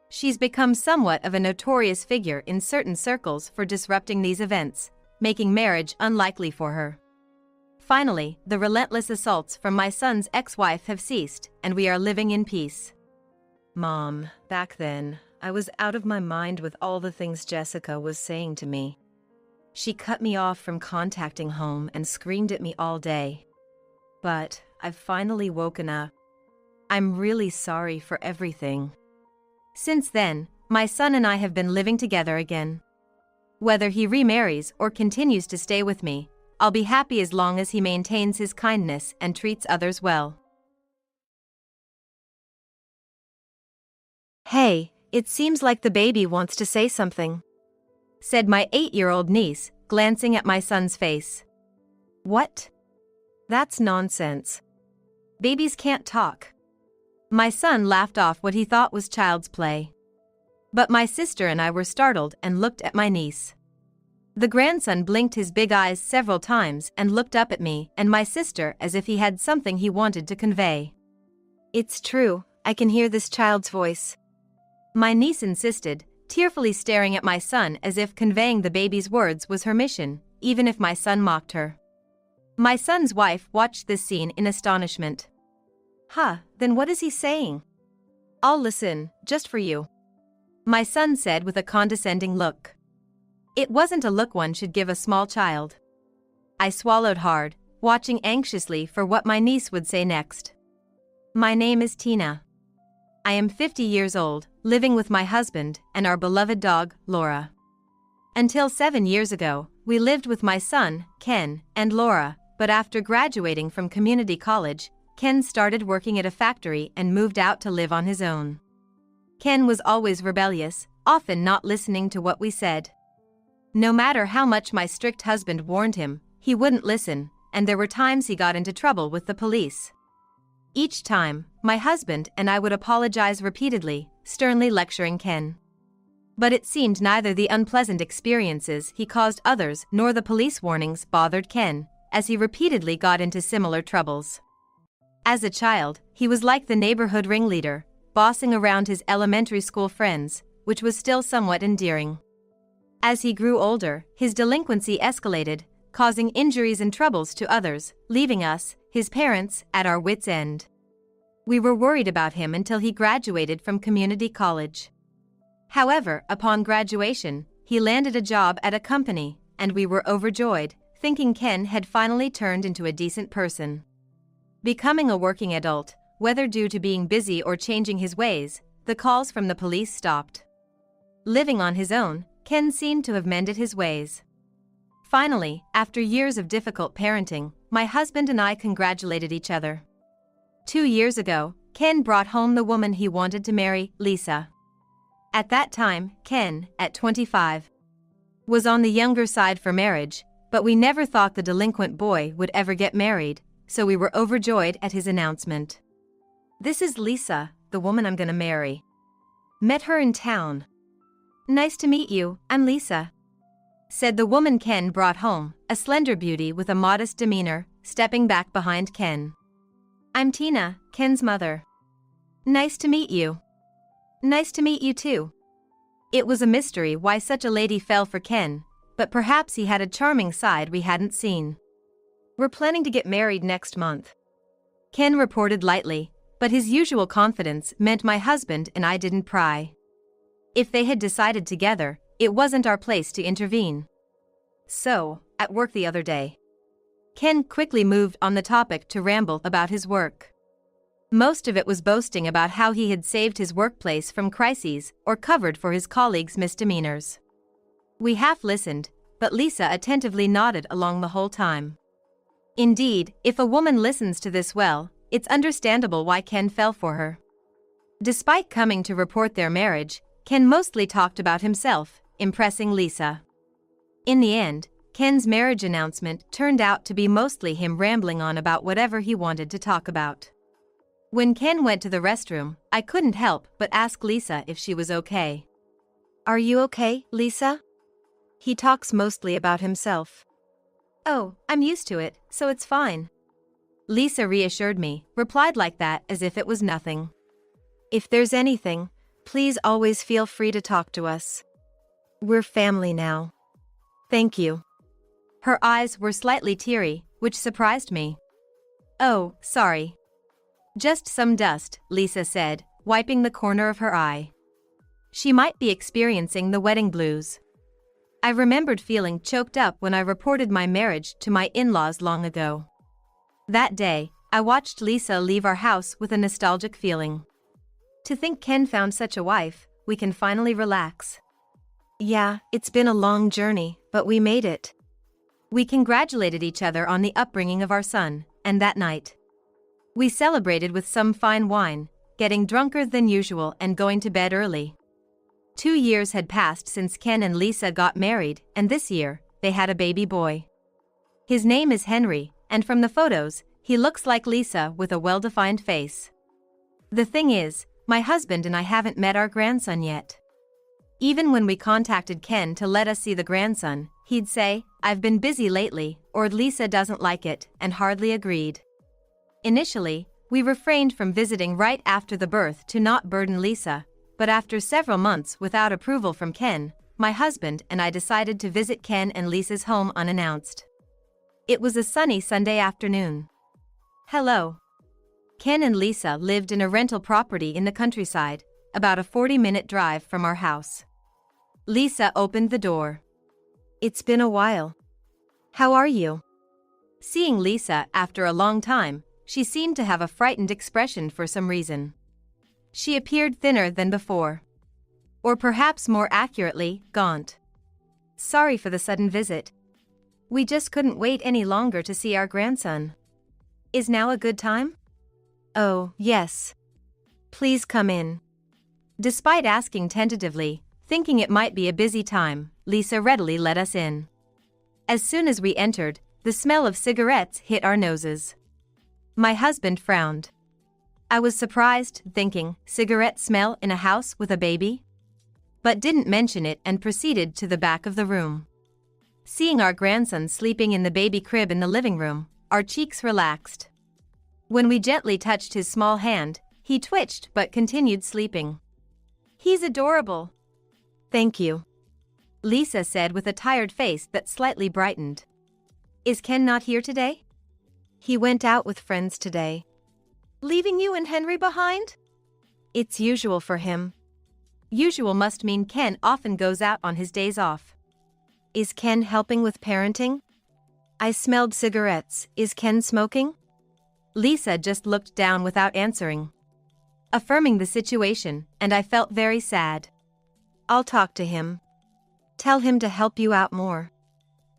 A: She's become somewhat of a notorious figure in certain circles for disrupting these events, making marriage unlikely for her. Finally, the relentless assaults from my son's ex-wife have ceased, and we are living in peace.
B: Mom, back then, I was out of my mind with all the things Jessica was saying to me. She cut me off from contacting home and screamed at me all day. But I've finally woken up. I'm really sorry for everything.
A: Since then, my son and I have been living together again. Whether he remarries or continues to stay with me, I'll be happy as long as he maintains his kindness and treats others well.
B: Hey, it seems like the baby wants to say something,
A: said my 8-year-old niece, glancing at my son's face.
B: What? That's nonsense. Babies can't talk.
A: My son laughed off what he thought was child's play. But my sister and I were startled and looked at my niece. The grandson blinked his big eyes several times and looked up at me and my sister as if he had something he wanted to convey.
B: It's true, I can hear this child's voice,
A: my niece insisted, tearfully staring at my son as if conveying the baby's words was her mission, even if my son mocked her. My son's wife watched this scene in astonishment.
B: Then what is he saying? I'll listen, just for you,
A: my son said with a condescending look. It wasn't a look one should give a small child. I swallowed hard, watching anxiously for what my niece would say next. My name is Tina. I am 50 years old, living with my husband and our beloved dog, Laura. Until 7 years ago, we lived with my son, Ken, and Laura, but after graduating from community college, Ken started working at a factory and moved out to live on his own. Ken was always rebellious, often not listening to what we said. No matter how much my strict husband warned him, he wouldn't listen, and there were times he got into trouble with the police. Each time, my husband and I would apologize repeatedly, sternly lecturing Ken. But it seemed neither the unpleasant experiences he caused others nor the police warnings bothered Ken, as he repeatedly got into similar troubles. As a child, he was like the neighborhood ringleader, bossing around his elementary school friends, which was still somewhat endearing. As he grew older, his delinquency escalated, causing injuries and troubles to others, leaving us, his parents, at our wits' end. We were worried about him until he graduated from community college. However, upon graduation, he landed a job at a company, and we were overjoyed, thinking Ken had finally turned into a decent person. Becoming a working adult, whether due to being busy or changing his ways, the calls from the police stopped. Living on his own, Ken seemed to have mended his ways. Finally, after years of difficult parenting, my husband and I congratulated each other. 2 years ago, Ken brought home the woman he wanted to marry, Lisa. At that time, Ken, at 25, was on the younger side for marriage, but we never thought the delinquent boy would ever get married, so we were overjoyed at his announcement.
B: This is Lisa, the woman I'm gonna marry. Met her in town.
A: Nice to meet you, I'm Lisa, said the woman Ken brought home, a slender beauty with a modest demeanor, stepping back behind Ken. I'm Tina, Ken's mother. Nice to meet you. Nice to meet you too. It was a mystery why such a lady fell for Ken, but perhaps he had a charming side we hadn't seen.
B: We're planning to get married next month.
A: Ken reported lightly, but his usual confidence meant my husband and I didn't pry. If they had decided together, it wasn't our place to intervene. So, at work the other day, Ken quickly moved on the topic to ramble about his work. Most of it was boasting about how he had saved his workplace from crises or covered for his colleagues' misdemeanors. We half listened, but Lisa attentively nodded along the whole time. Indeed, if a woman listens to this well, it's understandable why Ken fell for her. Despite coming to report their marriage, Ken mostly talked about himself, impressing Lisa. In the end, Ken's marriage announcement turned out to be mostly him rambling on about whatever he wanted to talk about. When Ken went to the restroom, I couldn't help but ask Lisa if she was okay.
B: Are you okay, Lisa? He talks mostly about himself.
A: Oh, I'm used to it, so it's fine. Lisa reassured me, replied like that as if it was nothing.
B: If there's anything, please always feel free to talk to us. We're family now. Thank you.
A: Her eyes were slightly teary, which surprised me. Oh, sorry. Just some dust, Lisa said, wiping the corner of her eye. She might be experiencing the wedding blues. I remembered feeling choked up when I reported my marriage to my in-laws long ago. That day, I watched Lisa leave our house with a nostalgic feeling. To think Ken found such a wife, we can finally relax.
B: Yeah, it's been a long journey, but we made it.
A: We congratulated each other on the upbringing of our son, and that night, we celebrated with some fine wine, getting drunker than usual and going to bed early. 2 years had passed since Ken and Lisa got married, and this year, they had a baby boy. His name is Henry, and from the photos, he looks like Lisa with a well-defined face. The thing is, my husband and I haven't met our grandson yet. Even when we contacted Ken to let us see the grandson, he'd say, "I've been busy lately," or "Lisa doesn't like it," and hardly agreed. Initially, we refrained from visiting right after the birth to not burden Lisa, but after several months without approval from Ken, my husband and I decided to visit Ken and Lisa's home unannounced. It was a sunny Sunday afternoon. Hello. Ken and Lisa lived in a rental property in the countryside, about a 40-minute drive from our house. Lisa opened the door.
B: It's been a while. How are you?
A: Seeing Lisa after a long time, she seemed to have a frightened expression for some reason. She appeared thinner than before. Or perhaps more accurately, gaunt. Sorry for the sudden visit. We just couldn't wait any longer to see our grandson. Is now a good time?
B: Oh, yes. Please come in.
A: Despite asking tentatively, thinking it might be a busy time, Lisa readily let us in. As soon as we entered, the smell of cigarettes hit our noses. My husband frowned. I was surprised, thinking, cigarette smell in a house with a baby? But didn't mention it and proceeded to the back of the room. Seeing our grandson sleeping in the baby crib in the living room, our cheeks relaxed. When we gently touched his small hand, he twitched but continued sleeping. He's adorable.
B: Thank you,
A: Lisa said with a tired face that slightly brightened. Is Ken not here today?
B: He went out with friends today.
A: Leaving you and Henry behind?
B: It's usual for him.
A: Usual must mean Ken often goes out on his days off.
B: Is Ken helping with parenting? I smelled cigarettes. Is Ken smoking?
A: Lisa just looked down without answering, affirming the situation, and I felt very sad.
B: I'll talk to him. Tell him to help you out more.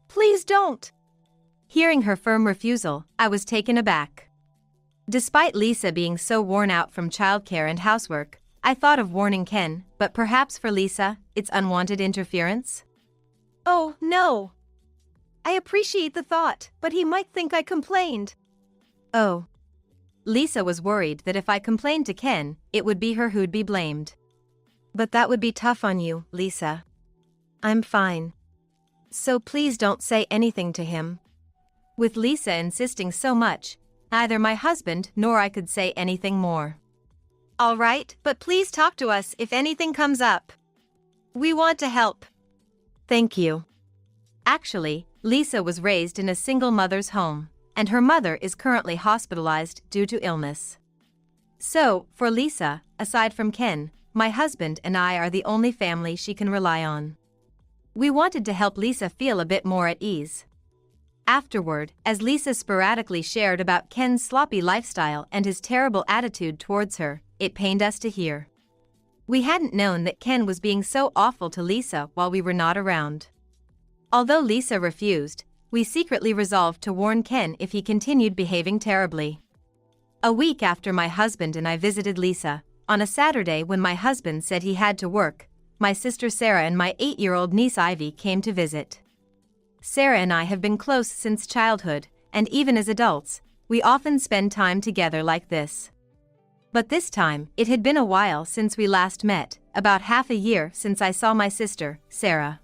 A: Please don't. Hearing her firm refusal, I was taken aback. Despite Lisa being so worn out from childcare and housework, I thought of warning Ken, but perhaps for Lisa, it's unwanted interference? Oh, no. I appreciate the thought, but he might think I complained.
B: Oh.
A: Lisa was worried that if I complained to Ken, it would be her who'd be blamed.
B: But that would be tough on you, Lisa. I'm fine. So please don't say anything to him.
A: With Lisa insisting so much, neither my husband nor I could say anything more. All right, but please talk to us if anything comes up. We want to help.
B: Thank you.
A: Actually, Lisa was raised in a single mother's home, and her mother is currently hospitalized due to illness. So, for Lisa, aside from Ken, my husband and I are the only family she can rely on. We wanted to help Lisa feel a bit more at ease. Afterward, as Lisa sporadically shared about Ken's sloppy lifestyle and his terrible attitude towards her, it pained us to hear. We hadn't known that Ken was being so awful to Lisa while we were not around. Although Lisa refused, we secretly resolved to warn Ken if he continued behaving terribly. A week after my husband and I visited Lisa, on a Saturday when my husband said he had to work, my sister Sarah and my 8-year-old niece Ivy came to visit. Sarah and I have been close since childhood, and even as adults, we often spend time together like this. But this time, it had been a while since we last met, about half a year since I saw my sister, Sarah.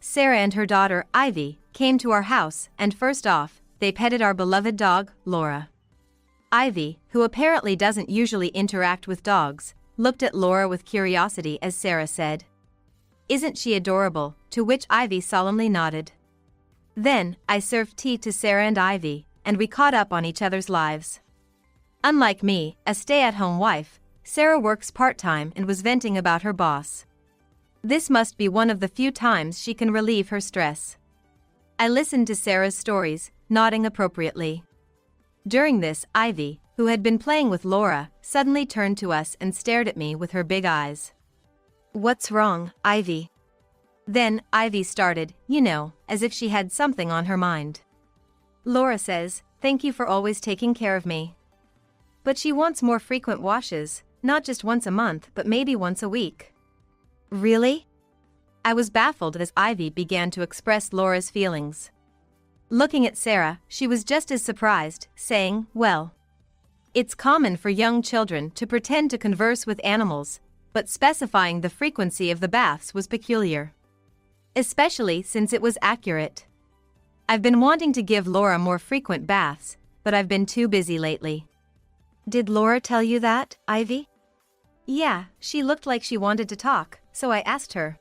A: Sarah and her daughter, Ivy, came to our house, and first off, they petted our beloved dog, Laura. Ivy, who apparently doesn't usually interact with dogs, looked at Laura with curiosity as Sarah said, "Isn't she adorable?" To which Ivy solemnly nodded. Then, I served tea to Sarah and Ivy, and we caught up on each other's lives. Unlike me, a stay-at-home wife, Sarah works part-time and was venting about her boss. This must be one of the few times she can relieve her stress. I listened to Sarah's stories, nodding appropriately. During this, Ivy, who had been playing with Laura, suddenly turned to us and stared at me with her big eyes. "What's wrong, Ivy?" Then, Ivy started, as if she had something on her mind. "Laura says, thank you for always taking care of me. But she wants more frequent washes, not just once a month but maybe once a week." "Really?" I was baffled as Ivy began to express Laura's feelings. Looking at Sarah, she was just as surprised, saying, "Well, it's common for young children to pretend to converse with animals, but specifying the frequency of the baths was peculiar. Especially since it was accurate. I've been wanting to give Laura more frequent baths, but I've been too busy lately." "Did Laura tell you that, Ivy?" "Yeah, she looked like she wanted to talk, so I asked her."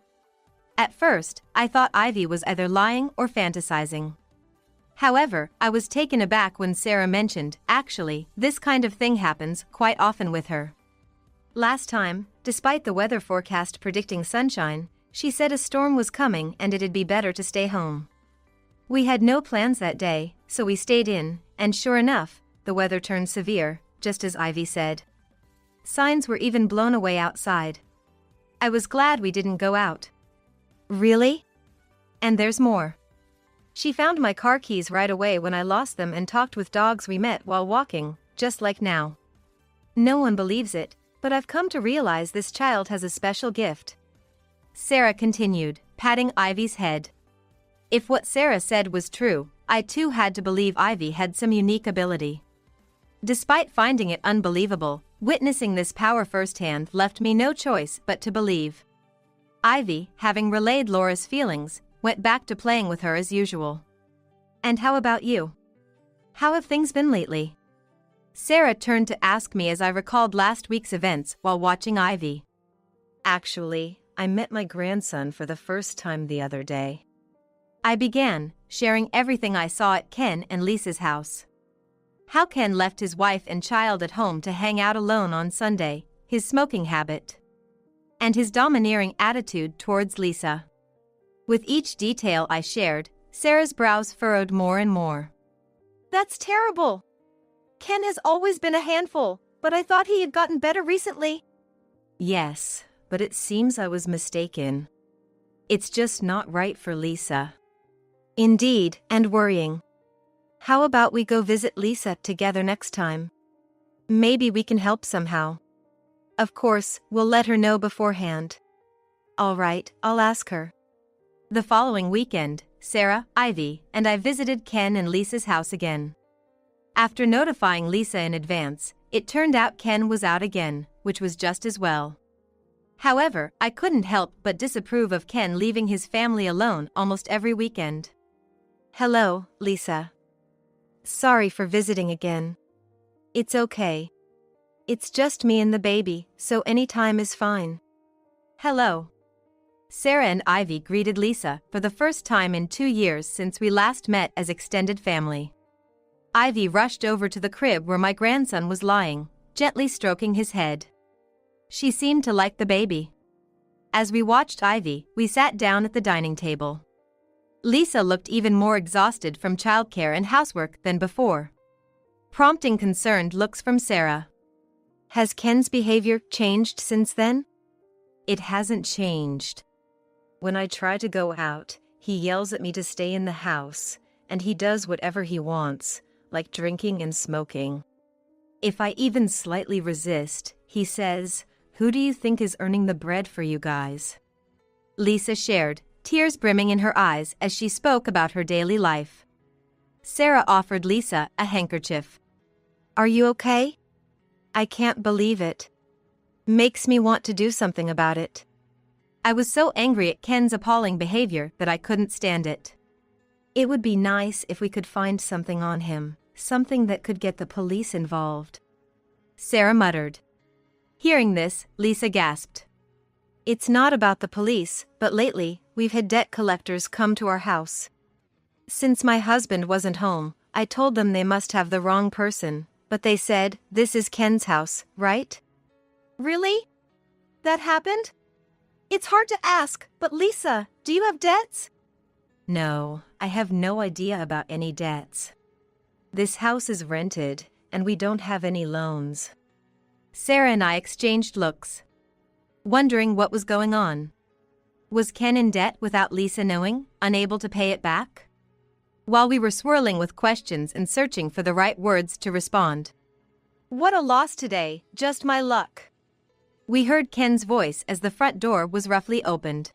A: At first, I thought Ivy was either lying or fantasizing. However, I was taken aback when Sarah mentioned, actually, this kind of thing happens quite often with her. Last time, despite the weather forecast predicting sunshine, she said a storm was coming and it'd be better to stay home. We had no plans that day, so we stayed in, and sure enough, the weather turned severe, just as Ivy said. Signs were even blown away outside. I was glad we didn't go out. "Really?" And there's more. She found my car keys right away when I lost them and talked with dogs we met while walking, just like now. No one believes it, but I've come to realize this child has a special gift. Sarah continued, patting Ivy's head. If what Sarah said was true, I too had to believe Ivy had some unique ability. Despite finding it unbelievable, witnessing this power firsthand left me no choice but to believe. Ivy, having relayed Laura's feelings, went back to playing with her as usual. "And how about you? How have things been lately?" Sarah turned to ask me as I recalled last week's events while watching Ivy. "Actually, I met my grandson for the first time the other day." I began, sharing everything I saw at Ken and Lisa's house. How Ken left his wife and child at home to hang out alone on Sunday, his smoking habit, and his domineering attitude towards Lisa. With each detail I shared, Sarah's brows furrowed more and more. "That's terrible. Ken has always been a handful, but I thought he had gotten better recently." "Yes, but it seems I was mistaken. It's just not right for Lisa." "Indeed, and worrying. How about we go visit Lisa together next time? Maybe we can help somehow. Of course, we'll let her know beforehand." "All right, I'll ask her." The following weekend, Sarah, Ivy, and I visited Ken and Lisa's house again. After notifying Lisa in advance, it turned out Ken was out again, which was just as well. However, I couldn't help but disapprove of Ken leaving his family alone almost every weekend. "Hello, Lisa. Sorry for visiting again." "It's okay. It's just me and the baby, so any time is fine." "Hello." Sarah and Ivy greeted Lisa for the first time in 2 years since we last met as extended family. Ivy rushed over to the crib where my grandson was lying, gently stroking his head. She seemed to like the baby. As we watched Ivy, we sat down at the dining table. Lisa looked even more exhausted from childcare and housework than before, prompting concerned looks from Sarah.
B: Has Ken's behavior changed since then?
A: It hasn't changed.
B: When I try to go out, he yells at me to stay in the house, and he does whatever he wants, like drinking and smoking. If I even slightly resist, he says, "Who do you think is earning the bread for you guys?"
A: Lisa shared, tears brimming in her eyes as she spoke about her daily life. Sarah offered Lisa a handkerchief.
B: "Are you okay? I can't believe it. Makes me want to do something about it."
A: I was so angry at Ken's appalling behavior that I couldn't stand it.
B: "It would be nice if we could find something on him, something that could get the police involved,"
A: Sarah muttered. Hearing this, Lisa gasped.
B: "It's not about the police, but lately, we've had debt collectors come to our house. Since my husband wasn't home, I told them they must have the wrong person, but they said, 'This is Ken's house, right?'"
A: "Really? That happened?
B: It's hard to ask, but Lisa, do you have debts?"
A: "No, I have no idea about any debts.
B: This house is rented, and we don't have any loans."
A: Sarah and I exchanged looks, wondering what was going on. Was Ken in debt without Lisa knowing, unable to pay it back? While we were swirling with questions and searching for the right words to respond.
B: "What a loss today, just my luck."
A: We heard Ken's voice as the front door was roughly opened.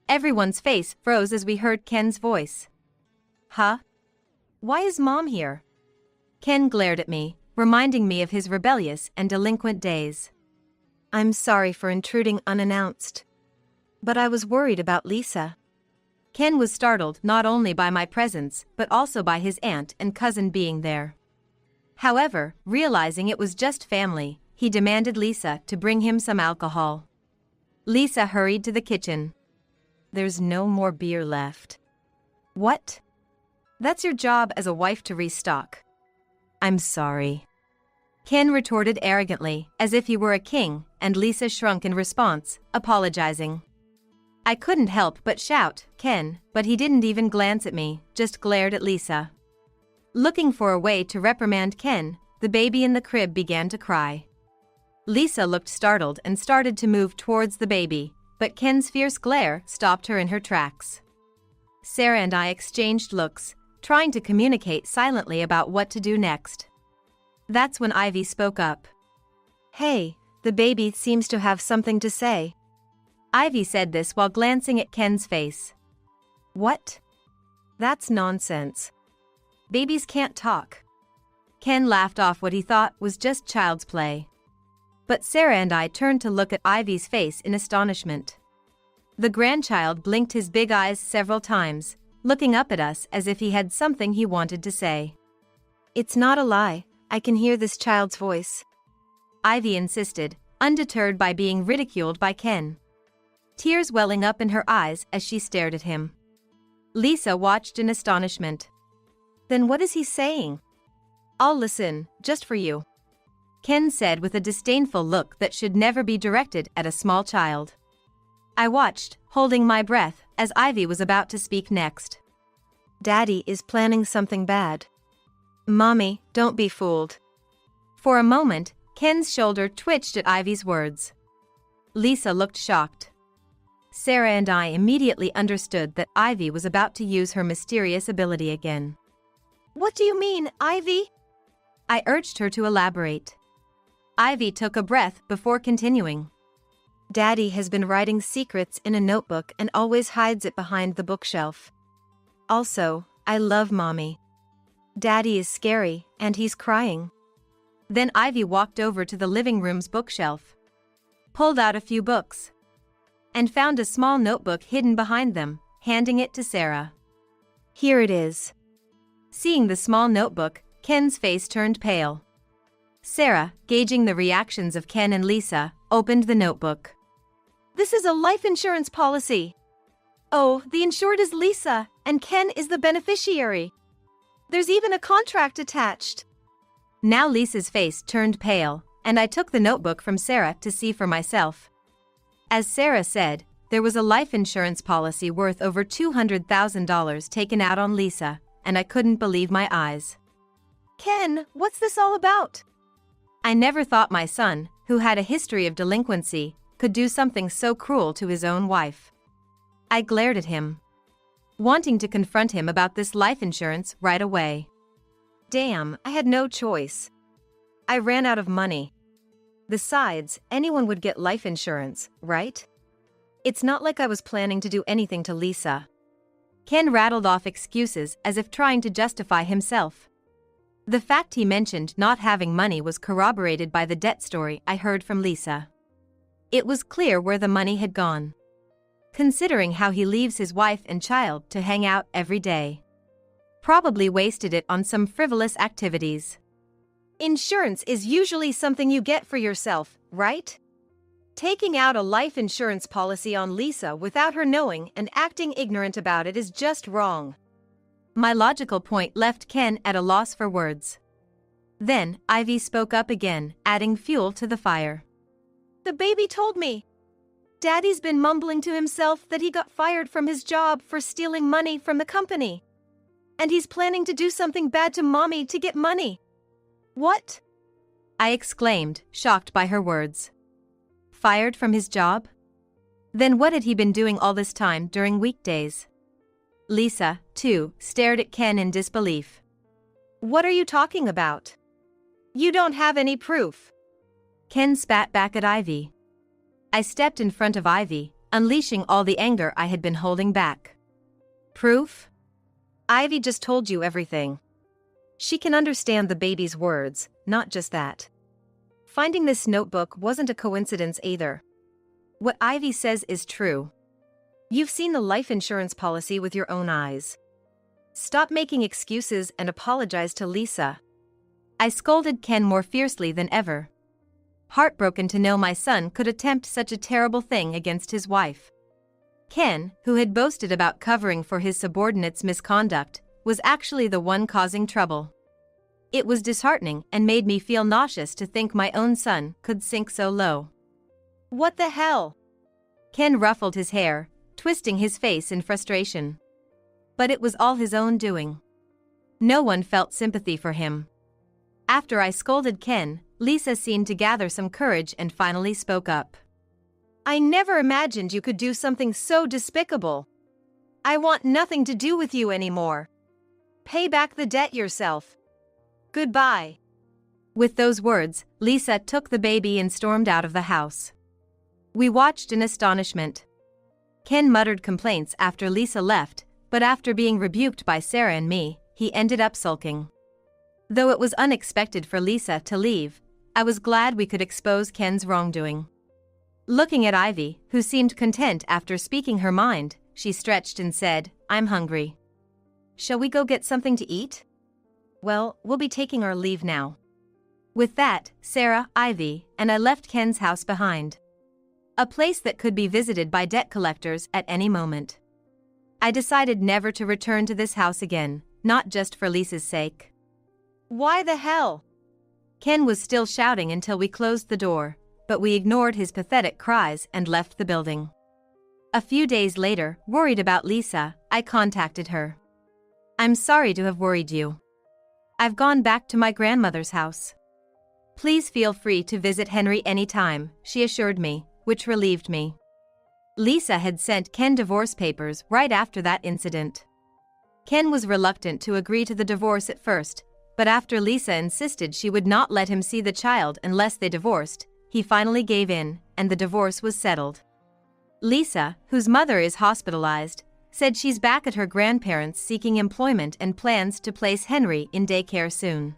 A: Everyone's face froze as we heard Ken's voice.
B: "Huh? Why is Mom here?"
A: Ken glared at me, reminding me of his rebellious and delinquent days.
B: "I'm sorry for intruding unannounced. But I was worried about Lisa."
A: Ken was startled not only by my presence but also by his aunt and cousin being there. However, realizing it was just family, he demanded Lisa to bring him some alcohol. Lisa hurried to the kitchen.
B: "There's no more beer left."
A: "What? That's your job as a wife to restock."
B: "I'm sorry,"
A: Ken retorted arrogantly, as if he were a king, and Lisa shrunk in response, apologizing. I couldn't help but shout, "Ken," but he didn't even glance at me, just glared at Lisa. Looking for a way to reprimand Ken, the baby in the crib began to cry. Lisa looked startled and started to move towards the baby, but Ken's fierce glare stopped her in her tracks. Sarah and I exchanged looks, trying to communicate silently about what to do next. That's when Ivy spoke up.
B: "Hey, the baby seems to have something to say."
A: Ivy said this while glancing at Ken's face.
B: "What? That's nonsense. Babies can't talk."
A: Ken laughed off what he thought was just child's play. But Sarah and I turned to look at Ivy's face in astonishment. The grandchild blinked his big eyes several times, looking up at us as if he had something he wanted to say.
B: "It's not a lie, I can hear this child's voice,"
A: Ivy insisted, undeterred by being ridiculed by Ken. Tears welling up in her eyes as she stared at him. Lisa watched in astonishment.
B: "Then what is he saying?" "I'll listen, just for you,"
A: Ken said with a disdainful look that should never be directed at a small child. I watched, holding my breath, as Ivy was about to speak next.
B: "Daddy is planning something bad. Mommy, don't be fooled."
A: For a moment, Ken's shoulder twitched at Ivy's words. Lisa looked shocked. Sarah and I immediately understood that Ivy was about to use her mysterious ability again.
B: "What do you mean, Ivy?"
A: I urged her to elaborate. Ivy took a breath before continuing.
B: "Daddy has been writing secrets in a notebook and always hides it behind the bookshelf. Also, I love Mommy. Daddy is scary, and he's crying."
A: Then Ivy walked over to the living room's bookshelf, pulled out a few books, and found a small notebook hidden behind them, handing it to Sarah.
B: "Here it is."
A: Seeing the small notebook, Ken's face turned pale. Sarah, gauging the reactions of Ken and Lisa, opened the notebook.
B: "This is a life insurance policy. Oh, the insured is Lisa, and Ken is the beneficiary." There's even a contract attached.
A: Now Lisa's face turned pale, and I took the notebook from Sarah to see for myself. As Sarah said, there was a life insurance policy worth over $200,000 taken out on Lisa, and I couldn't believe my eyes.
B: Ken, what's this all about?
A: I never thought my son, who had a history of delinquency, could do something so cruel to his own wife. I glared at him, wanting to confront him about this life insurance right away.
B: Damn, I had no choice. I ran out of money. Besides, anyone would get life insurance, right? It's not like I was planning to do anything to Lisa.
A: Ken rattled off excuses as if trying to justify himself. The fact he mentioned not having money was corroborated by the debt story I heard from Lisa. It was clear where the money had gone, considering how he leaves his wife and child to hang out every day. Probably wasted it on some frivolous activities.
B: Insurance is usually something you get for yourself, right? Taking out a life insurance policy on Lisa without her knowing and acting ignorant about it is just wrong.
A: My logical point left Ken at a loss for words. Then, Ivy spoke up again, adding fuel to the fire.
B: The baby told me. Daddy's been mumbling to himself that he got fired from his job for stealing money from the company. And he's planning to do something bad to Mommy to get money. What?
A: I exclaimed, shocked by her words. Fired from his job? Then what had he been doing all this time during weekdays? Lisa, too, stared at Ken in disbelief.
B: What are you talking about? You don't have any proof.
A: Ken spat back at Ivy. I stepped in front of Ivy, unleashing all the anger I had been holding back. Proof?
B: Ivy just told you everything. She can understand the baby's words, not just that. Finding this notebook wasn't a coincidence either. What Ivy says is true. You've seen the life insurance policy with your own eyes. Stop making excuses and apologize to Lisa.
A: I scolded Ken more fiercely than ever, heartbroken to know my son could attempt such a terrible thing against his wife. Ken, who had boasted about covering for his subordinates' misconduct, was actually the one causing trouble. It was disheartening and made me feel nauseous to think my own son could sink so low.
B: What the hell?
A: Ken ruffled his hair, twisting his face in frustration. But it was all his own doing. No one felt sympathy for him. After I scolded Ken, Lisa seemed to gather some courage and finally spoke up.
B: I never imagined you could do something so despicable. I want nothing to do with you anymore. Pay back the debt yourself. Goodbye.
A: With those words, Lisa took the baby and stormed out of the house. We watched in astonishment. Ken muttered complaints after Lisa left, but after being rebuked by Sarah and me, he ended up sulking. Though it was unexpected for Lisa to leave, I was glad we could expose Ken's wrongdoing. Looking at Ivy, who seemed content after speaking her mind, she stretched and said, "I'm hungry. Shall we go get something to eat?"
B: Well, we'll be taking our leave now.
A: With that, Sarah, Ivy, and I left Ken's house behind. A place that could be visited by debt collectors at any moment. I decided never to return to this house again, not just for Lisa's sake.
B: Why the hell?
A: Ken was still shouting until we closed the door, but we ignored his pathetic cries and left the building. A few days later, worried about Lisa, I contacted her. "I'm sorry to have worried you. I've gone back to my grandmother's house. Please feel free to visit Henry anytime," she assured me, which relieved me. Lisa had sent Ken divorce papers right after that incident. Ken was reluctant to agree to the divorce at first, but after Lisa insisted she would not let him see the child unless they divorced, he finally gave in, and the divorce was settled. Lisa, whose mother is hospitalized, said she's back at her grandparents' seeking employment and plans to place Henry in daycare soon.